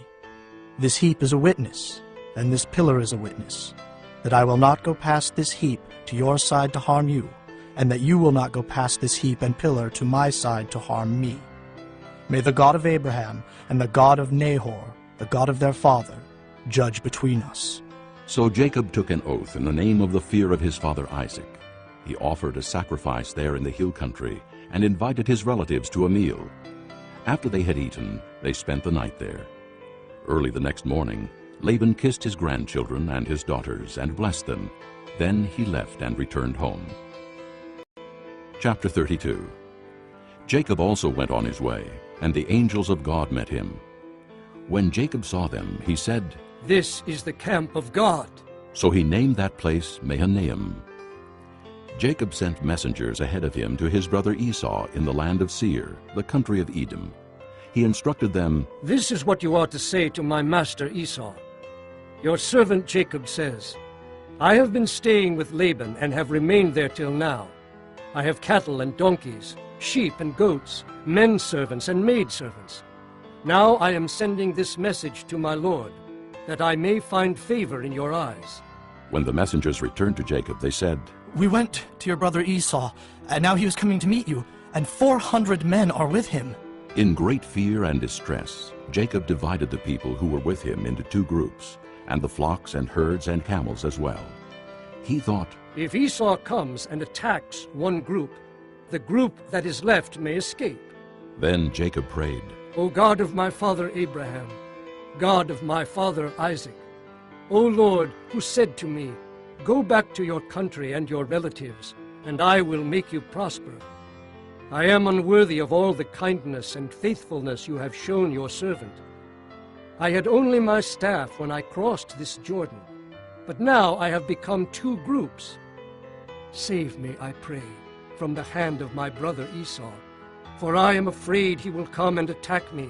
C: This heap is a witness, and this pillar is a witness, that I will not go past this heap to your side to harm you, and that you will not go past this heap and pillar to my side to harm me. May the God of Abraham and the God of Nahor, the God of their father, judge between us."
A: So Jacob took an oath in the name of the fear of his father Isaac. He offered a sacrifice there in the hill country and invited his relatives to a meal. After they had eaten, they spent the night there. Early the next morning, Laban kissed his grandchildren and his daughters and blessed them. Then he left and returned home. Chapter 32. Jacob also went on his way, and the angels of God met him. When Jacob saw them, he said,
I: "This is the camp of God."
A: So he named that place Mahanaim. Jacob sent messengers ahead of him to his brother Esau in the land of Seir, the country of Edom. He instructed them,
I: "This is what you are to say to my master Esau. Your servant Jacob says, I have been staying with Laban and have remained there till now. I have cattle and donkeys, sheep and goats, men servants and maid servants. Now I am sending this message to my lord, that I may find favor in your eyes."
A: When the messengers returned to Jacob, they said,
C: "We went to your brother Esau, and now he is coming to meet you, and 400 men are with him."
A: In great fear and distress, Jacob divided the people who were with him into two groups, and the flocks and herds and camels as well. He thought,
I: "If Esau comes and attacks one group, the group that is left may escape."
A: Then Jacob prayed,
I: "O God of my father Abraham, God of my father Isaac, O Lord, who said to me, Go back to your country and your relatives, and I will make you prosper. I am unworthy of all the kindness and faithfulness you have shown your servant. I had only my staff when I crossed this Jordan, but now I have become two groups. Save me, I pray, from the hand of my brother Esau, for I am afraid he will come and attack me,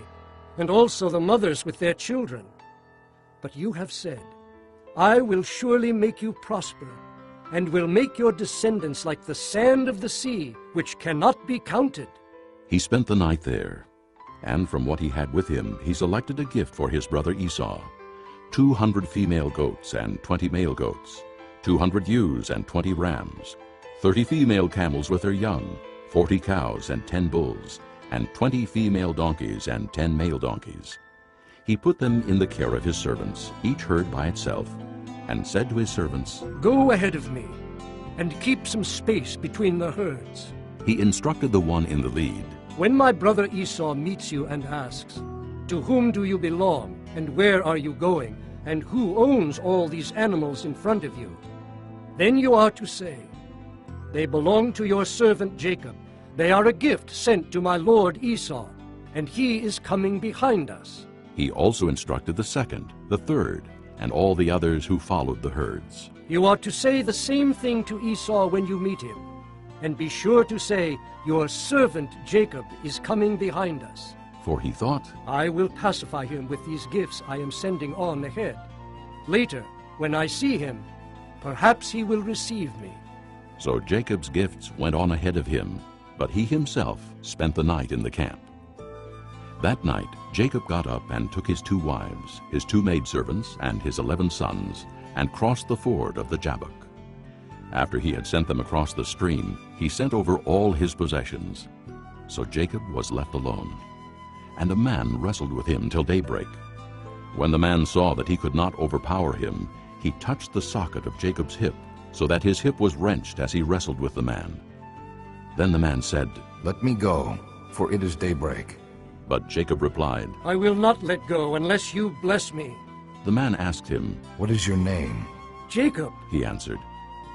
I: and also the mothers with their children. But you have said, I will surely make you prosper, and will make your descendants like the sand of the sea, which cannot be counted."
A: He spent the night there, and from what he had with him he selected a gift for his brother Esau, 200 female goats and 20 male goats, 200 ewes and 20 rams, 30 female camels with their young, 40 cows and 10 bulls, and 20 female donkeys and 10 male donkeys. He put them in the care of his servants, each herd by itself, and said to his servants,
I: "Go ahead of me, and keep some space between the herds."
A: He instructed the one in the lead,
I: "When my brother Esau meets you and asks, 'To whom do you belong, and where are you going, and who owns all these animals in front of you?' then you are to say, 'They belong to your servant Jacob. They are a gift sent to my lord Esau, and he is coming behind us.'"
A: He also instructed the second, the third, and all the others who followed the herds.
I: "You are to say the same thing to Esau when you meet him, and be sure to say, 'Your servant Jacob is coming behind us.'"
A: For he thought,
I: "I will pacify him with these gifts I am sending on ahead. Later, when I see him, perhaps he will receive me."
A: So Jacob's gifts went on ahead of him, but he himself spent the night in the camp. That night Jacob got up and took his 2 wives, his 2 maidservants, and his 11 sons, and crossed the ford of the Jabbok. After he had sent them across the stream, he sent over all his possessions. So Jacob was left alone, and a man wrestled with him till daybreak. When the man saw that he could not overpower him, he touched the socket of Jacob's hip, so that his hip was wrenched as he wrestled with the man. Then the man said,
U: "Let me go,
B: for it is daybreak."
A: But Jacob replied,
I: "I will not let go unless you bless me."
A: The man asked him,
B: "What is your name?"
I: "Jacob,"
A: he answered.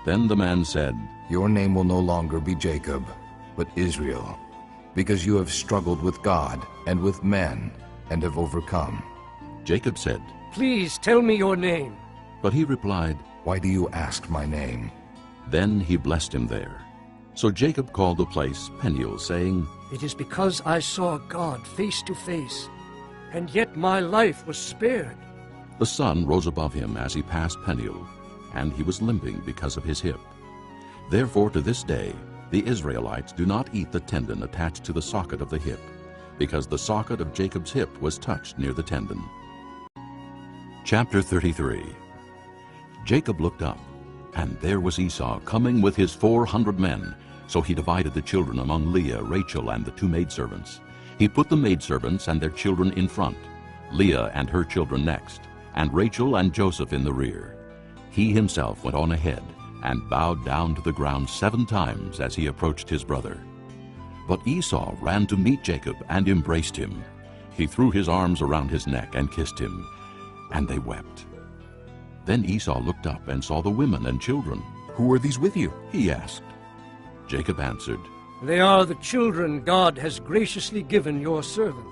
A: Then the man said,
B: "Your name will no longer be Jacob, but Israel, because you have struggled with God and with men and have overcome."
A: Jacob said,
I: "Please tell me your name."
A: But he replied,
B: "Why do you ask my name?"
A: Then he blessed him there. So Jacob called the place Peniel, saying,
I: "It is because I saw God face to face, and yet my life was spared."
A: The sun rose above him as he passed Peniel, and he was limping because of his hip. Therefore to this day the Israelites do not eat the tendon attached to the socket of the hip, because the socket of Jacob's hip was touched near the tendon. Chapter 33. Jacob looked up, and there was Esau coming with his 400 men. So he divided the children among Leah, Rachel, and the 2 maidservants. He put the maidservants and their children in front, Leah and her children next, and Rachel and Joseph in the rear. He himself went on ahead and bowed down to the ground 7 times as he approached his brother. But Esau ran to meet Jacob and embraced him. He threw his arms around his neck and kissed him, and they wept. Then Esau looked up and saw the women and children.
P: "Who are these with you?"
A: he asked. Jacob answered,
I: "They are the children God has graciously given your servant."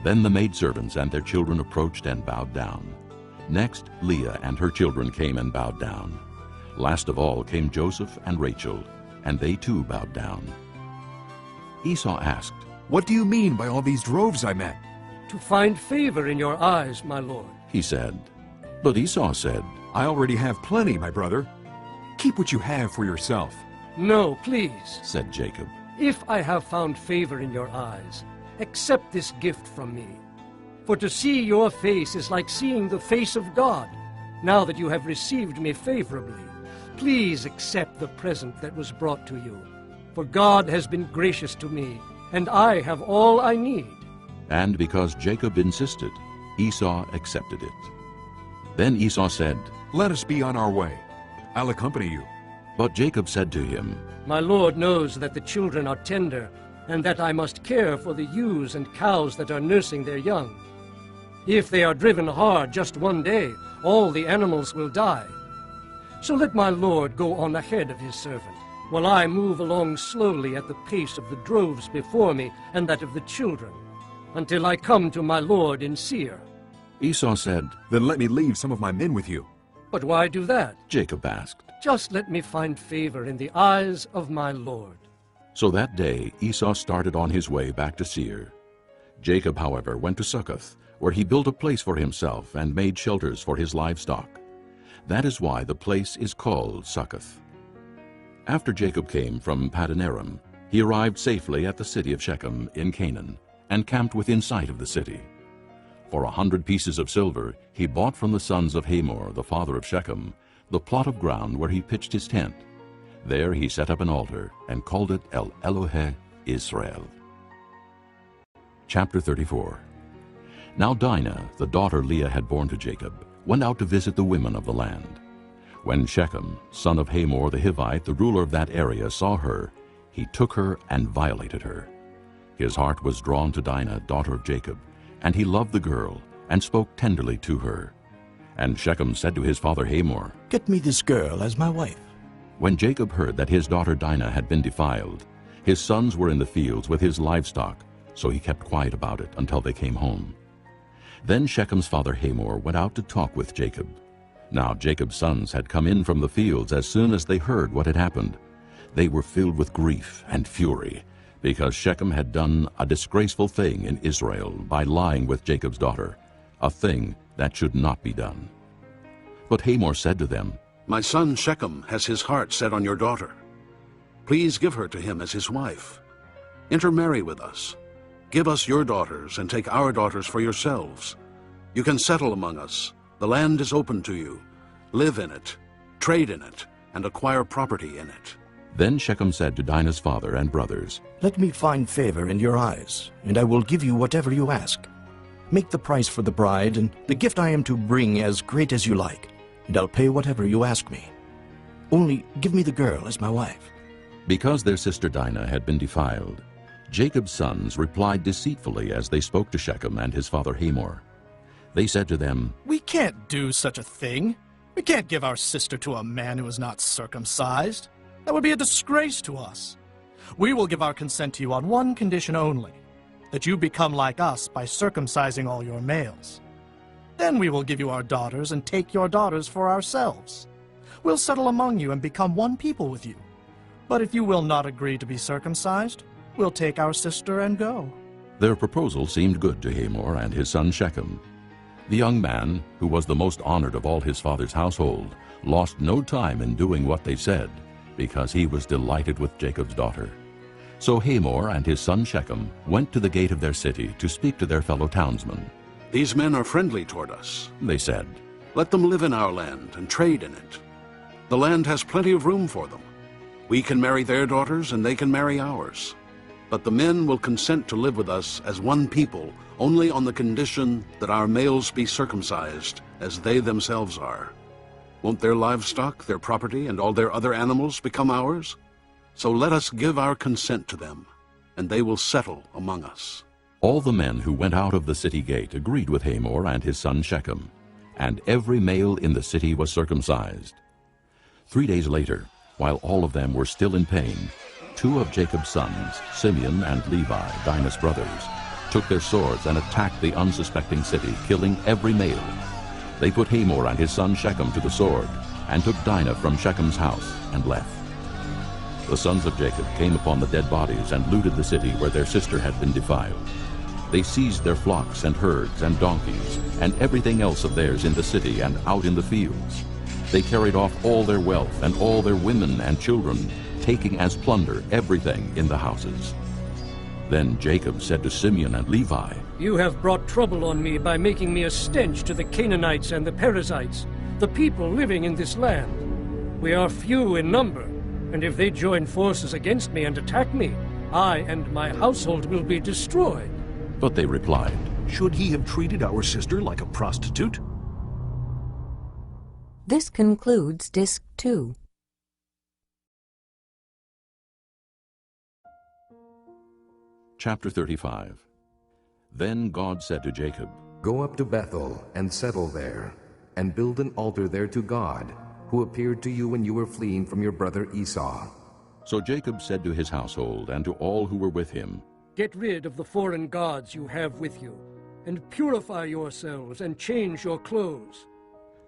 A: Then the maidservants and their children approached and bowed down. Next Leah and her children came and bowed down. Last of all came Joseph and Rachel, and they too bowed down. Esau asked,
P: "What do you mean by all these droves I met?"
I: "To find favor in your eyes, my lord,"
A: he said. But Esau said,
P: "I already have plenty, my brother. Keep what you have for yourself."
I: "No, please,"
A: said Jacob.
I: "If I have found favor in your eyes, accept this gift from me. For to see your face is like seeing the face of God. Now that you have received me favorably, please accept the present that was brought to you. For God has been gracious to me, and I have all I need."
A: And because Jacob insisted, Esau accepted it. Then Esau said,
P: "Let us be on our way. I'll accompany you."
A: But Jacob said to him,
I: "My lord knows that the children are tender, and that I must care for the ewes and cows that are nursing their young. If they are driven hard just one day, all the animals will die. So let my lord go on ahead of his servant, while I move along slowly at the pace of the droves before me and that of the children, until I come to my lord in Seir."
A: Esau said,
P: "Then let me leave some of my men with you."
I: "But why do that?"
A: Jacob asked.
I: "Just let me find favor in the eyes of my lord."
A: So that day Esau started on his way back to Seir. Jacob, however, went to Succoth, where he built a place for himself and made shelters for his livestock. That is why the place is called Succoth. After Jacob came from Paddan Aram, he arrived safely at the city of Shechem in Canaan, and camped within sight of the city. For 100 pieces of silver he bought from the sons of Hamor, the father of Shechem, the plot of ground where he pitched his tent. There he set up an altar and called it El Elohe Israel. Chapter 34. Now Dinah, the daughter Leah had borne to Jacob, went out to visit the women of the land. When Shechem, son of Hamor the Hivite, the ruler of that area, saw her, he took her and violated her. His heart was drawn to Dinah, daughter of Jacob, and he loved the girl, and spoke tenderly to her. And Shechem said to his father Hamor,
U: "Get me this girl as my wife."
A: When Jacob heard that his daughter Dinah had been defiled, his sons were in the fields with his livestock, so he kept quiet about it until they came home. Then Shechem's father Hamor went out to talk with Jacob. Now Jacob's sons had come in from the fields as soon as they heard what had happened. They were filled with grief and fury, because Shechem had done a disgraceful thing in Israel by lying with Jacob's daughter, a thing that should not be done. But Hamor said to them,
J: "My son Shechem has his heart set on your daughter. Please give her to him as his wife. Intermarry with us. Give us your daughters and take our daughters for yourselves. You can settle among us. The land is open to you. Live in it, trade in it, and acquire property in it."
A: Then Shechem said to Dinah's father and brothers,
U: "Let me find favor in your eyes, and I will give you whatever you ask. Make the price for the bride and the gift I am to bring as great as you like, and I'll pay whatever you ask me. Only give me the girl as my wife."
A: Because their sister Dinah had been defiled, Jacob's sons replied deceitfully as they spoke to Shechem and his father Hamor. They said to them,
C: "We can't do such a thing. We can't give our sister to a man who is not circumcised. That would be a disgrace to us. We will give our consent to you on one condition only, that you become like us by circumcising all your males. Then we will give you our daughters and take your daughters for ourselves. We'll settle among you and become one people with you. But if you will not agree to be circumcised, we'll take our sister and go."
A: Their proposal seemed good to Hamor and his son Shechem. The young man, who was the most honored of all his father's household, lost no time in doing what they said, because he was delighted with Jacob's daughter. So Hamor and his son Shechem went to the gate of their city to speak to their fellow townsmen.
J: "These men are friendly toward us,"
A: they said.
J: "Let them live in our land and trade in it. The land has plenty of room for them. We can marry their daughters and they can marry ours. But the men will consent to live with us as one people only on the condition that our males be circumcised as they themselves are. Won't their livestock, their property, and all their other animals become ours? So let us give our consent to them, and they will settle among us."
A: All the men who went out of the city gate agreed with Hamor and his son Shechem, and every male in the city was circumcised. 3 days later, while all of them were still in pain, 2 of Jacob's sons, Simeon and Levi, Dinah's brothers, took their swords and attacked the unsuspecting city, killing every male. They put Hamor and his son Shechem to the sword, and took Dinah from Shechem's house and left. The sons of Jacob came upon the dead bodies and looted the city where their sister had been defiled. They seized their flocks and herds and donkeys and everything else of theirs in the city and out in the fields. They carried off all their wealth and all their women and children, taking as plunder everything in the houses. Then Jacob said to Simeon and Levi,
I: "You have brought trouble on me by making me a stench to the Canaanites and the Perizzites, the people living in this land. We are few in number, and if they join forces against me and attack me, I and my household will be destroyed."
A: But they replied,
F: "Should he have treated our sister like a prostitute?"
Q: This concludes Disc 2.
A: Chapter 35. Then God said to Jacob,
B: "Go up to Bethel and settle there, and build an altar there to God, who appeared to you when you were fleeing from your brother Esau."
A: So Jacob said to his household and to all who were with him,
I: "Get rid of the foreign gods you have with you, and purify yourselves and change your clothes.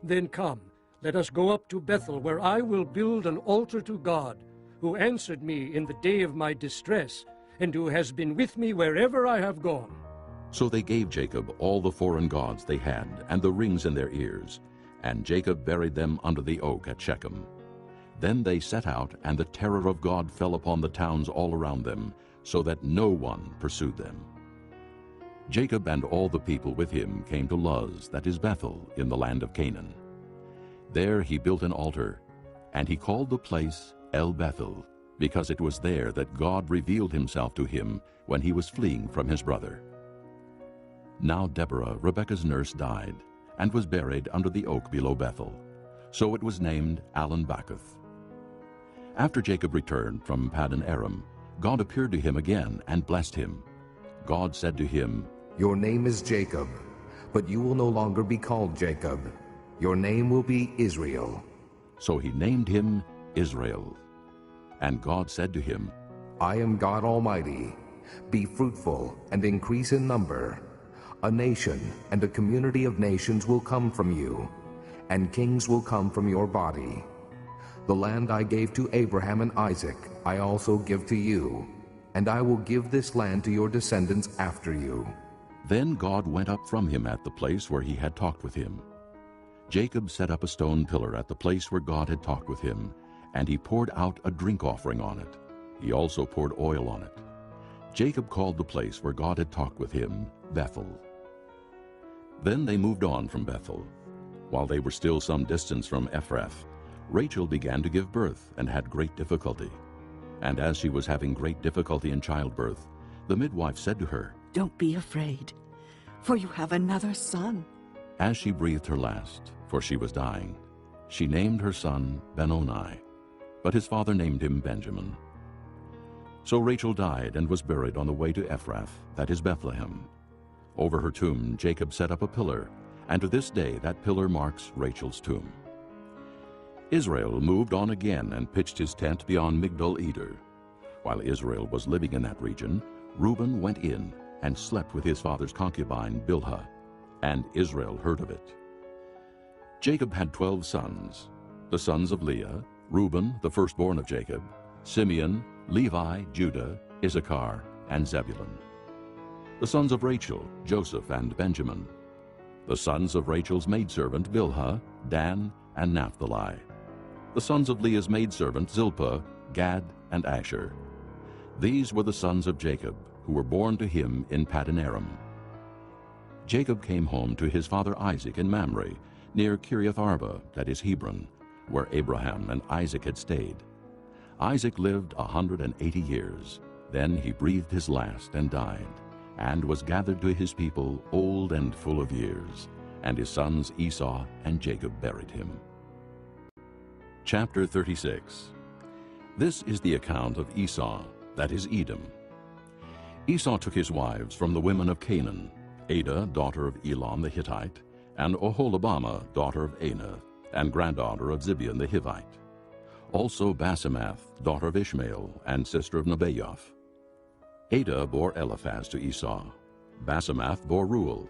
I: Then come, let us go up to Bethel, where I will build an altar to God, who answered me in the day of my distress, and who has been with me wherever I have gone."
A: So they gave Jacob all the foreign gods they had and the rings in their ears, and Jacob buried them under the oak at Shechem. Then they set out, and the terror of God fell upon the towns all around them, so that no one pursued them. Jacob and all the people with him came to Luz, that is Bethel, in the land of Canaan. There he built an altar, and he called the place El Bethel, because it was there that God revealed himself to him when he was fleeing from his brother. Now Deborah, Rebekah's nurse, died, and was buried under the oak below Bethel. So it was named Allon-Bacuth. After Jacob returned from Paddan Aram, God appeared to him again and blessed him. God said to him,
B: "Your name is Jacob, but you will no longer be called Jacob. Your name will be Israel."
A: So he named him Israel. And God said to him,
B: "I am God Almighty. Be fruitful and increase in number. A nation and a community of nations will come from you, and kings will come from your body. The land I gave to Abraham and Isaac I also give to you, and I will give this land to your descendants after you."
A: Then God went up from him at the place where he had talked with him. Jacob set up a stone pillar at the place where God had talked with him, and he poured out a drink offering on it. He also poured oil on it. Jacob called the place where God had talked with him Bethel. Then they moved on from Bethel. While they were still some distance from Ephrath, Rachel began to give birth and had great difficulty. And as she was having great difficulty in childbirth, the midwife said to her,
M: "Don't be afraid, for you have another son."
A: As she breathed her last, for she was dying, she named her son Benoni, but his father named him Benjamin. So Rachel died and was buried on the way to Ephrath, that is Bethlehem. Over her tomb Jacob set up a pillar, and to this day that pillar marks Rachel's tomb. Israel moved on again and pitched his tent beyond Migdal-Eder. While Israel was living in that region, Reuben went in and slept with his father's concubine Bilhah, and Israel heard of it. Jacob had 12 sons, the sons of Leah, Reuben, the firstborn of Jacob, Simeon, Levi, Judah, Issachar, and Zebulun. The sons of Rachel, Joseph and Benjamin. The sons of Rachel's maidservant Bilhah, Dan, and Naphtali. The sons of Leah's maidservant Zilpah, Gad, and Asher. These were the sons of Jacob, who were born to him in Paddan Aram. Jacob came home to his father Isaac in Mamre, near Kiriath Arba, that is Hebron, where Abraham and Isaac had stayed. Isaac lived 180 years. Then he breathed his last and died, and was gathered to his people old and full of years, and his sons Esau and Jacob buried him. Chapter 36. This is the account of Esau, that is Edom. Esau took his wives from the women of Canaan, Adah, daughter of Elon the Hittite, and Oholibamah, daughter of Anah, and granddaughter of Zibeon the Hivite. Also Basemath, daughter of Ishmael, and sister of Nebaioth. Adah bore Eliphaz to Esau. Basemath bore Reuel.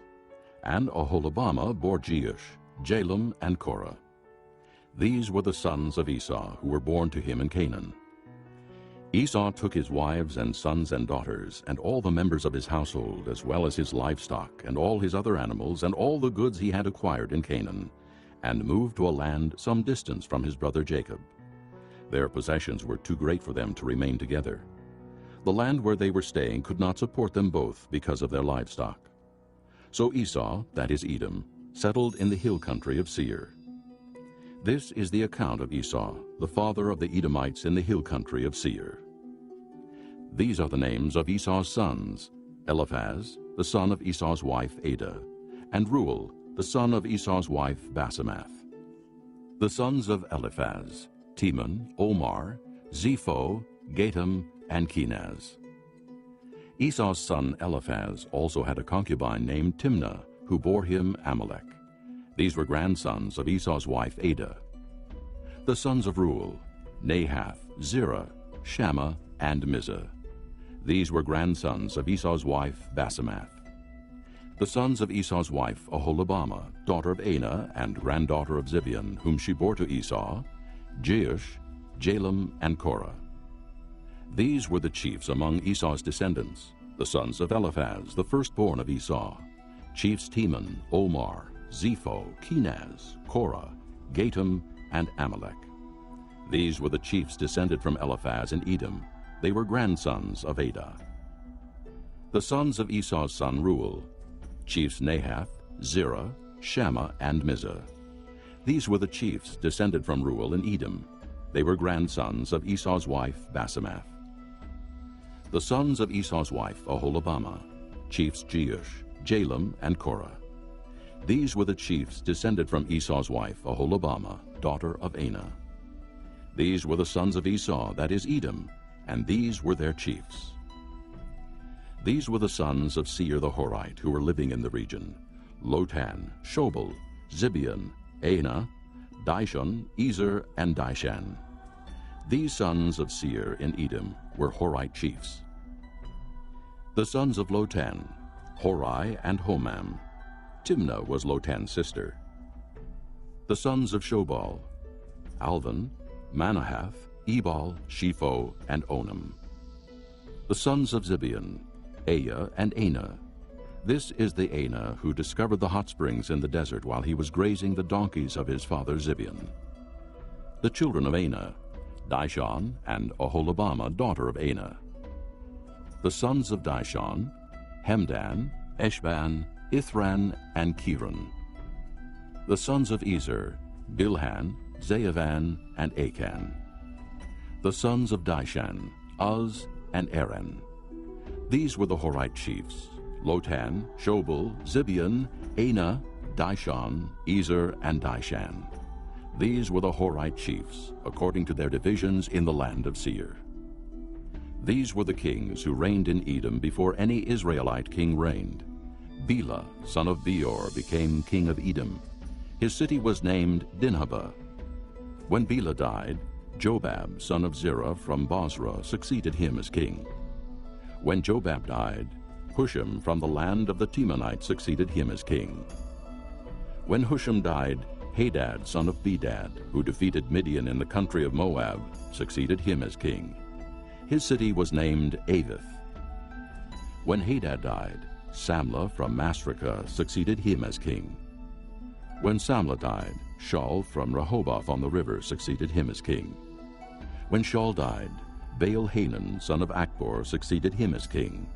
A: And Oholibamah bore Jeush, Jalem, and Korah. These were the sons of Esau, who were born to him in Canaan. Esau took his wives and sons and daughters, and all the members of his household, as well as his livestock, and all his other animals, and all the goods he had acquired in Canaan, and moved to a land some distance from his brother Jacob. Their possessions were too great for them to remain together. The land where they were staying could not support them both because of their livestock. So Esau, that is Edom, settled in the hill country of Seir. This is the account of Esau, the father of the Edomites in the hill country of Seir. These are the names of Esau's sons: Eliphaz, the son of Esau's wife Adah, and Reuel, the son of Esau's wife Basemath. The sons of Eliphaz: Teman, Omar, Zepho, Gatam, and Kenaz. Esau's son Eliphaz also had a concubine named Timnah, who bore him Amalek. These were grandsons of Esau's wife Adah. The sons of Reuel: Nahath, Zerah, Shammah, and Mizah. These were grandsons of Esau's wife Basemath. The sons of Esau's wife Oholibamah, daughter of Anah, and granddaughter of Zibeon, whom she bore to Esau: Jeush, Jalem, and Korah. These were the chiefs among Esau's descendants, the sons of Eliphaz, the firstborn of Esau: chiefs Teman, Omar, Zepho, Kenaz, Korah, Gatam, and Amalek. These were the chiefs descended from Eliphaz in Edom. They were grandsons of Adah. The sons of Esau's son Reuel: chiefs Nahath, Zerah, Shammah, and Mizah. These were the chiefs descended from Reuel in Edom. They were grandsons of Esau's wife Basemath. The sons of Esau's wife Oholibamah: chiefs Jeush, Jalem, and Korah. These were the chiefs descended from Esau's wife Oholibamah, daughter of Anah. These were the sons of Esau, that is Edom, and these were their chiefs. These were the sons of Seir the Horite, who were living in the region: Lotan, Shobal, Zibeon, Anah, Dishon, Ezer, and Dishan. These sons of Seir in Edom were Horite chiefs. The sons of Lotan: Hori and Homam. Timnah was Lotan's sister. The sons of Shobal: Alvan, Manahath, Ebal, Shepho, and Onam. The sons of Zibeon: Aya and Anah. This is the Anah who discovered the hot springs in the desert while he was grazing the donkeys of his father Zibeon. The children of Anah: Dishon and Oholibamah, daughter of Anah. The sons of Dishon: Hemdan, Eshban, Ithran, and Kiran. The sons of Ezer: Bilhan, Zeavan, and Achan. The sons of Dishan: Uz and Aran. These were the Horite chiefs: Lotan, Shobal, Zibeon, Anah, Dishon, Ezer, and Dishan. These were the Horite chiefs, according to their divisions in the land of Seir. These were the kings who reigned in Edom before any Israelite king reigned. Bela, son of Beor, became king of Edom. His city was named Dinhabah. When Bela died, Jobab, son of Zerah from Bozrah, succeeded him as king. When Jobab died, Husham from the land of the Temanites succeeded him as king. When Husham died, Hadad, son of Bedad, who defeated Midian in the country of Moab, succeeded him as king. His city was named Avith. When Hadad died, Samlah from Masrekah succeeded him as king. When Samlah died, Shaul from Rehoboth on the river succeeded him as king. When Shaul died, Baal-Hanan, son of Akbor, succeeded him as king.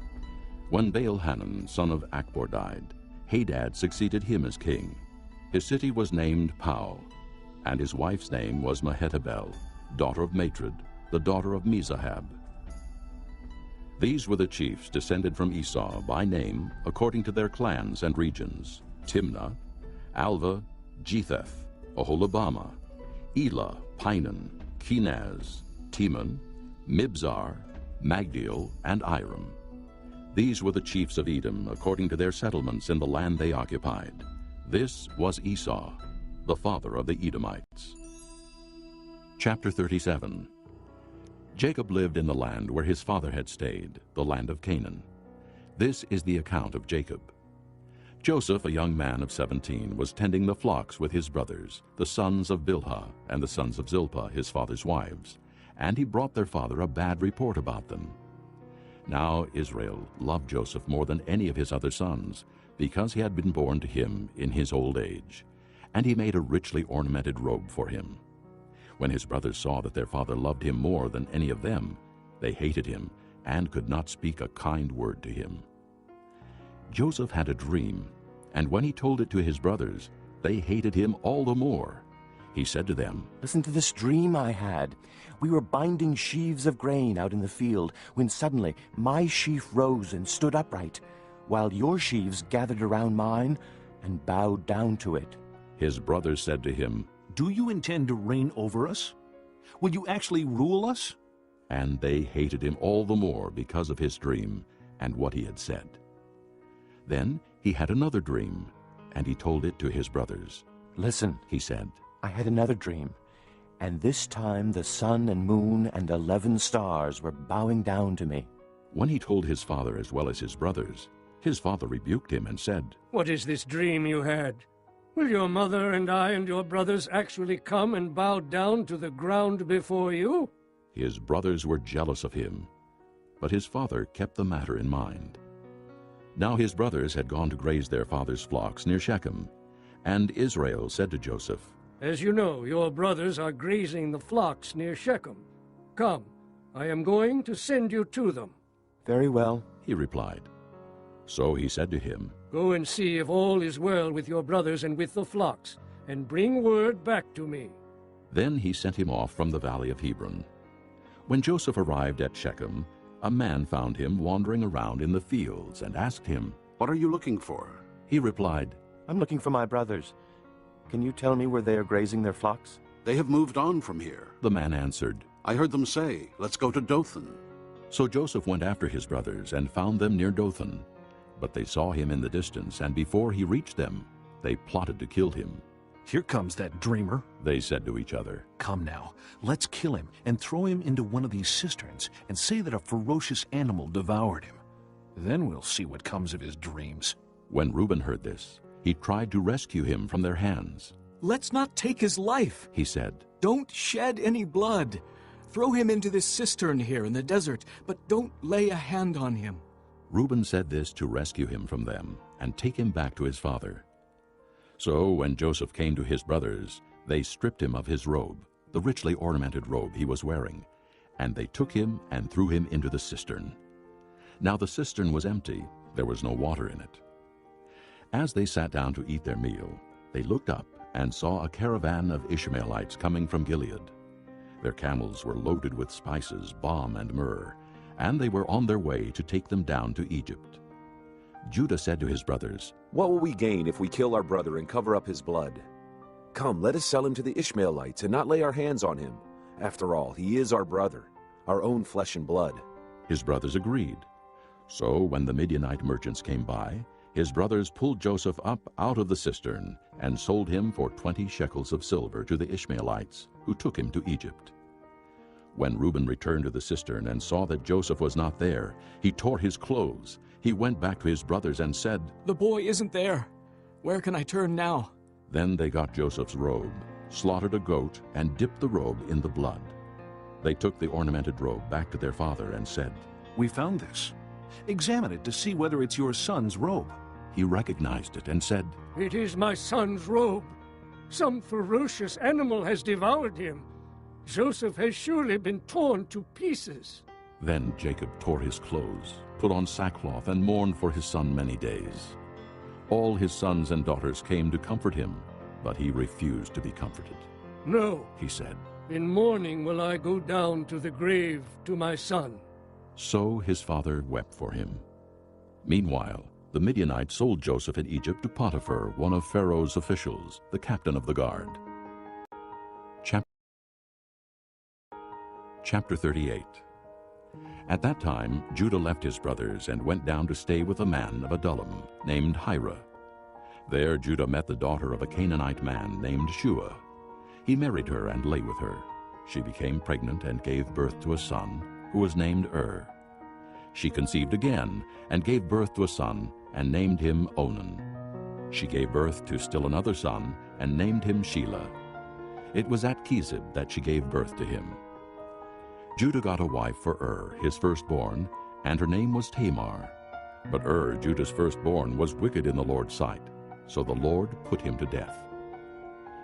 A: When Baal-Hanan, son of Akbor, died, Hadad succeeded him as king. His city was named Pau, and his wife's name was Mehetabel, daughter of Matred, the daughter of Mezahab. These were the chiefs descended from Esau by name, according to their clans and regions: Timnah, Alva, Jetheth, Oholibamah, Elah, Pinan, Kenaz, Teman, Mibzar, Magdiel, and Iram. These were the chiefs of Edom, according to their settlements in the land they occupied. This was Esau, the father of the Edomites. Chapter 37. Jacob lived in the land where his father had stayed, the land of Canaan. This is the account of Jacob. Joseph, a young man of 17, was tending the flocks with his brothers, the sons of Bilhah and the sons of Zilpah, his father's wives, and he brought their father a bad report about them. Now Israel loved Joseph more than any of his other sons, because he had been born to him in his old age, and he made a richly ornamented robe for him. When his brothers saw that their father loved him more than any of them, they hated him and could not speak a kind word to him. Joseph had a dream, and when he told it to his brothers, they hated him all the more. He said to them,
L: "Listen to this dream I had. We were binding sheaves of grain out in the field, when suddenly my sheaf rose and stood upright, while your sheaves gathered around mine and bowed down to it."
A: His brothers said to him,
F: "Do you intend to reign over us? Will you actually rule us?"
A: And they hated him all the more because of his dream and what he had said. Then he had another dream, and he told it to his brothers.
L: "Listen,"
A: he said,
L: "I had another dream, and this time the sun and moon and 11 stars were bowing down to me."
A: When he told his father as well as his brothers, his father rebuked him and said,
I: "What is this dream you had? Will your mother and I and your brothers actually come and bow down to the ground before you?"
A: His brothers were jealous of him, but his father kept the matter in mind. Now his brothers had gone to graze their father's flocks near Shechem, and Israel said to Joseph,
I: "As you know, your brothers are grazing the flocks near Shechem. Come, I am going to send you to them."
L: "Very well,"
A: he replied. So he said to him,
I: "Go and see if all is well with your brothers and with the flocks, and bring word back to me."
A: Then he sent him off from the valley of Hebron. When Joseph arrived at Shechem, a man found him wandering around in the fields and asked him,
J: "What are you looking for?"
A: He replied,
L: "I'm looking for my brothers. Can you tell me where they are grazing their flocks?"
J: "They have moved on from here."
A: The man answered,
J: "I heard them say, 'Let's go to Dothan.'"
A: So Joseph went after his brothers and found them near Dothan. But they saw him in the distance, and before he reached them, they plotted to kill him.
F: "Here comes that dreamer,"
A: they said to each other.
F: "Come now, let's kill him and throw him into one of these cisterns and say that a ferocious animal devoured him. Then we'll see what comes of his dreams."
A: When Reuben heard this, he tried to rescue him from their hands.
K: "Let's not take his life,"
A: he said.
K: "Don't shed any blood. Throw him into this cistern here in the desert, but don't lay a hand on him."
A: Reuben said this to rescue him from them and take him back to his father. So when Joseph came to his brothers, they stripped him of his robe, the richly ornamented robe he was wearing, and they took him and threw him into the cistern. Now the cistern was empty, there was no water in it. As they sat down to eat their meal, they looked up and saw a caravan of Ishmaelites coming from Gilead. Their camels were loaded with spices, balm, and myrrh, and they were on their way to take them down to Egypt. Judah said to his brothers,
S: "What will we gain if we kill our brother and cover up his blood? Come, let us sell him to the Ishmaelites and not lay our hands on him. After all, he is our brother, our own flesh and blood."
A: His brothers agreed. So when the Midianite merchants came by, his brothers pulled Joseph up out of the cistern and sold him for 20 shekels of silver to the Ishmaelites, who took him to Egypt. When Reuben returned to the cistern and saw that Joseph was not there, he tore his clothes. He went back to his brothers and said,
K: "The boy isn't there. Where can I turn now?"
A: Then they got Joseph's robe, slaughtered a goat, and dipped the robe in the blood. They took the ornamented robe back to their father and said,
F: "We found this. Examine it to see whether it's your son's robe."
A: He recognized it and said,
I: "It is my son's robe. Some ferocious animal has devoured him. Joseph has surely been torn to pieces."
A: Then Jacob tore his clothes, put on sackcloth, and mourned for his son many days. All his sons and daughters came to comfort him, but he refused to be comforted.
I: "No,"
A: he said,
I: "in mourning will I go down to the grave to my son."
A: So his father wept for him. Meanwhile, the Midianites sold Joseph in Egypt to Potiphar, one of Pharaoh's officials, the captain of the guard. Chapter 38. At that time, Judah left his brothers and went down to stay with a man of Adullam named Hira. There Judah met the daughter of a Canaanite man named Shua. He married her and lay with her. She became pregnant and gave birth to a son, who was named She conceived again and gave birth to a son and named him Onan. She gave birth to still another son and named him Shelah. It was at Chezib that she gave birth to him. Judah got a wife for his firstborn, and her name was Tamar. But Judah's firstborn, was wicked in the Lord's sight, so the Lord put him to death.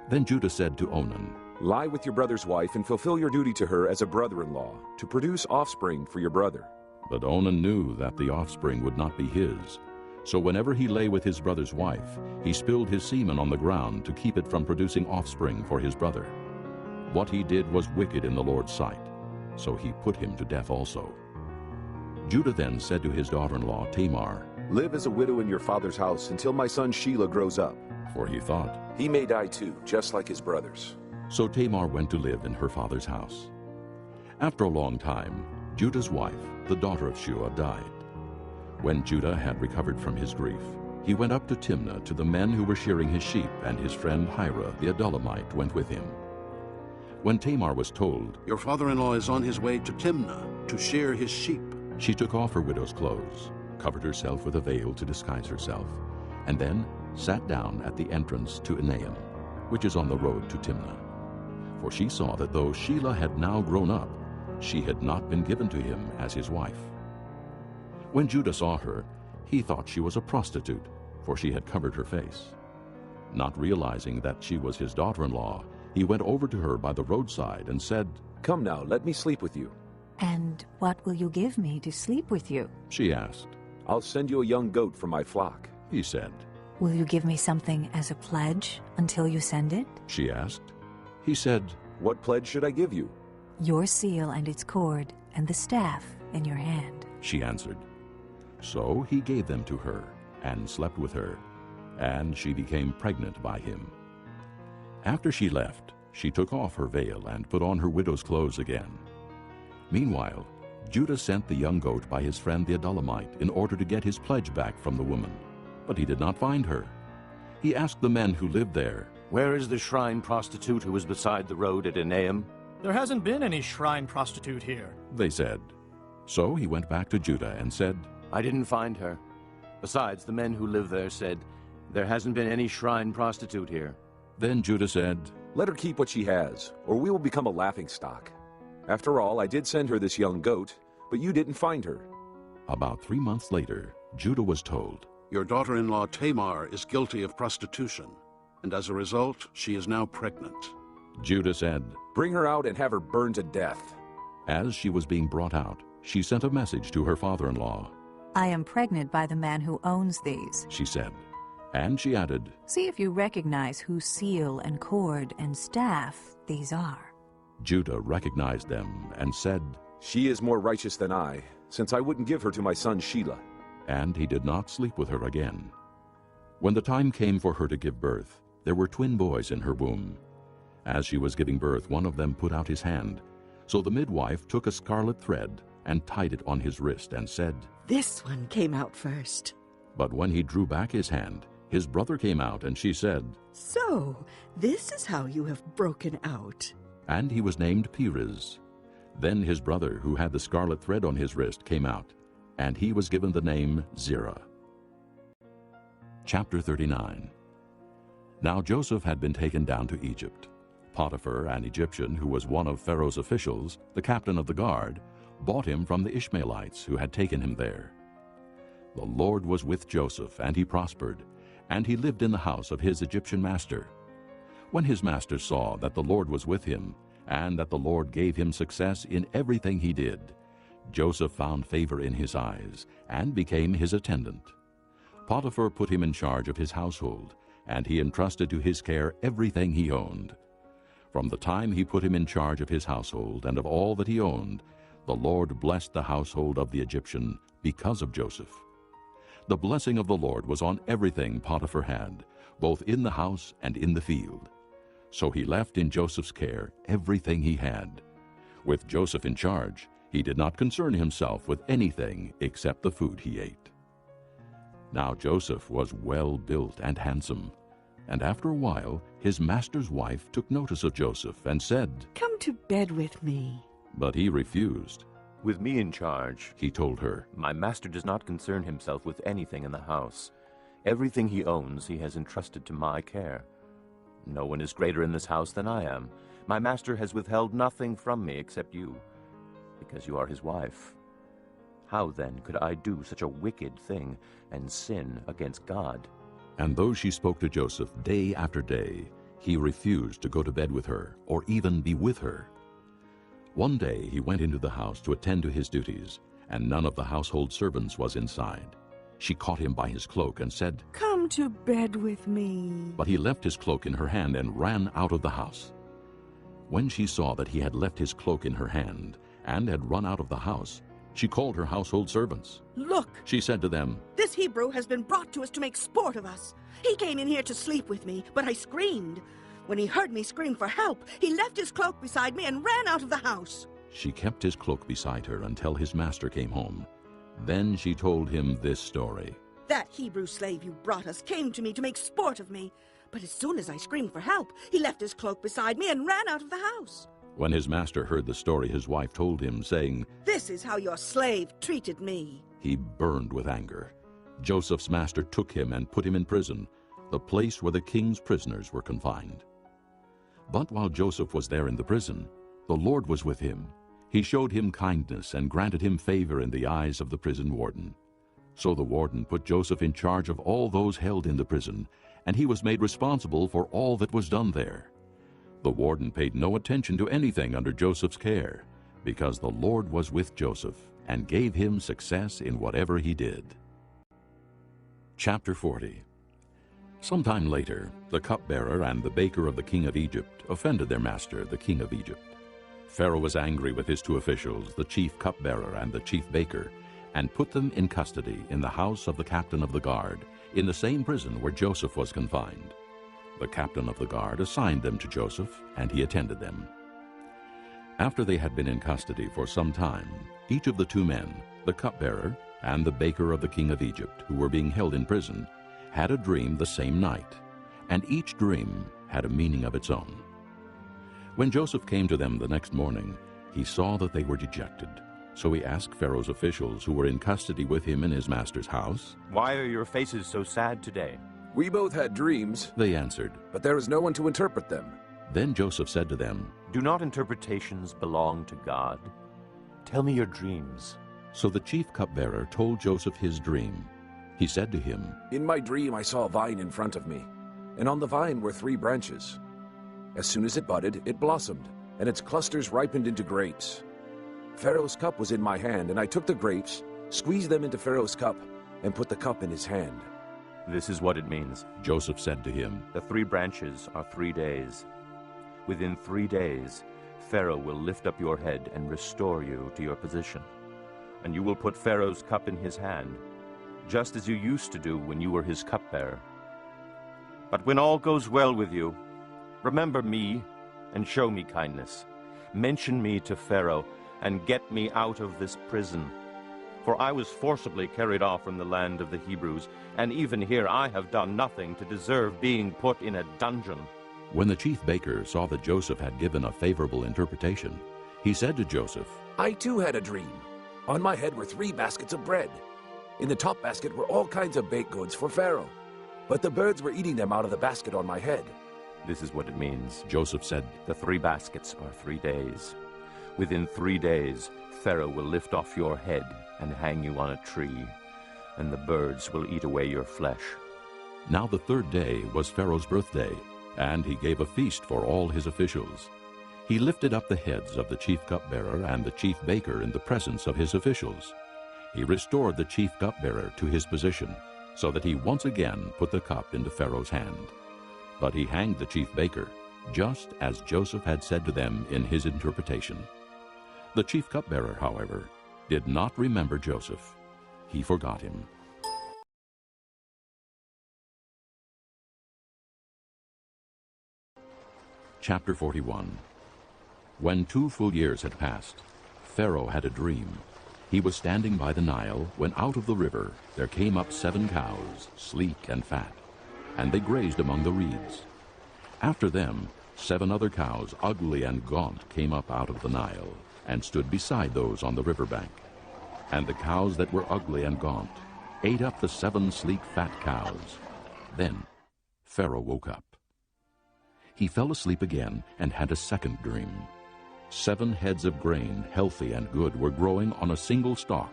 A: Then Judah said to Onan,
S: "Lie with your brother's wife and fulfill your duty to her as a brother-in-law, to produce offspring for your brother."
A: But Onan knew that the offspring would not be his. So whenever he lay with his brother's wife, he spilled his semen on the ground to keep it from producing offspring for his brother. What he did was wicked in the Lord's sight, so he put him to death also. Judah then said to his daughter-in-law Tamar,
S: "Live as a widow in your father's house until my son Shelah grows up."
A: For he thought,
S: "He may die too, just like his brothers."
A: So Tamar went to live in her father's house. After a long time, Judah's wife, the daughter of Shua, died. When Judah had recovered from his grief, he went up to Timnah to the men who were shearing his sheep, and his friend Hira the Adullamite went with him. When Tamar was told,
J: "Your father-in-law is on his way to Timnah to shear his sheep,"
A: she took off her widow's clothes, covered herself with a veil to disguise herself, and then sat down at the entrance to Enaim, which is on the road to Timnah. For she saw that though Shelah had now grown up, she had not been given to him as his wife. When Judah saw her, he thought she was a prostitute, for she had covered her face. Not realizing that she was his daughter-in-law, he went over to her by the roadside and said,
S: "Come now, let me sleep with you."
E: "And what will you give me to sleep with you?"
A: she asked.
S: "I'll send you a young goat from my flock,"
A: he said.
E: "Will you give me something as a pledge until you send it?"
A: she asked. He said,
S: "What pledge should I give you?"
E: "Your seal and its cord, and the staff in your hand,"
A: she answered. So he gave them to her, and slept with her, and she became pregnant by him. After she left, she took off her veil and put on her widow's clothes again. Meanwhile, Judah sent the young goat by his friend the Adullamite in order to get his pledge back from the woman, but he did not find her. He asked the men who lived there,
L: "Where is the shrine prostitute who was beside the road at Enaim?"
C: "There hasn't been any shrine prostitute here,"
A: they said. So he went back to Judah and said,
L: "I didn't find her. Besides, the men who live there said, there hasn't been any shrine prostitute here."
A: Then Judah said,
S: "Let her keep what she has, or we will become a laughingstock. After all, I did send her this young goat, but you didn't find her."
A: About 3 months later, Judah was told,
J: "Your daughter-in-law Tamar is guilty of prostitution, and as a result, she is now pregnant."
A: Judah said,
S: "Bring her out and have her burned to death."
A: As she was being brought out, she sent a message to her father-in-law.
E: "I am pregnant by the man who owns these,"
A: she said. And she added,
E: "See if you recognize whose seal and cord and staff these are."
A: Judah recognized them and said,
S: "She is more righteous than I, since I wouldn't give her to my son Shelah."
A: And he did not sleep with her again. When the time came for her to give birth, there were twin boys in her womb. As she was giving birth, one of them put out his hand. So the midwife took a scarlet thread and tied it on his wrist, and said,
M: "This one came out first."
A: But when he drew back his hand, his brother came out, and she said,
M: "So, this is how you have broken out."
A: And he was named Perez. Then his brother, who had the scarlet thread on his wrist, came out, and he was given the name Zerah. Chapter 39. Now Joseph had been taken down to Egypt. Potiphar, an Egyptian who was one of Pharaoh's officials, the captain of the guard, bought him from the Ishmaelites who had taken him there. The Lord was with Joseph, and he prospered, and he lived in the house of his Egyptian master. When his master saw that the Lord was with him, and that the Lord gave him success in everything he did, Joseph found favor in his eyes, and became his attendant. Potiphar put him in charge of his household, and he entrusted to his care everything he owned. From the time he put him in charge of his household and of all that he owned, the Lord blessed the household of the Egyptian because of Joseph. The blessing of the Lord was on everything Potiphar had, both in the house and in the field. So he left in Joseph's care everything he had. With Joseph in charge, he did not concern himself with anything except the food he ate. Now Joseph was well built and handsome, and after a while his master's wife took notice of Joseph and said,
M: "Come to bed with me."
A: But he refused.
L: "With me in charge,"
A: he told her,
L: "my master does not concern himself with anything in the house. Everything he owns he has entrusted to my care. No one is greater in this house than I am. My master has withheld nothing from me except you, because you are his wife. How then could I do such a wicked thing and sin against God?"
A: And though she spoke to Joseph day after day, he refused to go to bed with her or even be with her. One day he went into the house to attend to his duties, and none of the household servants was inside. She caught him by his cloak and said,
M: "Come to bed with me."
A: But he left his cloak in her hand and ran out of the house. When she saw that he had left his cloak in her hand and had run out of the house, she called her household servants.
M: "Look,"
A: she said to them,
M: "this Hebrew has been brought to us to make sport of us. He came in here to sleep with me, but I screamed. When he heard me scream for help, he left his cloak beside me and ran out of the house."
A: She kept his cloak beside her until his master came home. Then she told him this story.
M: "That Hebrew slave you brought us came to me to make sport of me, but as soon as I screamed for help, he left his cloak beside me and ran out of the house."
A: When his master heard the story his wife told him, saying,
M: "This is how your slave treated me,"
A: he burned with anger. Joseph's master took him and put him in prison, the place where the king's prisoners were confined. But while Joseph was there in the prison, the Lord was with him. He showed him kindness and granted him favor in the eyes of the prison warden. So the warden put Joseph in charge of all those held in the prison, and he was made responsible for all that was done there. The warden paid no attention to anything under Joseph's care, because the Lord was with Joseph and gave him success in whatever he did. Chapter 40. Sometime later, the cupbearer and the baker of the king of Egypt offended their master, the king of Egypt. Pharaoh was angry with his two officials, the chief cupbearer and the chief baker, and put them in custody in the house of the captain of the guard, in the same prison where Joseph was confined. The captain of the guard assigned them to Joseph, and he attended them. After they had been in custody for some time, each of the two men, the cupbearer and the baker of the king of Egypt, who were being held in prison, had a dream the same night, and each dream had a meaning of its own. When Joseph came to them the next morning, he saw that they were dejected. So he asked Pharaoh's officials who were in custody with him in his master's house,
L: "Why are your faces so sad today?"
G: "We both had dreams,"
A: they answered,
G: "but there is no one to interpret them."
A: Then Joseph said to them,
L: "Do not interpretations belong to God? Tell me your dreams."
A: So the chief cupbearer told Joseph his dream. He said to him,
G: "In my dream I saw a vine in front of me, and on the vine were 3 branches. As soon as it budded, it blossomed, and its clusters ripened into grapes. Pharaoh's cup was in my hand, and I took the grapes, squeezed them into Pharaoh's cup, and put the cup in his hand."
L: "This is what it means,"
A: Joseph said to him.
L: "The 3 branches are 3 days. Within 3 days, Pharaoh will lift up your head and restore you to your position. And you will put Pharaoh's cup in his hand, just as you used to do when you were his cupbearer. But when all goes well with you, remember me and show me kindness. Mention me to Pharaoh,
O: and get me out of this prison. For I was forcibly carried off from the land of the Hebrews, and even here I have done nothing to deserve being put in a dungeon."
A: When the chief baker saw that Joseph had given a favorable interpretation, he said to Joseph,
G: "I too had a dream. On my head were 3 baskets of bread. In the top basket were all kinds of baked goods for Pharaoh, but the birds were eating them out of the basket on my head."
O: "This is what it means,"
A: Joseph said.
O: "The 3 baskets are 3 days. Within 3 days, Pharaoh will lift off your head and hang you on a tree, and the birds will eat away your flesh."
A: Now the 3rd day was Pharaoh's birthday, and he gave a feast for all his officials. He lifted up the heads of the chief cupbearer and the chief baker in the presence of his officials. He restored the chief cupbearer to his position, so that he once again put the cup into Pharaoh's hand. But he hanged the chief baker, just as Joseph had said to them in his interpretation. The chief cupbearer, however, did not remember Joseph. He forgot him. Chapter 41. When 2 full years had passed, Pharaoh had a dream. He was standing by the Nile when out of the river there came up 7 cows, sleek and fat, and they grazed among the reeds. After them 7 other cows, ugly and gaunt, came up out of the Nile and stood beside those on the river bank. And the cows that were ugly and gaunt ate up the 7 sleek fat cows. Then Pharaoh woke up. He fell asleep again and had a second dream. 7 heads of grain, healthy and good, were growing on a single stalk.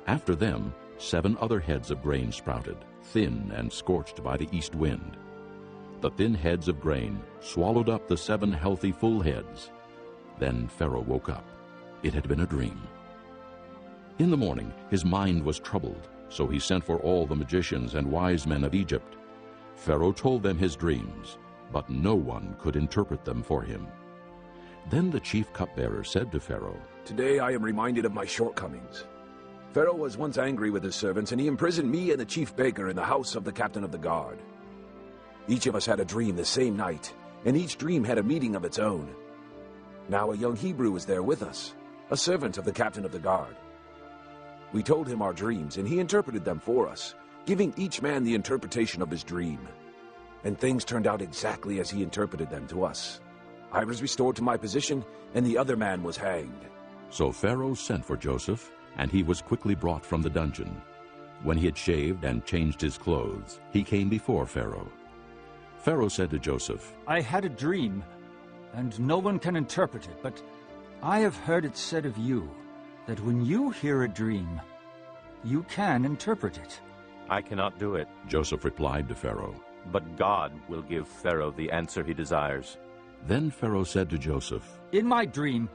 A: After them 7 other heads of grain sprouted, thin and scorched by the east wind. The thin heads of grain swallowed up the 7 healthy full heads. Then Pharaoh woke up. It had been a dream. In the morning his mind was troubled, so he sent for all the magicians and wise men of Egypt. Pharaoh told them his dreams, but no one could interpret them for him. Then the chief cupbearer said to Pharaoh,
G: "Today I am reminded of my shortcomings. Pharaoh was once angry with his servants, and he imprisoned me and the chief baker in the house of the captain of the guard. Each of us had a dream the same night, and each dream had a meaning of its own. Now a young Hebrew was there with us, a servant of the captain of the guard. We told him our dreams, and he interpreted them for us, giving each man the interpretation of his dream. And things turned out exactly as he interpreted them to us. I was restored to my position, and the other man was hanged."
A: So Pharaoh sent for Joseph, and he was quickly brought from the dungeon. When he had shaved and changed his clothes, he came before Pharaoh. Pharaoh said to Joseph,
D: "I had a dream, and no one can interpret it, but I have heard it said of you that when you hear a dream, you can interpret it."
O: "I cannot do it,"
A: Joseph replied to Pharaoh.
O: "But God will give Pharaoh the answer he desires."
A: Then Pharaoh said to Joseph,
D: "In my dream,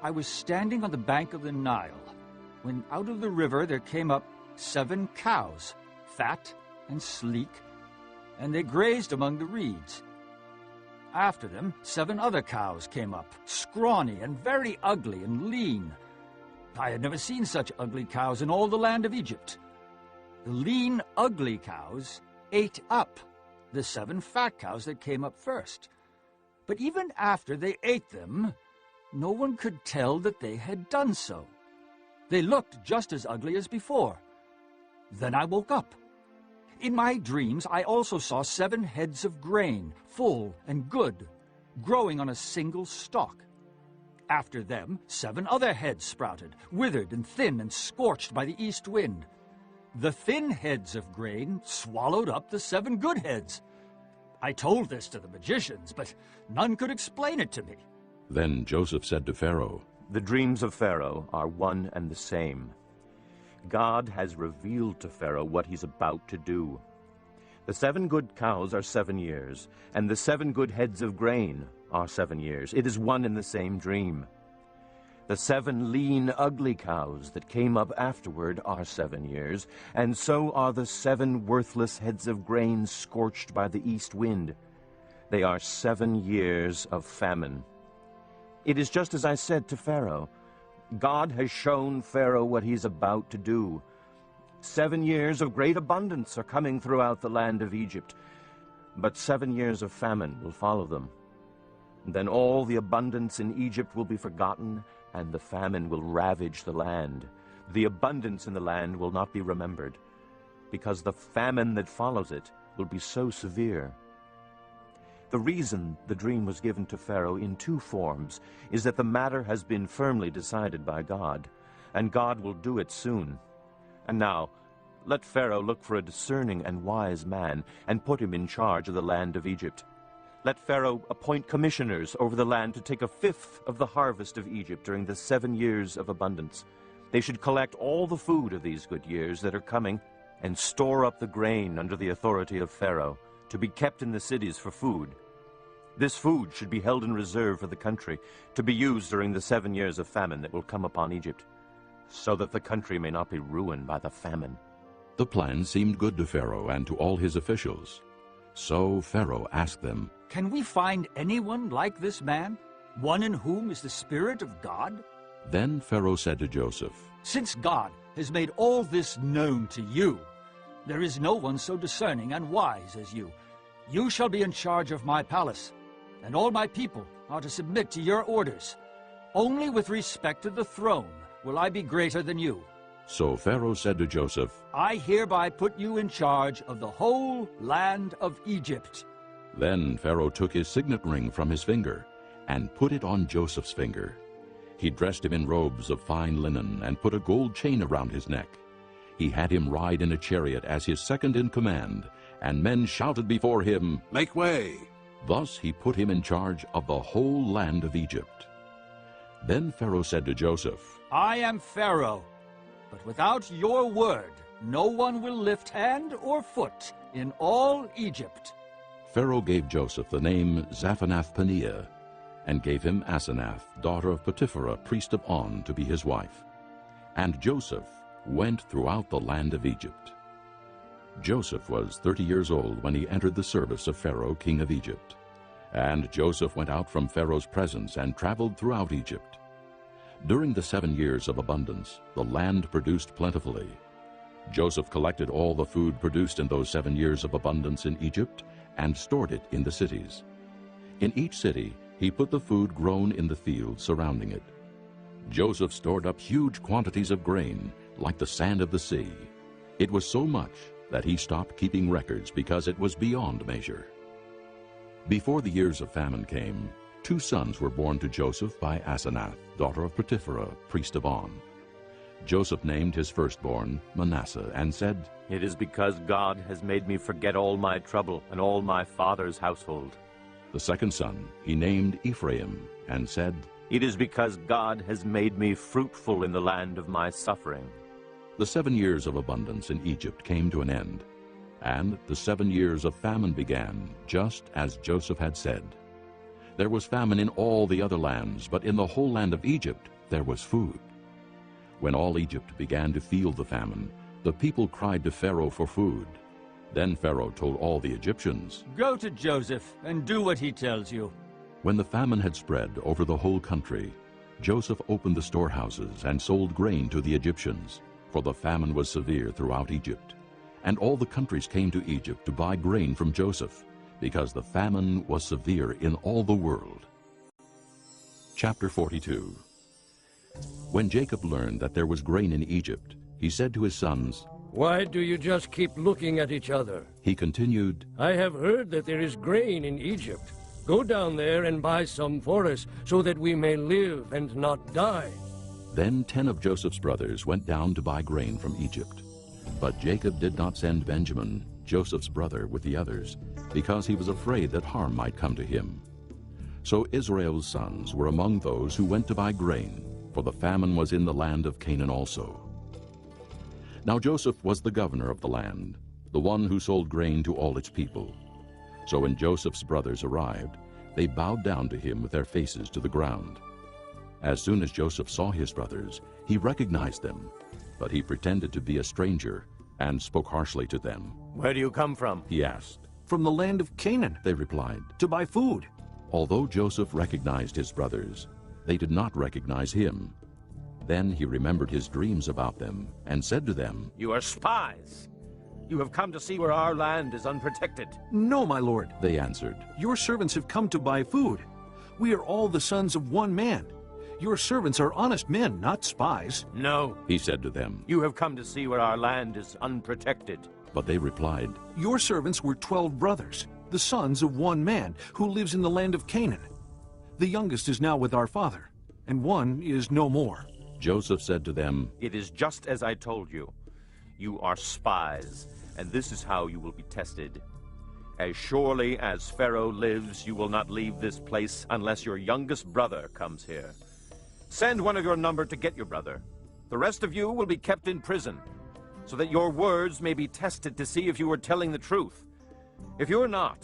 D: I was standing on the bank of the Nile, when out of the river there came up 7 cows, fat and sleek, and they grazed among the reeds. After them 7 other cows came up, scrawny and very ugly and lean. I had never seen such ugly cows in all the land of Egypt. The lean, ugly cows ate up the 7 fat cows that came up first. But even after they ate them, no one could tell that they had done so. They looked just as ugly as before. Then I woke up. In my dreams I also saw 7 heads of grain, full and good, growing on a single stalk. After them 7 other heads sprouted, withered and thin and scorched by the east wind. The thin heads of grain swallowed up the 7 good heads. I told this to the magicians, but none could explain it to me."
A: Then Joseph said to Pharaoh,
O: "The dreams of Pharaoh are one and the same. God has revealed to Pharaoh what he's about to do. The 7 good cows are 7 years, and the 7 good heads of grain are 7 years. It is one and the same dream. The 7 lean, ugly cows that came up afterward are 7 years, and so are the 7 worthless heads of grain scorched by the east wind. They are 7 years of famine. It is just as I said to Pharaoh. God has shown Pharaoh what he's about to do. 7 years of great abundance are coming throughout the land of Egypt, but 7 years of famine will follow them. Then all the abundance in Egypt will be forgotten, and the famine will ravage the land. The abundance in the land will not be remembered, because the famine that follows it will be so severe. The reason the dream was given to Pharaoh in two forms is that the matter has been firmly decided by God, and God will do it soon. And now, let Pharaoh look for a discerning and wise man, and put him in charge of the land of Egypt. Let Pharaoh appoint commissioners over the land to take 1/5 of the harvest of Egypt during the 7 years of abundance. They should collect all the food of these good years that are coming, and store up the grain under the authority of Pharaoh, to be kept in the cities for food. This food should be held in reserve for the country, to be used during the 7 years of famine that will come upon Egypt, so that the country may not be ruined by the famine.
A: The plan seemed good to Pharaoh and to all his officials. So Pharaoh asked them,
D: "Can we find anyone like this man, one in whom is the Spirit of God?"
A: Then Pharaoh said to Joseph,
D: "Since God has made all this known to you, there is no one so discerning and wise as you. You shall be in charge of my palace, and all my people are to submit to your orders. Only with respect to the throne will I be greater than you."
A: So Pharaoh said to Joseph,
D: "I hereby put you in charge of the whole land of Egypt."
A: Then Pharaoh took his signet ring from his finger and put it on Joseph's finger. He dressed him in robes of fine linen and put a gold chain around his neck. He had him ride in a chariot as his second in command, and men shouted before him,
J: "Make way!"
A: Thus he put him in charge of the whole land of Egypt. Then Pharaoh said to Joseph,
D: "I am Pharaoh, but without your word no one will lift hand or foot in all Egypt."
A: Pharaoh gave Joseph the name Zaphanath-Paneah, and gave him Asenath, daughter of Potipherah, priest of On, to be his wife. And Joseph went throughout the land of Egypt. Joseph was 30 years old when he entered the service of Pharaoh, king of Egypt. And Joseph went out from Pharaoh's presence and traveled throughout Egypt. During the 7 years of abundance, the land produced plentifully. Joseph collected all the food produced in those 7 years of abundance in Egypt and stored it in the cities. In each city, he put the food grown in the fields surrounding it. Joseph stored up huge quantities of grain, like the sand of the sea. It was so much that he stopped keeping records because it was beyond measure. Before the years of famine came, 2 sons were born to Joseph by Asenath, daughter of Potipherah, priest of On. Joseph named his firstborn Manasseh and said,
O: "It is because God has made me forget all my trouble and all my father's household."
A: The second son he named Ephraim and said,
O: "It is because God has made me fruitful in the land of my suffering."
A: The 7 years of abundance in Egypt came to an end, and the 7 years of famine began, just as Joseph had said. There was famine in all the other lands, but in the whole land of Egypt there was food. When all Egypt began to feel the famine, the people cried to Pharaoh for food. Then Pharaoh told all the Egyptians,
D: "Go to Joseph and do what he tells you."
A: When the famine had spread over the whole country, Joseph opened the storehouses and sold grain to the Egyptians, for the famine was severe throughout Egypt. And all the countries came to Egypt to buy grain from Joseph, because the famine was severe in all the world. Chapter 42. When Jacob learned that there was grain in Egypt, he said to his sons,
I: "Why do you just keep looking at each other?"
A: He continued,
I: "I have heard that there is grain in Egypt. Go down there and buy some for us, so that we may live and not die."
A: Then 10 of Joseph's brothers went down to buy grain from Egypt. But Jacob did not send Benjamin, Joseph's brother, with the others, because he was afraid that harm might come to him. So Israel's sons were among those who went to buy grain, for the famine was in the land of Canaan also. Now Joseph was the governor of the land, the one who sold grain to all its people. So when Joseph's brothers arrived, they bowed down to him with their faces to the ground. As soon as Joseph saw his brothers, he recognized them, but he pretended to be a stranger and spoke harshly to them.
L: "Where do you come from?"
A: he asked.
F: "From the land of Canaan,"
A: they replied,
F: "to buy food."
A: Although Joseph recognized his brothers, they did not recognize him. Then he remembered his dreams about them and said to them,
L: "You are spies. You have come to see where our land is unprotected."
F: "No, my lord,"
A: they answered.
F: "Your servants have come to buy food. We are all the sons of one man. Your servants are honest men, not spies.
L: No,
A: he said to them.
L: You have come to see where our land is unprotected.
A: But they replied,
F: Your servants were 12 brothers, the sons of one man, who lives in the land of Canaan. The youngest is now with our father, and one is no more.
A: Joseph said to them,
O: It is just as I told you. You are spies, and this is how you will be tested. As surely as Pharaoh lives, you will not leave this place unless your youngest brother comes here. Send one of your number to get your brother. The rest of you will be kept in prison, so that your words may be tested to see if you are telling the truth. If you are not,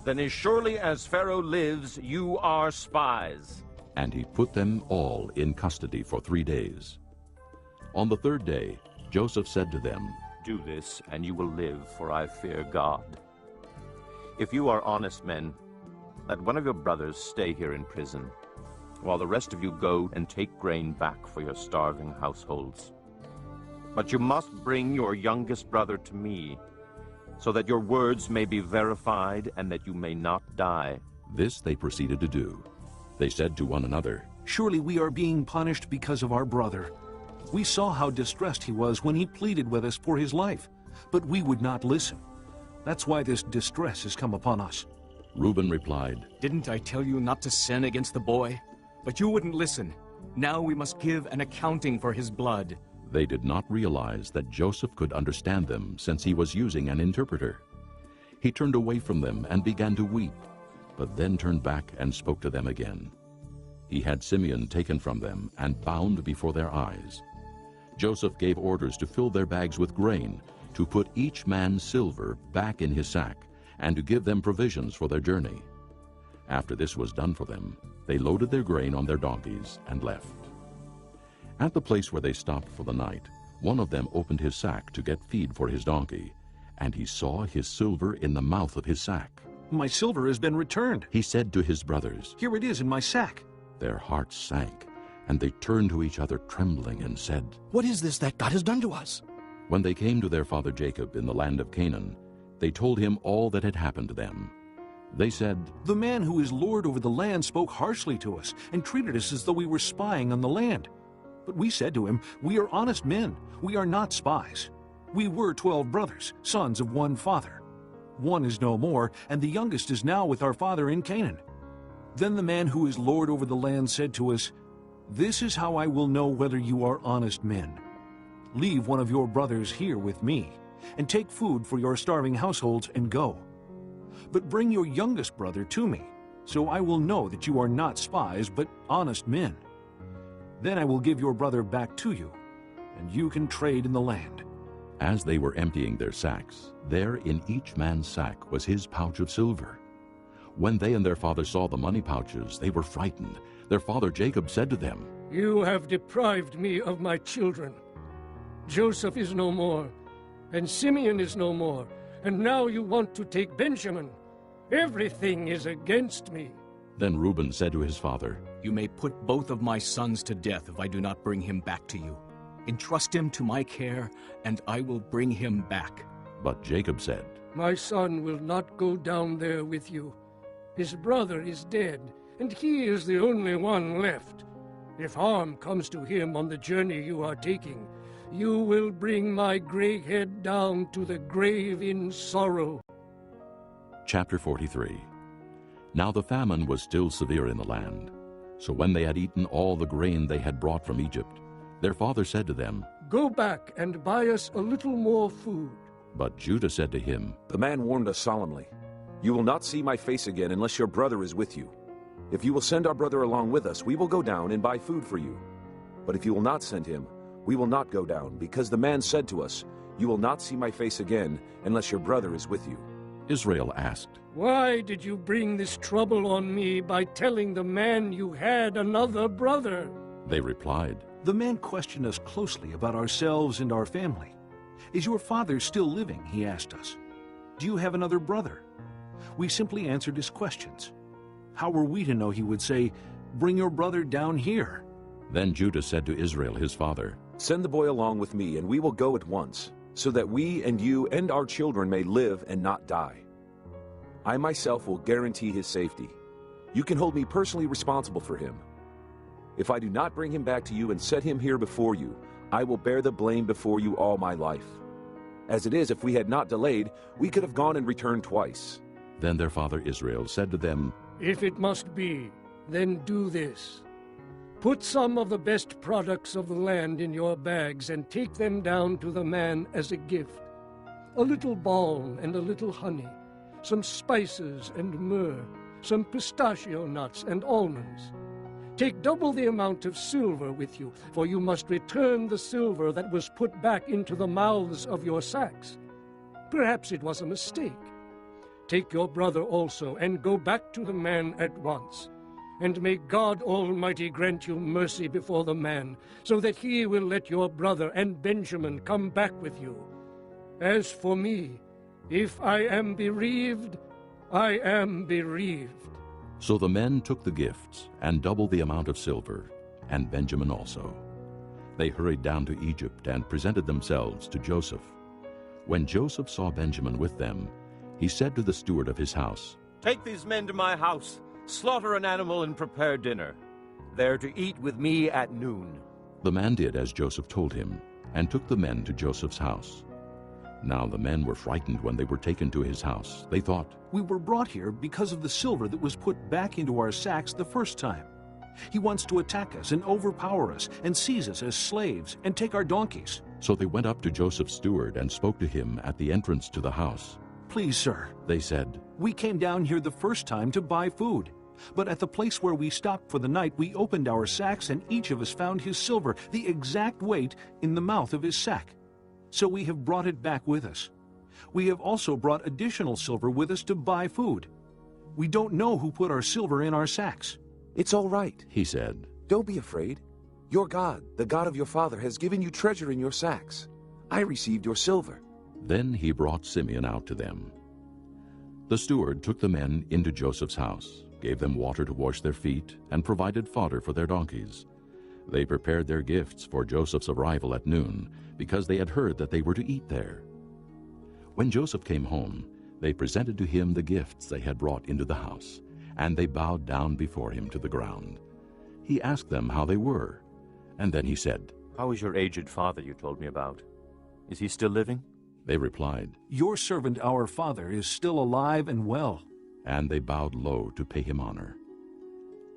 O: then as surely as Pharaoh lives, you are spies.
A: And he put them all in custody for 3 days. On the third day, Joseph said to them,
O: Do this, and you will live, for I fear God. If you are honest men, let one of your brothers stay here in prison, while the rest of you go and take grain back for your starving households. But you must bring your youngest brother to me, so that your words may be verified and that you may not die.
A: This they proceeded to do. They said to one another,
F: Surely we are being punished because of our brother. We saw how distressed he was when he pleaded with us for his life, but we would not listen. That's why this distress has come upon us.
A: Reuben replied,
K: Didn't I tell you not to sin against the boy? But you wouldn't listen. Now we must give an accounting for his blood.
A: They did not realize that Joseph could understand them, since he was using an interpreter. He turned away from them and began to weep, but then turned back and spoke to them again. He had Simeon taken from them and bound before their eyes. Joseph gave orders to fill their bags with grain, to put each man's silver back in his sack, and to give them provisions for their journey. After this was done for them, they loaded their grain on their donkeys and left. At the place where they stopped for the night, one of them opened his sack to get feed for his donkey, and he saw his silver in the mouth of his sack.
F: My silver has been returned,
A: he said to his brothers.
F: Here it is in my sack.
A: Their hearts sank, and they turned to each other trembling and said,
U: What is this that God has done to us?
A: When they came to their father Jacob in the land of Canaan, they told him all that had happened to them. They said,
F: The man who is lord over the land spoke harshly to us and treated us as though we were spying on the land. But we said to him, We are honest men. We are not spies. We were 12 brothers, sons of one father. One is no more, and the youngest is now with our father in Canaan. Then the man who is lord over the land said to us, This is how I will know whether you are honest men. Leave one of your brothers here with me, and take food for your starving households and go. But bring your youngest brother to me, so I will know that you are not spies, but honest men. Then I will give your brother back to you, and you can trade in the land.
A: As they were emptying their sacks, there in each man's sack was his pouch of silver. When they and their father saw the money pouches, they were frightened. Their father Jacob said to them,
I: You have deprived me of my children. Joseph is no more, and Simeon is no more, and now you want to take Benjamin. Everything is against me.
A: Then Reuben said to his father,
K: You may put both of my sons to death if I do not bring him back to you. Entrust him to my care, and I will bring him back.
A: But Jacob said,
I: My son will not go down there with you. His brother is dead, and he is the only one left. If harm comes to him on the journey you are taking, you will bring my gray head down to the grave in sorrow.
A: Chapter 43. Now the famine was still severe in the land. So when they had eaten all the grain they had brought from Egypt, their father said to them,
I: Go back and buy us a little more food.
A: But Judah said to him,
S: The man warned us solemnly, You will not see my face again unless your brother is with you. If you will send our brother along with us, we will go down and buy food for you. But if you will not send him, we will not go down, because the man said to us, You will not see my face again unless your brother is with you.
A: Israel asked,
I: Why did you bring this trouble on me by telling the man you had another brother?
A: They replied,
F: The man questioned us closely about ourselves and our family. Is your father still living? He asked us. Do you have another brother? We simply answered his questions. How were we to know he would say, Bring your brother down here?
A: Then Judah said to Israel his father,
S: Send the boy along with me, and we will go at once, so that we and you and our children may live and not die. I myself will guarantee his safety. You can hold me personally responsible for him. If I do not bring him back to you and set him here before you, I will bear the blame before you all my life. As it is, if we had not delayed, we could have gone and returned twice."
A: Then their father Israel said to them,
I: "If it must be, then do this. Put some of the best products of the land in your bags and take them down to the man as a gift. A little balm and a little honey, some spices and myrrh, some pistachio nuts and almonds. Take double the amount of silver with you, for you must return the silver that was put back into the mouths of your sacks. Perhaps it was a mistake. Take your brother also, and go back to the man at once. And may God Almighty grant you mercy before the man, so that he will let your brother and Benjamin come back with you. As for me, if I am bereaved, I am bereaved."
A: So the men took the gifts and doubled the amount of silver, and Benjamin also. They hurried down to Egypt and presented themselves to Joseph. When Joseph saw Benjamin with them, he said to the steward of his house,
O: "Take these men to my house, slaughter an animal and prepare dinner. They're to eat with me at noon."
A: The man did as Joseph told him, and took the men to Joseph's house. Now the men were frightened when they were taken to his house. They thought,
F: "We were brought here because of the silver that was put back into our sacks the first time. He wants to attack us and overpower us and seize us as slaves and take our donkeys."
A: So they went up to Joseph's steward and spoke to him at the entrance to the house.
F: "Please, sir,"
A: they said,
F: "we came down here the first time to buy food. But at the place where we stopped for the night, we opened our sacks, and each of us found his silver, the exact weight, in the mouth of his sack. So we have brought it back with us. We have also brought additional silver with us to buy food. We don't know who put our silver in our sacks."
S: "It's all right,"
A: he said.
S: "Don't be afraid. Your God, the God of your father, has given you treasure in your sacks. I received your silver."
A: Then he brought Simeon out to them. The steward took the men into Joseph's house, gave them water to wash their feet, and provided fodder for their donkeys. They prepared their gifts for Joseph's arrival at noon, because they had heard that they were to eat there. When Joseph came home, they presented to him the gifts they had brought into the house, and they bowed down before him to the ground. He asked them how they were, and then he said,
O: "How is your aged father you told me about? Is he still living?"
A: They replied,
F: "Your servant our father is still alive and well."
A: And they bowed low to pay him honor.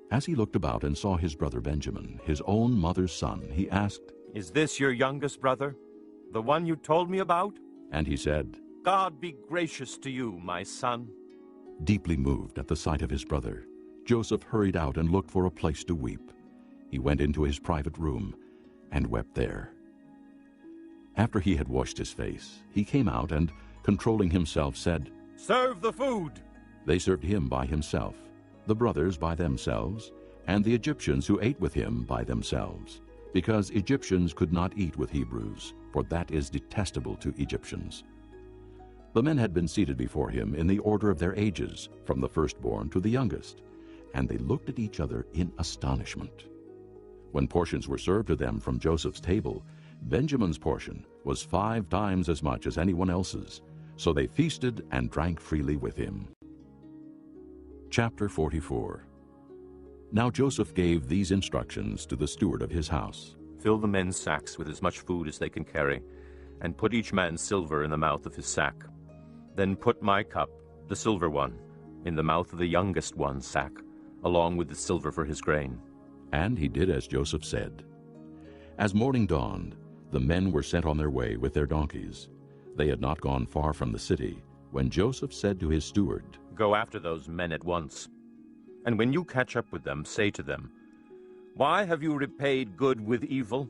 A: As he looked about and saw his brother Benjamin, his own mother's son, he asked,
O: "Is this your youngest brother, the one you told me about?"
A: And he said,
O: "God be gracious to you, my son."
A: Deeply moved at the sight of his brother, Joseph hurried out and looked for a place to weep. He went into his private room and wept there. After he had washed his face, he came out and, controlling himself, said,
O: "Serve the food."
A: They served him by himself, the brothers by themselves, and the Egyptians who ate with him by themselves, because Egyptians could not eat with Hebrews, for that is detestable to Egyptians. The men had been seated before him in the order of their ages, from the firstborn to the youngest, and they looked at each other in astonishment. When portions were served to them from Joseph's table, Benjamin's portion was 5 times as much as anyone else's, so they feasted and drank freely with him. Chapter 44. Now Joseph gave these instructions to the steward of his house.
O: "Fill the men's sacks with as much food as they can carry, and put each man's silver in the mouth of his sack. Then put my cup, the silver one, in the mouth of the youngest one's sack, along with the silver for his grain."
A: And he did as Joseph said. As morning dawned, the men were sent on their way with their donkeys. They had not gone far from the city, when Joseph said to his steward,
O: "Go after those men at once. And when you catch up with them, say to them, 'Why have you repaid good with evil?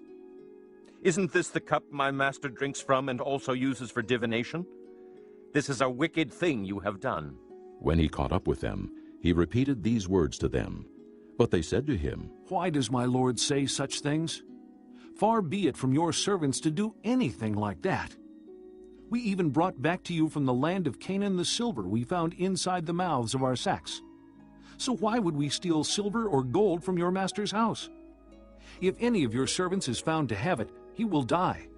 O: Isn't this the cup my master drinks from and also uses for divination? This is a wicked thing you have done.'"
A: When he caught up with them, he repeated these words to them. But they said to him,
F: "Why does my lord say such things? Far be it from your servants to do anything like that. We even brought back to you from the land of Canaan the silver we found inside the mouths of our sacks. So why would we steal silver or gold from your master's house? If any of your servants is found to have it, he will die,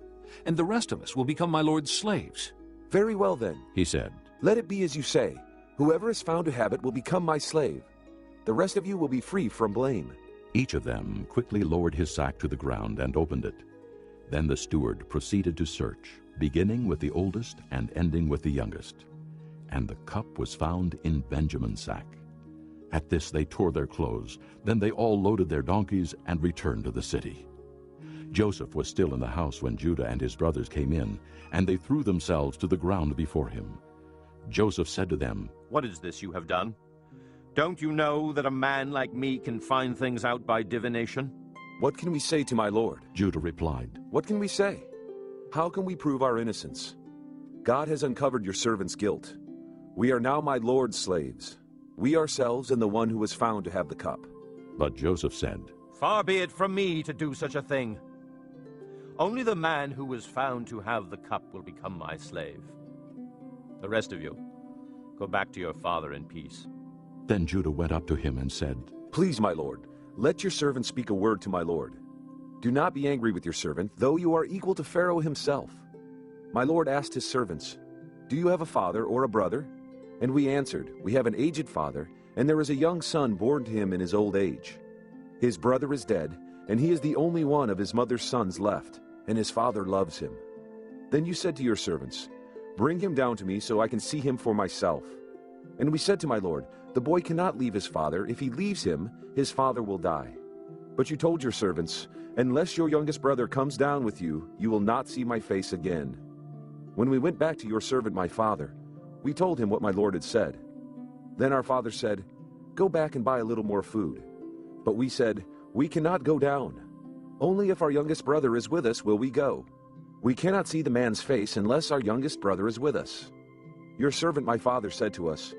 F: and the rest of us will become my lord's slaves."
S: "Very well then,"
A: he said.
S: "Let it be as you say. Whoever is found to have it will become my slave. The rest of you will be free from blame."
A: Each of them quickly lowered his sack to the ground and opened it. Then the steward proceeded to search, beginning with the oldest and ending with the youngest. And the cup was found in Benjamin's sack. At this they tore their clothes. Then they all loaded their donkeys and returned to the city. Joseph was still in the house when Judah and his brothers came in, and they threw themselves to the ground before him. Joseph said to them,
O: "What is this you have done? Don't you know that a man like me can find things out by divination?"
S: "What can we say to my lord?"
A: Judah replied.
S: "What can we say? How can we prove our innocence? God has uncovered your servant's guilt. We are now my lord's slaves, we ourselves and the one who was found to have the cup."
A: But Joseph said,
O: "Far be it from me to do such a thing. Only the man who was found to have the cup will become my slave. The rest of you, go back to your father in peace."
A: Then Judah went up to him and said,
S: "Please, my lord, let your servant speak a word to my lord. Do not be angry with your servant, though you are equal to Pharaoh himself." My lord asked his servants, "Do you have a father or a brother?" And we answered, "We have an aged father, and there is a young son born to him in his old age. His brother is dead, and he is the only one of his mother's sons left, and his father loves him." Then you said to your servants, "Bring him down to me so I can see him for myself." And we said to my lord, "The boy cannot leave his father. If he leaves him, his father will die." But you told your servants, "Unless your youngest brother comes down with you, you will not see my face again." When we went back to your servant my father, we told him what my lord had said. Then our father said, "Go back and buy a little more food." But we said, "We cannot go down. Only if our youngest brother is with us will we go. We cannot see the man's face unless our youngest brother is with us." Your servant my father said to us,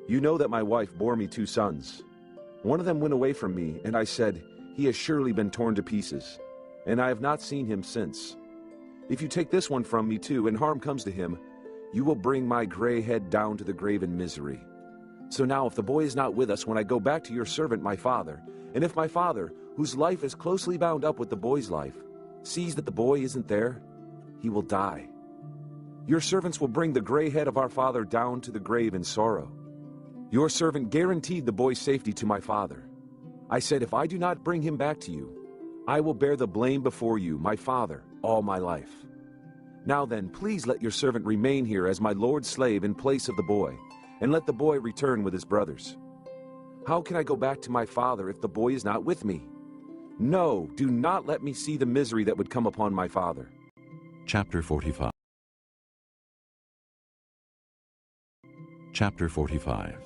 S: "You know that my wife bore me 2 sons. One of them went away from me, and I said, 'He has surely been torn to pieces,' and I have not seen him since. If you take this one from me too, and harm comes to him, you will bring my gray head down to the grave in misery. So now if the boy is not with us when I go back to your servant my father, and if my father, whose life is closely bound up with the boy's life, sees that the boy isn't there, he will die. Your servants will bring the gray head of our father down to the grave in sorrow." Your servant guaranteed the boy's safety to my father. I said, "If I do not bring him back to you, I will bear the blame before you, my father, all my life. Now then, please let your servant remain here as my lord's slave in place of the boy, and let the boy return with his brothers. How can I go back to my father if the boy is not with me? No, do not let me see the misery that would come upon my father."
A: Chapter 45. Chapter 45.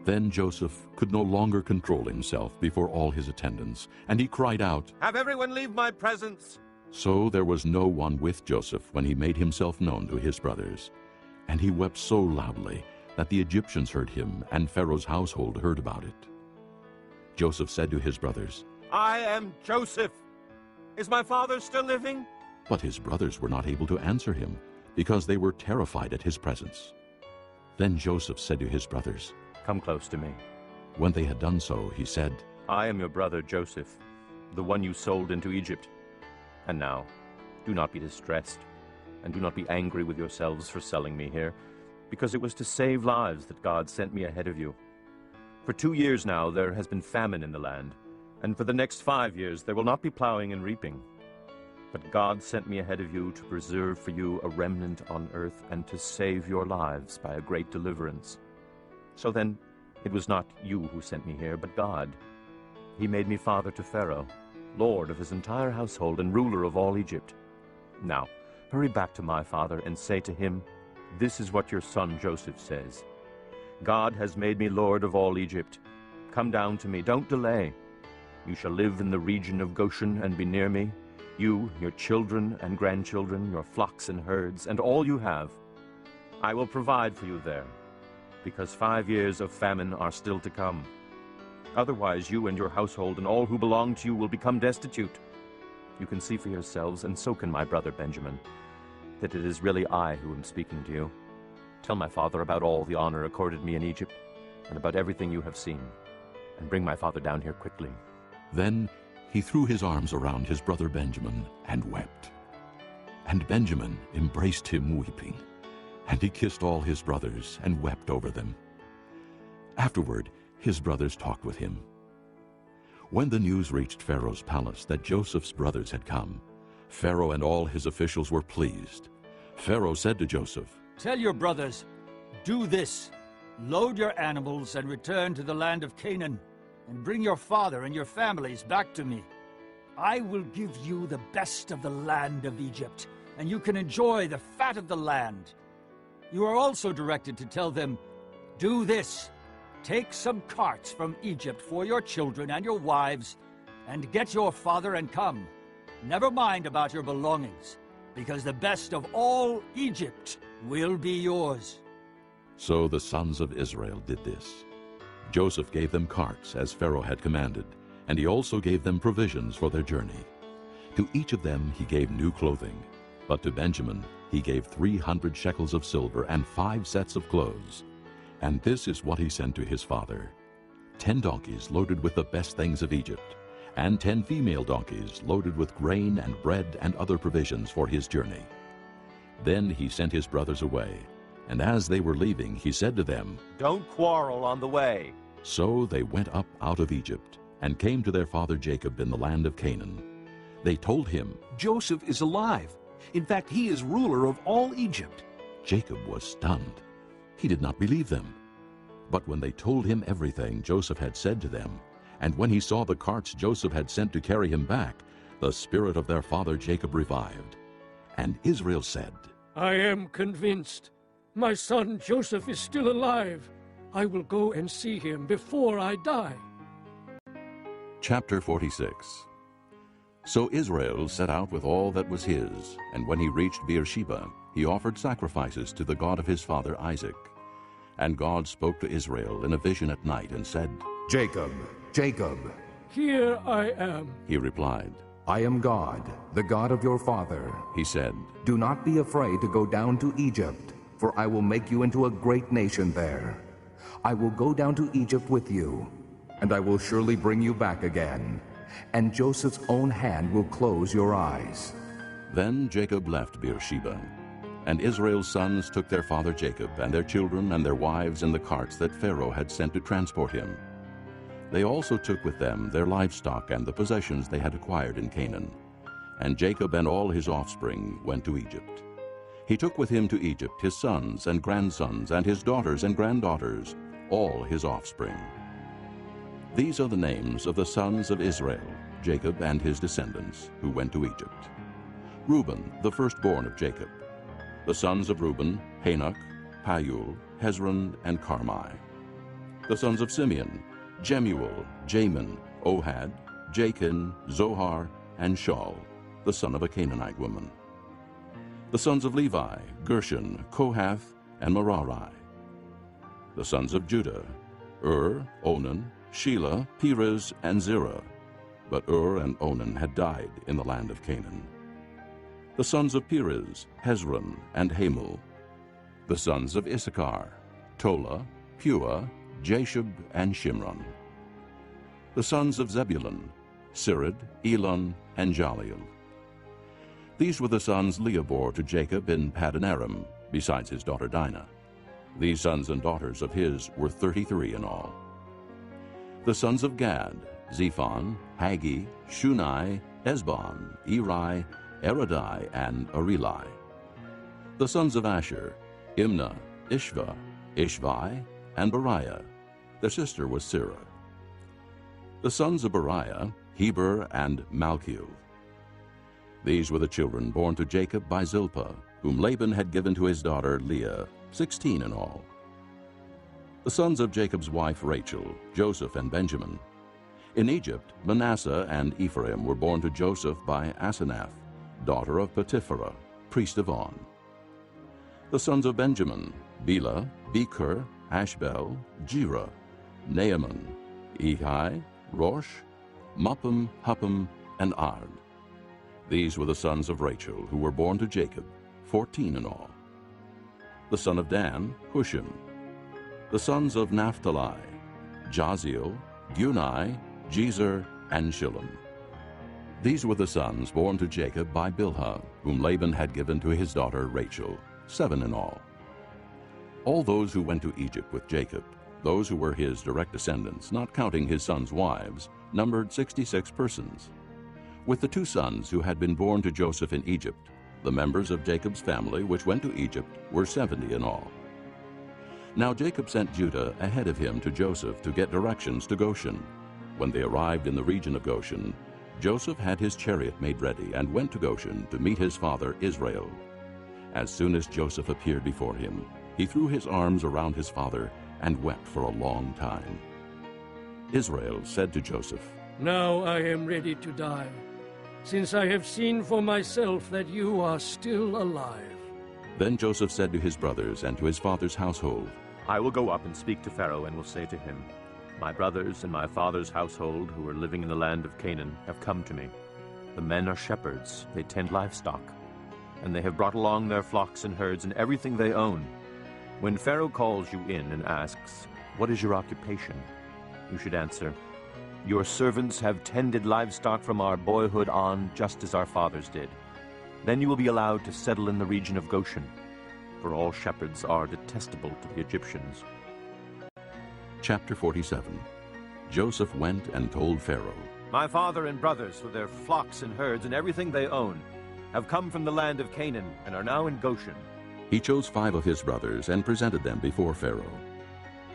A: Then Joseph could no longer control himself before all his attendants, and he cried out,
O: "Have everyone leave my presence!"
A: So there was no one with Joseph when he made himself known to his brothers. And he wept so loudly that the Egyptians heard him, and Pharaoh's household heard about it. Joseph said to his brothers,
O: "I am Joseph. Is my father still living?"
A: But his brothers were not able to answer him, because they were terrified at his presence. Then Joseph said to his brothers,
O: "Come close to me."
A: When they had done so, he said,
O: "I am your brother Joseph, the one you sold into Egypt. And now, do not be distressed, and do not be angry with yourselves for selling me here, because it was to save lives that God sent me ahead of you. For 2 years now there has been famine in the land, and for the next 5 years there will not be plowing and reaping. But God sent me ahead of you to preserve for you a remnant on earth and to save your lives by a great deliverance. So then, it was not you who sent me here, but God. He made me father to Pharaoh, lord of his entire household and ruler of all Egypt. Now, hurry back to my father and say to him, 'This is what your son Joseph says. God has made me lord of all Egypt. Come down to me, don't delay. You shall live in the region of Goshen and be near me, you, your children and grandchildren, your flocks and herds, and all you have. I will provide for you there, because 5 years of famine are still to come. Otherwise you and your household and all who belong to you will become destitute. You can see for yourselves, and so can my brother Benjamin, that it is really I who am speaking to you. Tell my father about all the honor accorded me in Egypt, and about everything you have seen, and bring my father down here quickly.'
A: Then he threw his arms around his brother Benjamin and wept. And Benjamin embraced him weeping, and he kissed all his brothers and wept over them. Afterward his brothers talked with him. When the news reached Pharaoh's palace that Joseph's brothers had come, Pharaoh and all his officials were pleased. Pharaoh said to Joseph,
D: "Tell your brothers, do this. Load your animals and return to the land of Canaan, and bring your father and your families back to me. I will give you the best of the land of Egypt, and you can enjoy the fat of the land. You are also directed to tell them, do this. Take some carts from Egypt for your children and your wives, and get your father and come. Never mind about your belongings, because the best of all Egypt will be yours."
A: So the sons of Israel did this. Joseph gave them carts, as Pharaoh had commanded, and he also gave them provisions for their journey. To each of them he gave new clothing, but to Benjamin he gave 300 shekels of silver and 5 sets of clothes. And this is what he sent to his father: 10 donkeys loaded with the best things of Egypt, and 10 female donkeys loaded with grain and bread and other provisions for his journey. Then he sent his brothers away, and as they were leaving, he said to them,
O: "Don't quarrel on the way."
A: So they went up out of Egypt and came to their father Jacob in the land of Canaan. They told him,
F: "Joseph is alive. In fact, he is ruler of all Egypt."
A: Jacob was stunned. He did not believe them. But when they told him everything Joseph had said to them, and when he saw the carts Joseph had sent to carry him back, the spirit of their father Jacob revived. And Israel said,
I: "I am convinced. My son Joseph is still alive. I will go and see him before I die."
A: Chapter 46. So Israel set out with all that was his, and when he reached Beersheba, he offered sacrifices to the God of his father Isaac. And God spoke to Israel in a vision at night and said,
B: "Jacob, Jacob."
I: "Here I am,"
A: he replied.
B: "I am God, the God of your father,"
A: he said.
B: "Do not be afraid to go down to Egypt, for I will make you into a great nation there. I will go down to Egypt with you, and I will surely bring you back again, and Joseph's own hand will close your eyes."
A: Then Jacob left Beersheba, and Israel's sons took their father Jacob and their children and their wives in the carts that Pharaoh had sent to transport him. They also took with them their livestock and the possessions they had acquired in Canaan. And Jacob and all his offspring went to Egypt. He took with him to Egypt his sons and grandsons and his daughters and granddaughters, all his offspring. These are the names of the sons of Israel, Jacob and his descendants, who went to Egypt. Reuben, the firstborn of Jacob. The sons of Reuben, Hanok, Payul, Hezron, and Carmi. The sons of Simeon, Jemuel, Jamin, Ohad, Jachin, Zohar, and Shaul, the son of a Canaanite woman. The sons of Levi, Gershon, Kohath, and Merari. The sons of Judah, Onan, Shelah, Perez, and Zerah. But and Onan had died in the land of Canaan. The sons of Perez, Hezron, and Hamul. The sons of Issachar, Tola, Pua, Jashub, and Shimron. The sons of Zebulun, Sirid, Elon, and Jaleel. These were the sons Leah bore to Jacob in Paddan Aram, besides his daughter Dinah. These sons and daughters of his were 33 in all. The sons of Gad, Zephon, Haggi, Shunai, Esbon, Eri, Eradai, and Areli. The sons of Asher, Imnah, Ishva, Ishvi, and Beriah. Their sister was Sirah. The sons of Beriah, Heber and Malchiel. These were the children born to Jacob by Zilpah, whom Laban had given to his daughter Leah, 16 in all. The sons of Jacob's wife Rachel, Joseph and Benjamin. In Egypt, Manasseh and Ephraim were born to Joseph by Asenath, daughter of Potipharah, priest of On. The sons of Benjamin, Bela, Becher, Ashbel, Jerah, Naaman, Ehi, Rosh, Muppim, Huppim, and Ard. These were the sons of Rachel, who were born to Jacob, 14 in all. The son of Dan, Hushim. The sons of Naphtali, Jaziel, Guni, Jezer, and Shillem. These were the sons born to Jacob by Bilhah, whom Laban had given to his daughter Rachel, 7 in all. All those who went to Egypt with Jacob, those who were his direct descendants, not counting his sons' wives, numbered 66 persons. With the 2 sons who had been born to Joseph in Egypt, the members of Jacob's family which went to Egypt were 70 in all. Now Jacob sent Judah ahead of him to Joseph to get directions to Goshen. When they arrived in the region of Goshen, Joseph had his chariot made ready and went to Goshen to meet his father Israel. As soon as Joseph appeared before him, he threw his arms around his father and wept for a long time. Israel said to Joseph,
I: "Now I am ready to die, since I have seen for myself that you are still alive."
A: Then Joseph said to his brothers and to his father's household,
O: I will go up and speak to Pharaoh and will say to him, My brothers and my father's household who are living in the land of Canaan have come to me. The men are shepherds, they tend livestock, and they have brought along their flocks and herds and everything they own. When Pharaoh calls you in and asks, What is your occupation? You should answer, Your servants have tended livestock from our boyhood on, just as our fathers did. Then you will be allowed to settle in the region of Goshen, for all shepherds are detestable to the Egyptians.
A: Chapter 47. Joseph went and told Pharaoh,
O: My father and brothers, with their flocks and herds and everything they own, have come from the land of Canaan and are now in Goshen.
A: He chose 5 of his brothers and presented them before Pharaoh.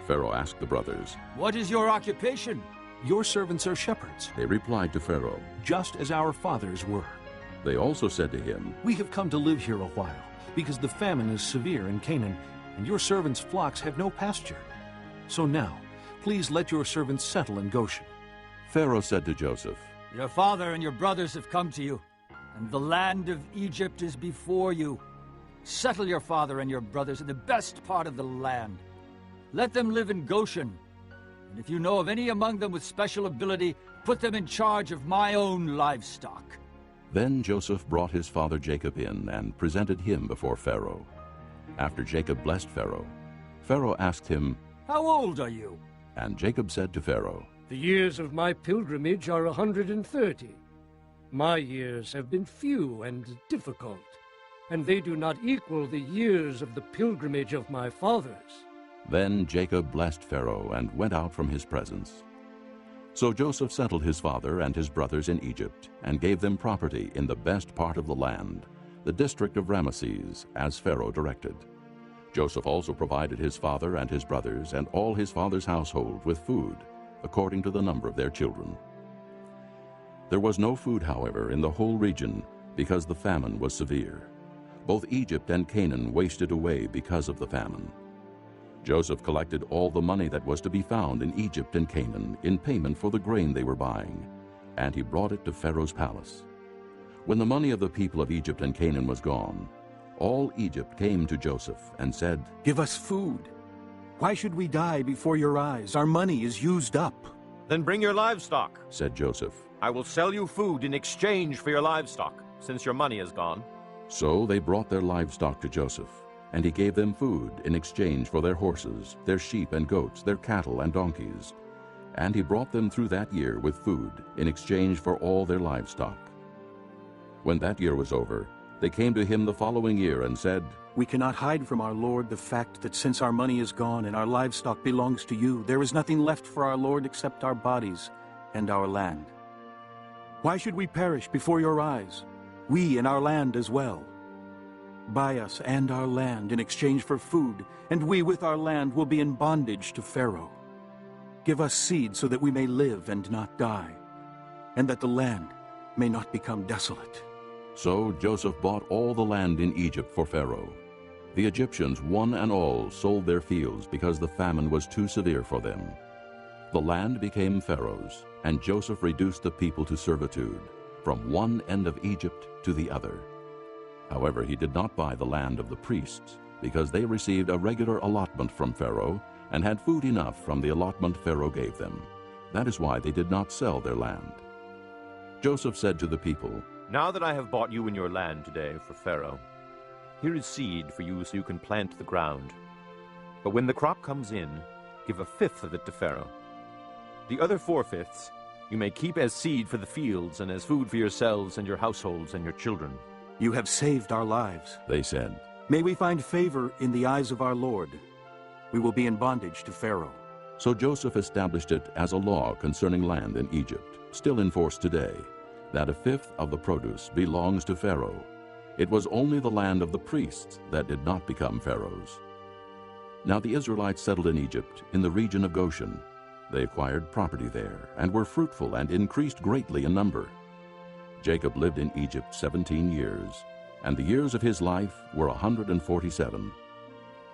A: Pharaoh asked the brothers,
D: What is your occupation?
F: Your servants are shepherds.
A: They replied to Pharaoh,
F: Just as our fathers were.
A: They also said to him,
F: We have come to live here a while, because the famine is severe in Canaan, and your servants' flocks have no pasture. So now, please let your servants settle in Goshen.
A: Pharaoh said to Joseph,
D: Your father and your brothers have come to you, and the land of Egypt is before you. Settle your father and your brothers in the best part of the land. Let them live in Goshen. And if you know of any among them with special ability, put them in charge of my own livestock.
A: Then Joseph brought his father Jacob in and presented him before Pharaoh. After Jacob blessed Pharaoh, Pharaoh asked him,
D: How old are you?
A: And Jacob said to Pharaoh,
I: The years of my pilgrimage are 130. My years have been few and difficult, and they do not equal the years of the pilgrimage of my fathers.
A: Then Jacob blessed Pharaoh and went out from his presence. So Joseph settled his father and his brothers in Egypt, and gave them property in the best part of the land, the district of Ramesses, as Pharaoh directed. Joseph also provided his father and his brothers and all his father's household with food, according to the number of their children. There was no food, however, in the whole region, because the famine was severe. Both Egypt and Canaan wasted away because of the famine. Joseph collected all the money that was to be found in Egypt and Canaan in payment for the grain they were buying, and he brought it to Pharaoh's palace. When the money of the people of Egypt and Canaan was gone, all Egypt came to Joseph and said,
F: Give us food. Why should we die before your eyes? Our money is used up.
O: Then bring your livestock,
A: said Joseph.
O: I will sell you food in exchange for your livestock, since your money is gone.
A: So they brought their livestock to Joseph, and he gave them food in exchange for their horses, their sheep and goats, their cattle and donkeys. And he brought them through that year with food in exchange for all their livestock. When that year was over, they came to him the following year and said,
F: We cannot hide from our Lord the fact that since our money is gone and our livestock belongs to you, there is nothing left for our Lord except our bodies and our land. Why should we perish before your eyes, we and our land as well? Buy us and our land in exchange for food, and we with our land will be in bondage to Pharaoh. Give us seed so that we may live and not die, and that the land may not become desolate.
A: So Joseph bought all the land in Egypt for Pharaoh. The Egyptians, one and all, sold their fields because the famine was too severe for them. The land became Pharaoh's, and Joseph reduced the people to servitude, from one end of Egypt to the other. However, he did not buy the land of the priests, because they received a regular allotment from Pharaoh and had food enough from the allotment Pharaoh gave them. That is why they did not sell their land. Joseph said to the people,
O: Now that I have bought you and your land today for Pharaoh, here is seed for you so you can plant the ground. But when the crop comes in, give 1/5 of it to Pharaoh. The other 4/5 you may keep as seed for the fields and as food for yourselves and your households and your children.
F: You have saved our lives,
A: they said.
F: May we find favor in the eyes of our Lord. We will be in bondage to Pharaoh.
A: So Joseph established it as a law concerning land in Egypt, still in force today, that a fifth of the produce belongs to Pharaoh. It was only the land of the priests that did not become Pharaoh's. Now the Israelites settled in Egypt, in the region of Goshen. They acquired property there, and were fruitful and increased greatly in number. Jacob lived in Egypt 17 years, and the years of his life were 147.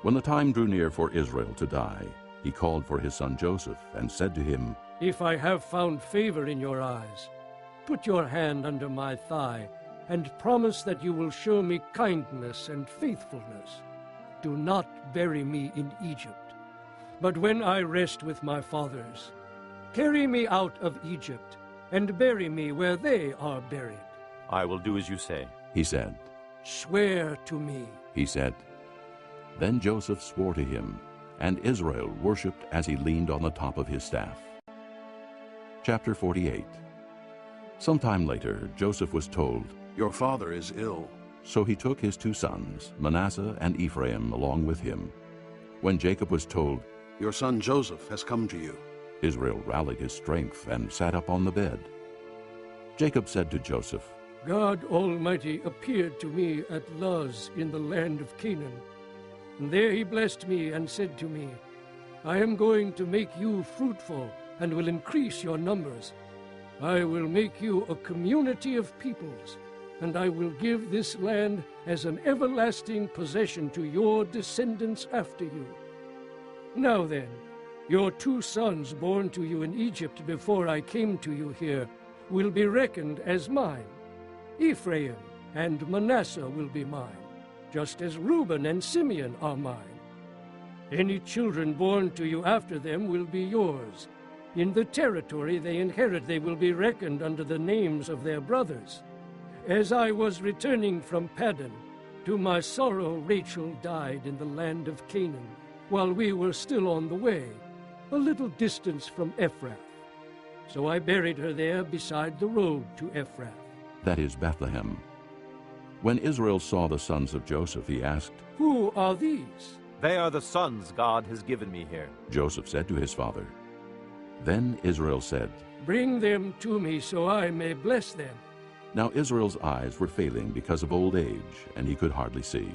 A: When the time drew near for Israel to die, he called for his son Joseph, and said to him,
I: If I have found favor in your eyes, put your hand under my thigh, and promise that you will show me kindness and faithfulness. Do not bury me in Egypt, but when I rest with my fathers, carry me out of Egypt, and bury me where they are buried.
O: I will do as you say,
A: he said.
I: Swear to me,
A: he said. Then Joseph swore to him, and Israel worshipped as he leaned on the top of his staff. Chapter 48. Sometime later, Joseph was told,
J: Your father is ill.
A: So he took his two sons, Manasseh and Ephraim, along with him. When Jacob was told,
J: Your son Joseph has come to you,
A: Israel rallied his strength and sat up on the bed. Jacob said to Joseph,
I: God Almighty appeared to me at Luz in the land of Canaan. And there he blessed me and said to me, I am going to make you fruitful and will increase your numbers. I will make you a community of peoples, and I will give this land as an everlasting possession to your descendants after you. Now then, your two sons born to you in Egypt before I came to you here will be reckoned as mine. Ephraim and Manasseh will be mine, just as Reuben and Simeon are mine. Any children born to you after them will be yours. In the territory they inherit they will be reckoned under the names of their brothers. As I was returning from Paddan, to my sorrow Rachel died in the land of Canaan, while we were still on the way, a little distance from Ephrath. So I buried her there beside the road to Ephrath.
A: That is Bethlehem. When Israel saw the sons of Joseph, he asked,
I: Who are these?
O: They are the sons God has given me here.
A: Joseph said to his father. Then Israel said,
I: Bring them to me so I may bless them.
A: Now Israel's eyes were failing because of old age, and he could hardly see.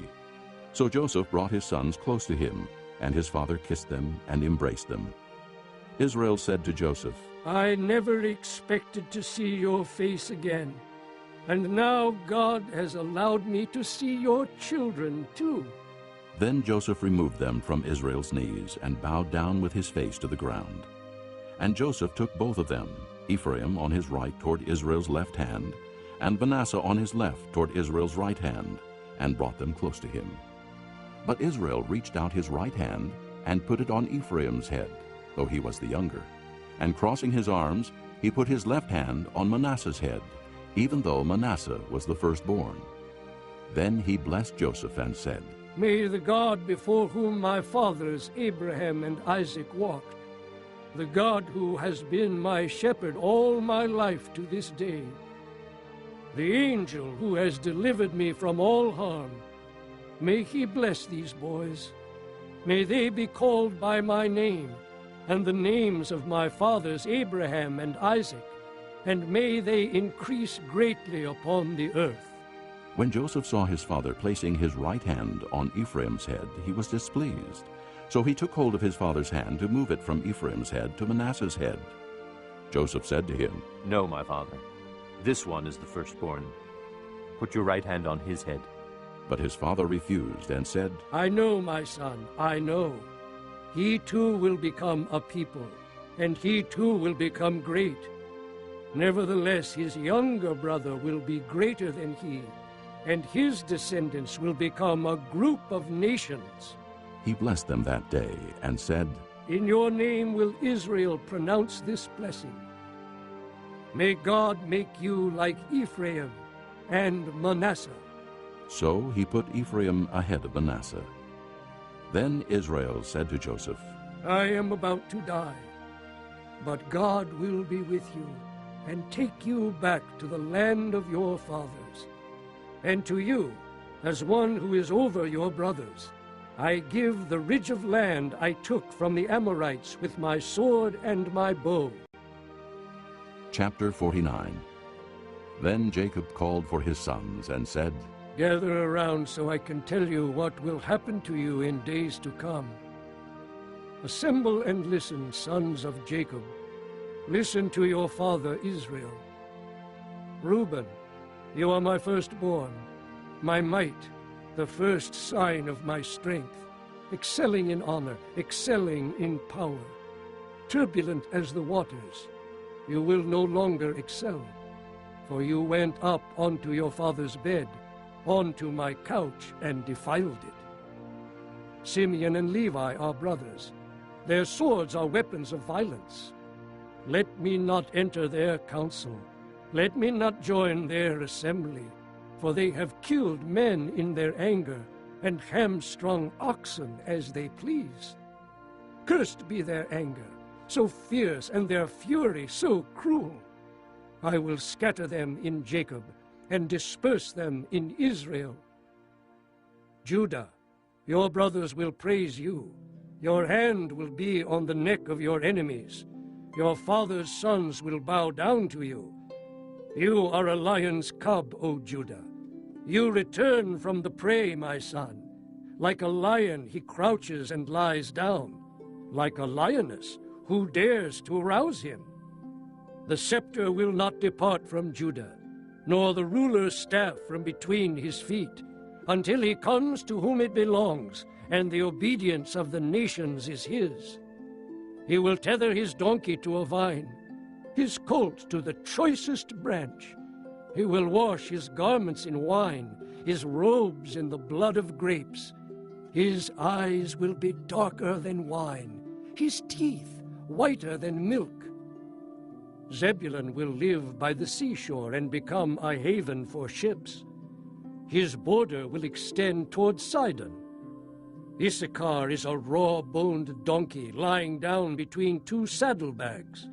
A: So Joseph brought his sons close to him, and his father kissed them and embraced them. Israel said to Joseph,
I: I never expected to see your face again, and now God has allowed me to see your children too.
A: Then Joseph removed them from Israel's knees and bowed down with his face to the ground. And Joseph took both of them, Ephraim on his right toward Israel's left hand, and Manasseh on his left toward Israel's right hand, and brought them close to him. But Israel reached out his right hand and put it on Ephraim's head, though he was the younger. And crossing his arms, he put his left hand on Manasseh's head, even though Manasseh was the firstborn. Then he blessed Joseph and said,
I: May the God before whom my fathers Abraham and Isaac walked, the God who has been my shepherd all my life to this day, the angel who has delivered me from all harm, may he bless these boys. May they be called by my name, and the names of my fathers Abraham and Isaac, and may they increase greatly upon the earth.
A: When Joseph saw his father placing his right hand on Ephraim's head, he was displeased. So he took hold of his father's hand to move it from Ephraim's head to Manasseh's head. Joseph said to him,
O: No, my father. This one is the firstborn. Put your right hand on his head.
A: But his father refused and said,
I: I know, my son, I know. He too will become a people, and he too will become great. Nevertheless, his younger brother will be greater than he, and his descendants will become a group of nations.
A: He blessed them that day and said,
I: In your name will Israel pronounce this blessing. May God make you like Ephraim and Manasseh.
A: So he put Ephraim ahead of Manasseh. Then Israel said to Joseph,
I: I am about to die, but God will be with you and take you back to the land of your fathers. And to you, as one who is over your brothers, I give the ridge of land I took from the Amorites with my sword and my bow.
A: Chapter 49. Then Jacob called for his sons and said,
I: Gather around so I can tell you what will happen to you in days to come. Assemble and listen, sons of Jacob. Listen to your father Israel. Reuben, you are my firstborn, my might, the first sign of my strength, excelling in honor, excelling in power. Turbulent as the waters, you will no longer excel, for you went up onto your father's bed, onto my couch, and defiled it. Simeon and Levi are brothers. Their swords are weapons of violence. Let me not enter their council. Let me not join their assembly. For they have killed men in their anger, and hamstrung oxen as they please. Cursed be their anger, so fierce, and their fury so cruel. I will scatter them in Jacob, and disperse them in Israel. Judah, your brothers will praise you. Your hand will be on the neck of your enemies. Your father's sons will bow down to you. You are a lion's cub, O Judah. You return from the prey, my son. Like a lion, he crouches and lies down. Like a lioness, who dares to arouse him? The scepter will not depart from Judah, nor the ruler's staff from between his feet, until he comes to whom it belongs, and the obedience of the nations is his. He will tether his donkey to a vine, his colt to the choicest branch. He will wash his garments in wine, his robes in the blood of grapes. His eyes will be darker than wine, his teeth whiter than milk. Zebulun will live by the seashore and become a haven for ships. His border will extend toward Sidon. Issachar is a raw-boned donkey lying down between two saddlebags.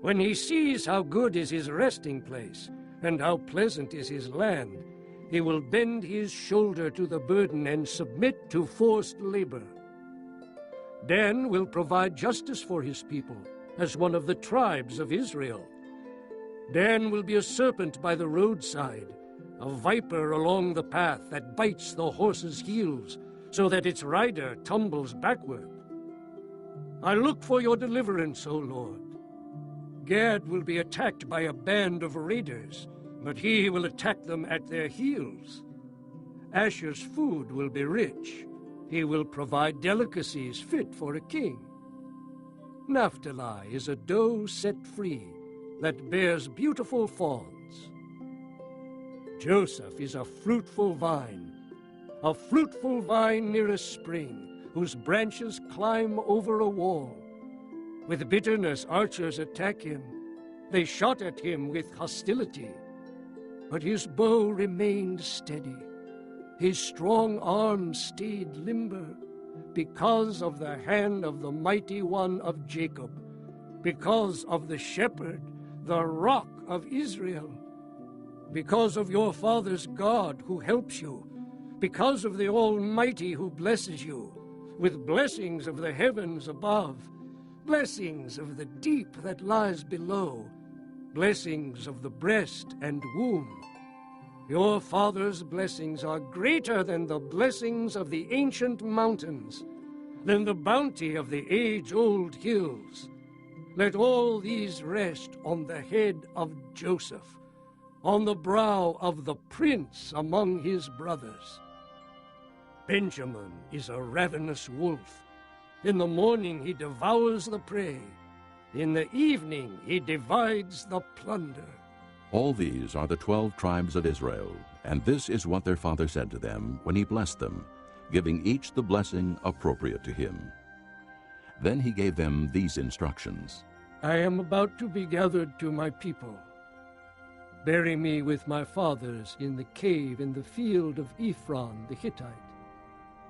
I: When he sees how good is his resting place, and how pleasant is his land, he will bend his shoulder to the burden and submit to forced labor. Dan will provide justice for his people, as one of the tribes of Israel. Dan will be a serpent by the roadside, a viper along the path that bites the horse's heels, so that its rider tumbles backward. I look for your deliverance, O Lord. Gad will be attacked by a band of raiders, but he will attack them at their heels. Asher's food will be rich. He will provide delicacies fit for a king. Naphtali is a doe set free that bears beautiful fawns. Joseph is a fruitful vine near a spring, whose branches climb over a wall. With bitterness archers attack him. They shot at him with hostility. But his bow remained steady. His strong arm stayed limber, because of the hand of the mighty one of Jacob, because of the shepherd, the rock of Israel, because of your father's God who helps you, because of the Almighty who blesses you, with blessings of the heavens above, blessings of the deep that lies below, blessings of the breast and womb. Your father's blessings are greater than the blessings of the ancient mountains, than the bounty of the age-old hills. Let all these rest on the head of Joseph, on the brow of the prince among his brothers. Benjamin is a ravenous wolf. In the morning he devours the prey. In the evening he divides the plunder.
A: All these are the 12 tribes of Israel, and this is what their father said to them when he blessed them, giving each the blessing appropriate to him. Then he gave them these instructions.
I: I am about to be gathered to my people. Bury me with my fathers in the cave in the field of Ephron the Hittite,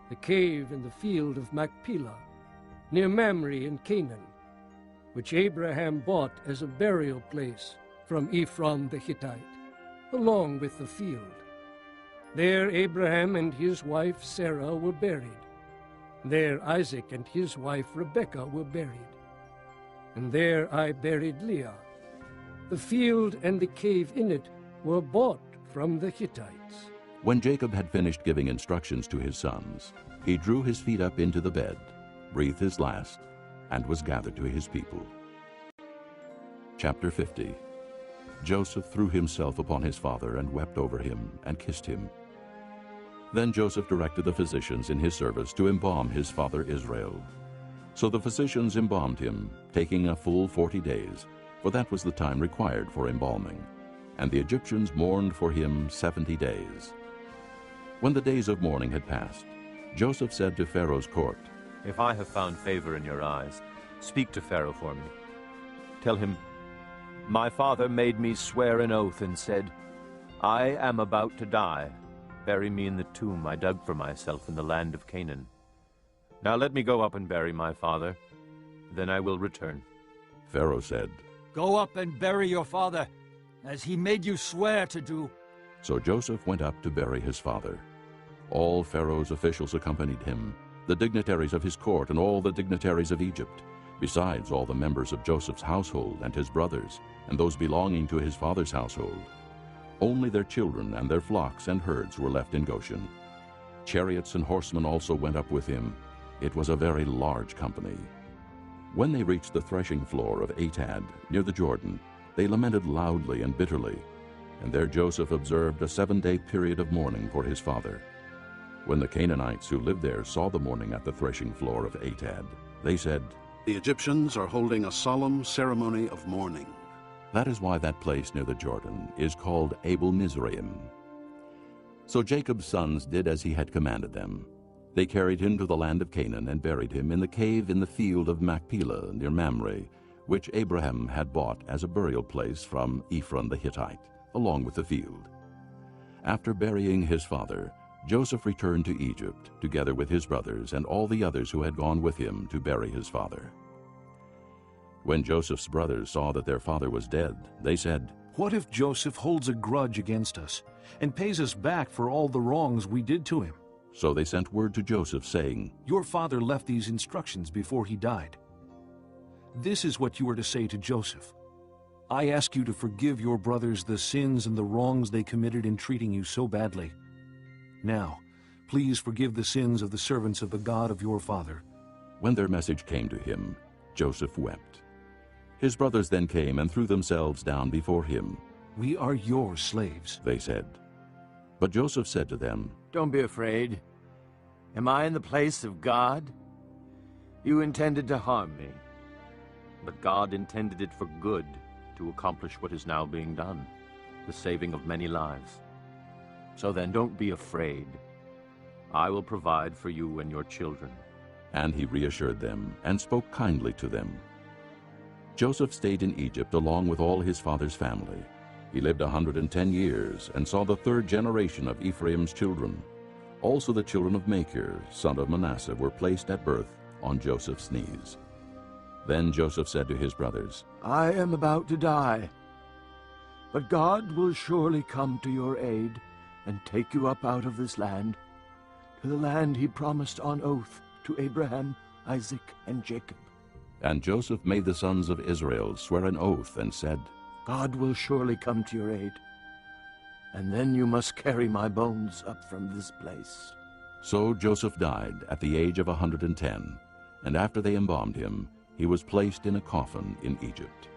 I: the cave in the field of Machpelah, near Mamre in Canaan, which Abraham bought as a burial place from Ephron the Hittite, along with the field. There Abraham and his wife Sarah were buried, There Isaac and his wife Rebekah were buried. And there I buried Leah. The field and the cave in it were bought from the Hittites.
A: When Jacob had finished giving instructions to his sons, he drew his feet up into the bed, breathed his last, and was gathered to his people. Chapter 50. Joseph threw himself upon his father and wept over him and kissed him. Then Joseph directed the physicians in his service to embalm his father Israel. So the physicians embalmed him, taking a full 40 days, for that was the time required for embalming. And the Egyptians mourned for him 70 days. When the days of mourning had passed, Joseph said to Pharaoh's court,
O: If I have found favor in your eyes, speak to Pharaoh for me. Tell him, My father made me swear an oath and said, I am about to die. Bury me in the tomb I dug for myself in the land of Canaan. Now let me go up and bury my father, then I will return.
A: Pharaoh said,
D: Go up and bury your father, as he made you swear to do.
A: So Joseph went up to bury his father. All Pharaoh's officials accompanied him, the dignitaries of his court and all the dignitaries of Egypt, besides all the members of Joseph's household and his brothers, and those belonging to his father's household. Only their children and their flocks and herds were left in Goshen. Chariots and horsemen also went up with him. It was a very large company. When they reached the threshing floor of Atad, near the Jordan, they lamented loudly and bitterly, and there Joseph observed a 7-day period of mourning for his father. When the Canaanites who lived there saw the mourning at the threshing floor of Atad, they said,
J: The Egyptians are holding a solemn ceremony of mourning.
A: That is why that place near the Jordan is called Abel Mizraim. So Jacob's sons did as he had commanded them. They carried him to the land of Canaan and buried him in the cave in the field of Machpelah near Mamre, which Abraham had bought as a burial place from Ephron the Hittite, along with the field. After burying his father, Joseph returned to Egypt, together with his brothers and all the others who had gone with him to bury his father. When Joseph's brothers saw that their father was dead, they said,
F: What if Joseph holds a grudge against us and pays us back for all the wrongs we did to him?
A: So they sent word to Joseph, saying,
F: Your father left these instructions before he died. This is what you are to say to Joseph. I ask you to forgive your brothers the sins and the wrongs they committed in treating you so badly. Now, please forgive the sins of the servants of the God of your father.
A: When their message came to him, Joseph wept. His brothers then came and threw themselves down before him.
F: We are your slaves,
A: they said. But Joseph said to them,
R: Don't be afraid. Am I in the place of God? You intended to harm me,
O: but God intended it for good, to accomplish what is now being done, the saving of many lives. So then don't be afraid. I will provide for you and your children.
A: And he reassured them and spoke kindly to them. Joseph stayed in Egypt along with all his father's family. He lived 110 years and saw the 3rd generation of Ephraim's children. Also the children of Machir, son of Manasseh, were placed at birth on Joseph's knees. Then Joseph said to his brothers,
R: I am about to die, but God will surely come to your aid and take you up out of this land, to the land he promised on oath to Abraham, Isaac, and Jacob.
A: And Joseph made the sons of Israel swear an oath and said,
R: God will surely come to your aid, and then you must carry my bones up from this place.
A: So Joseph died at the age of 110, and after they embalmed him, he was placed in a coffin in Egypt.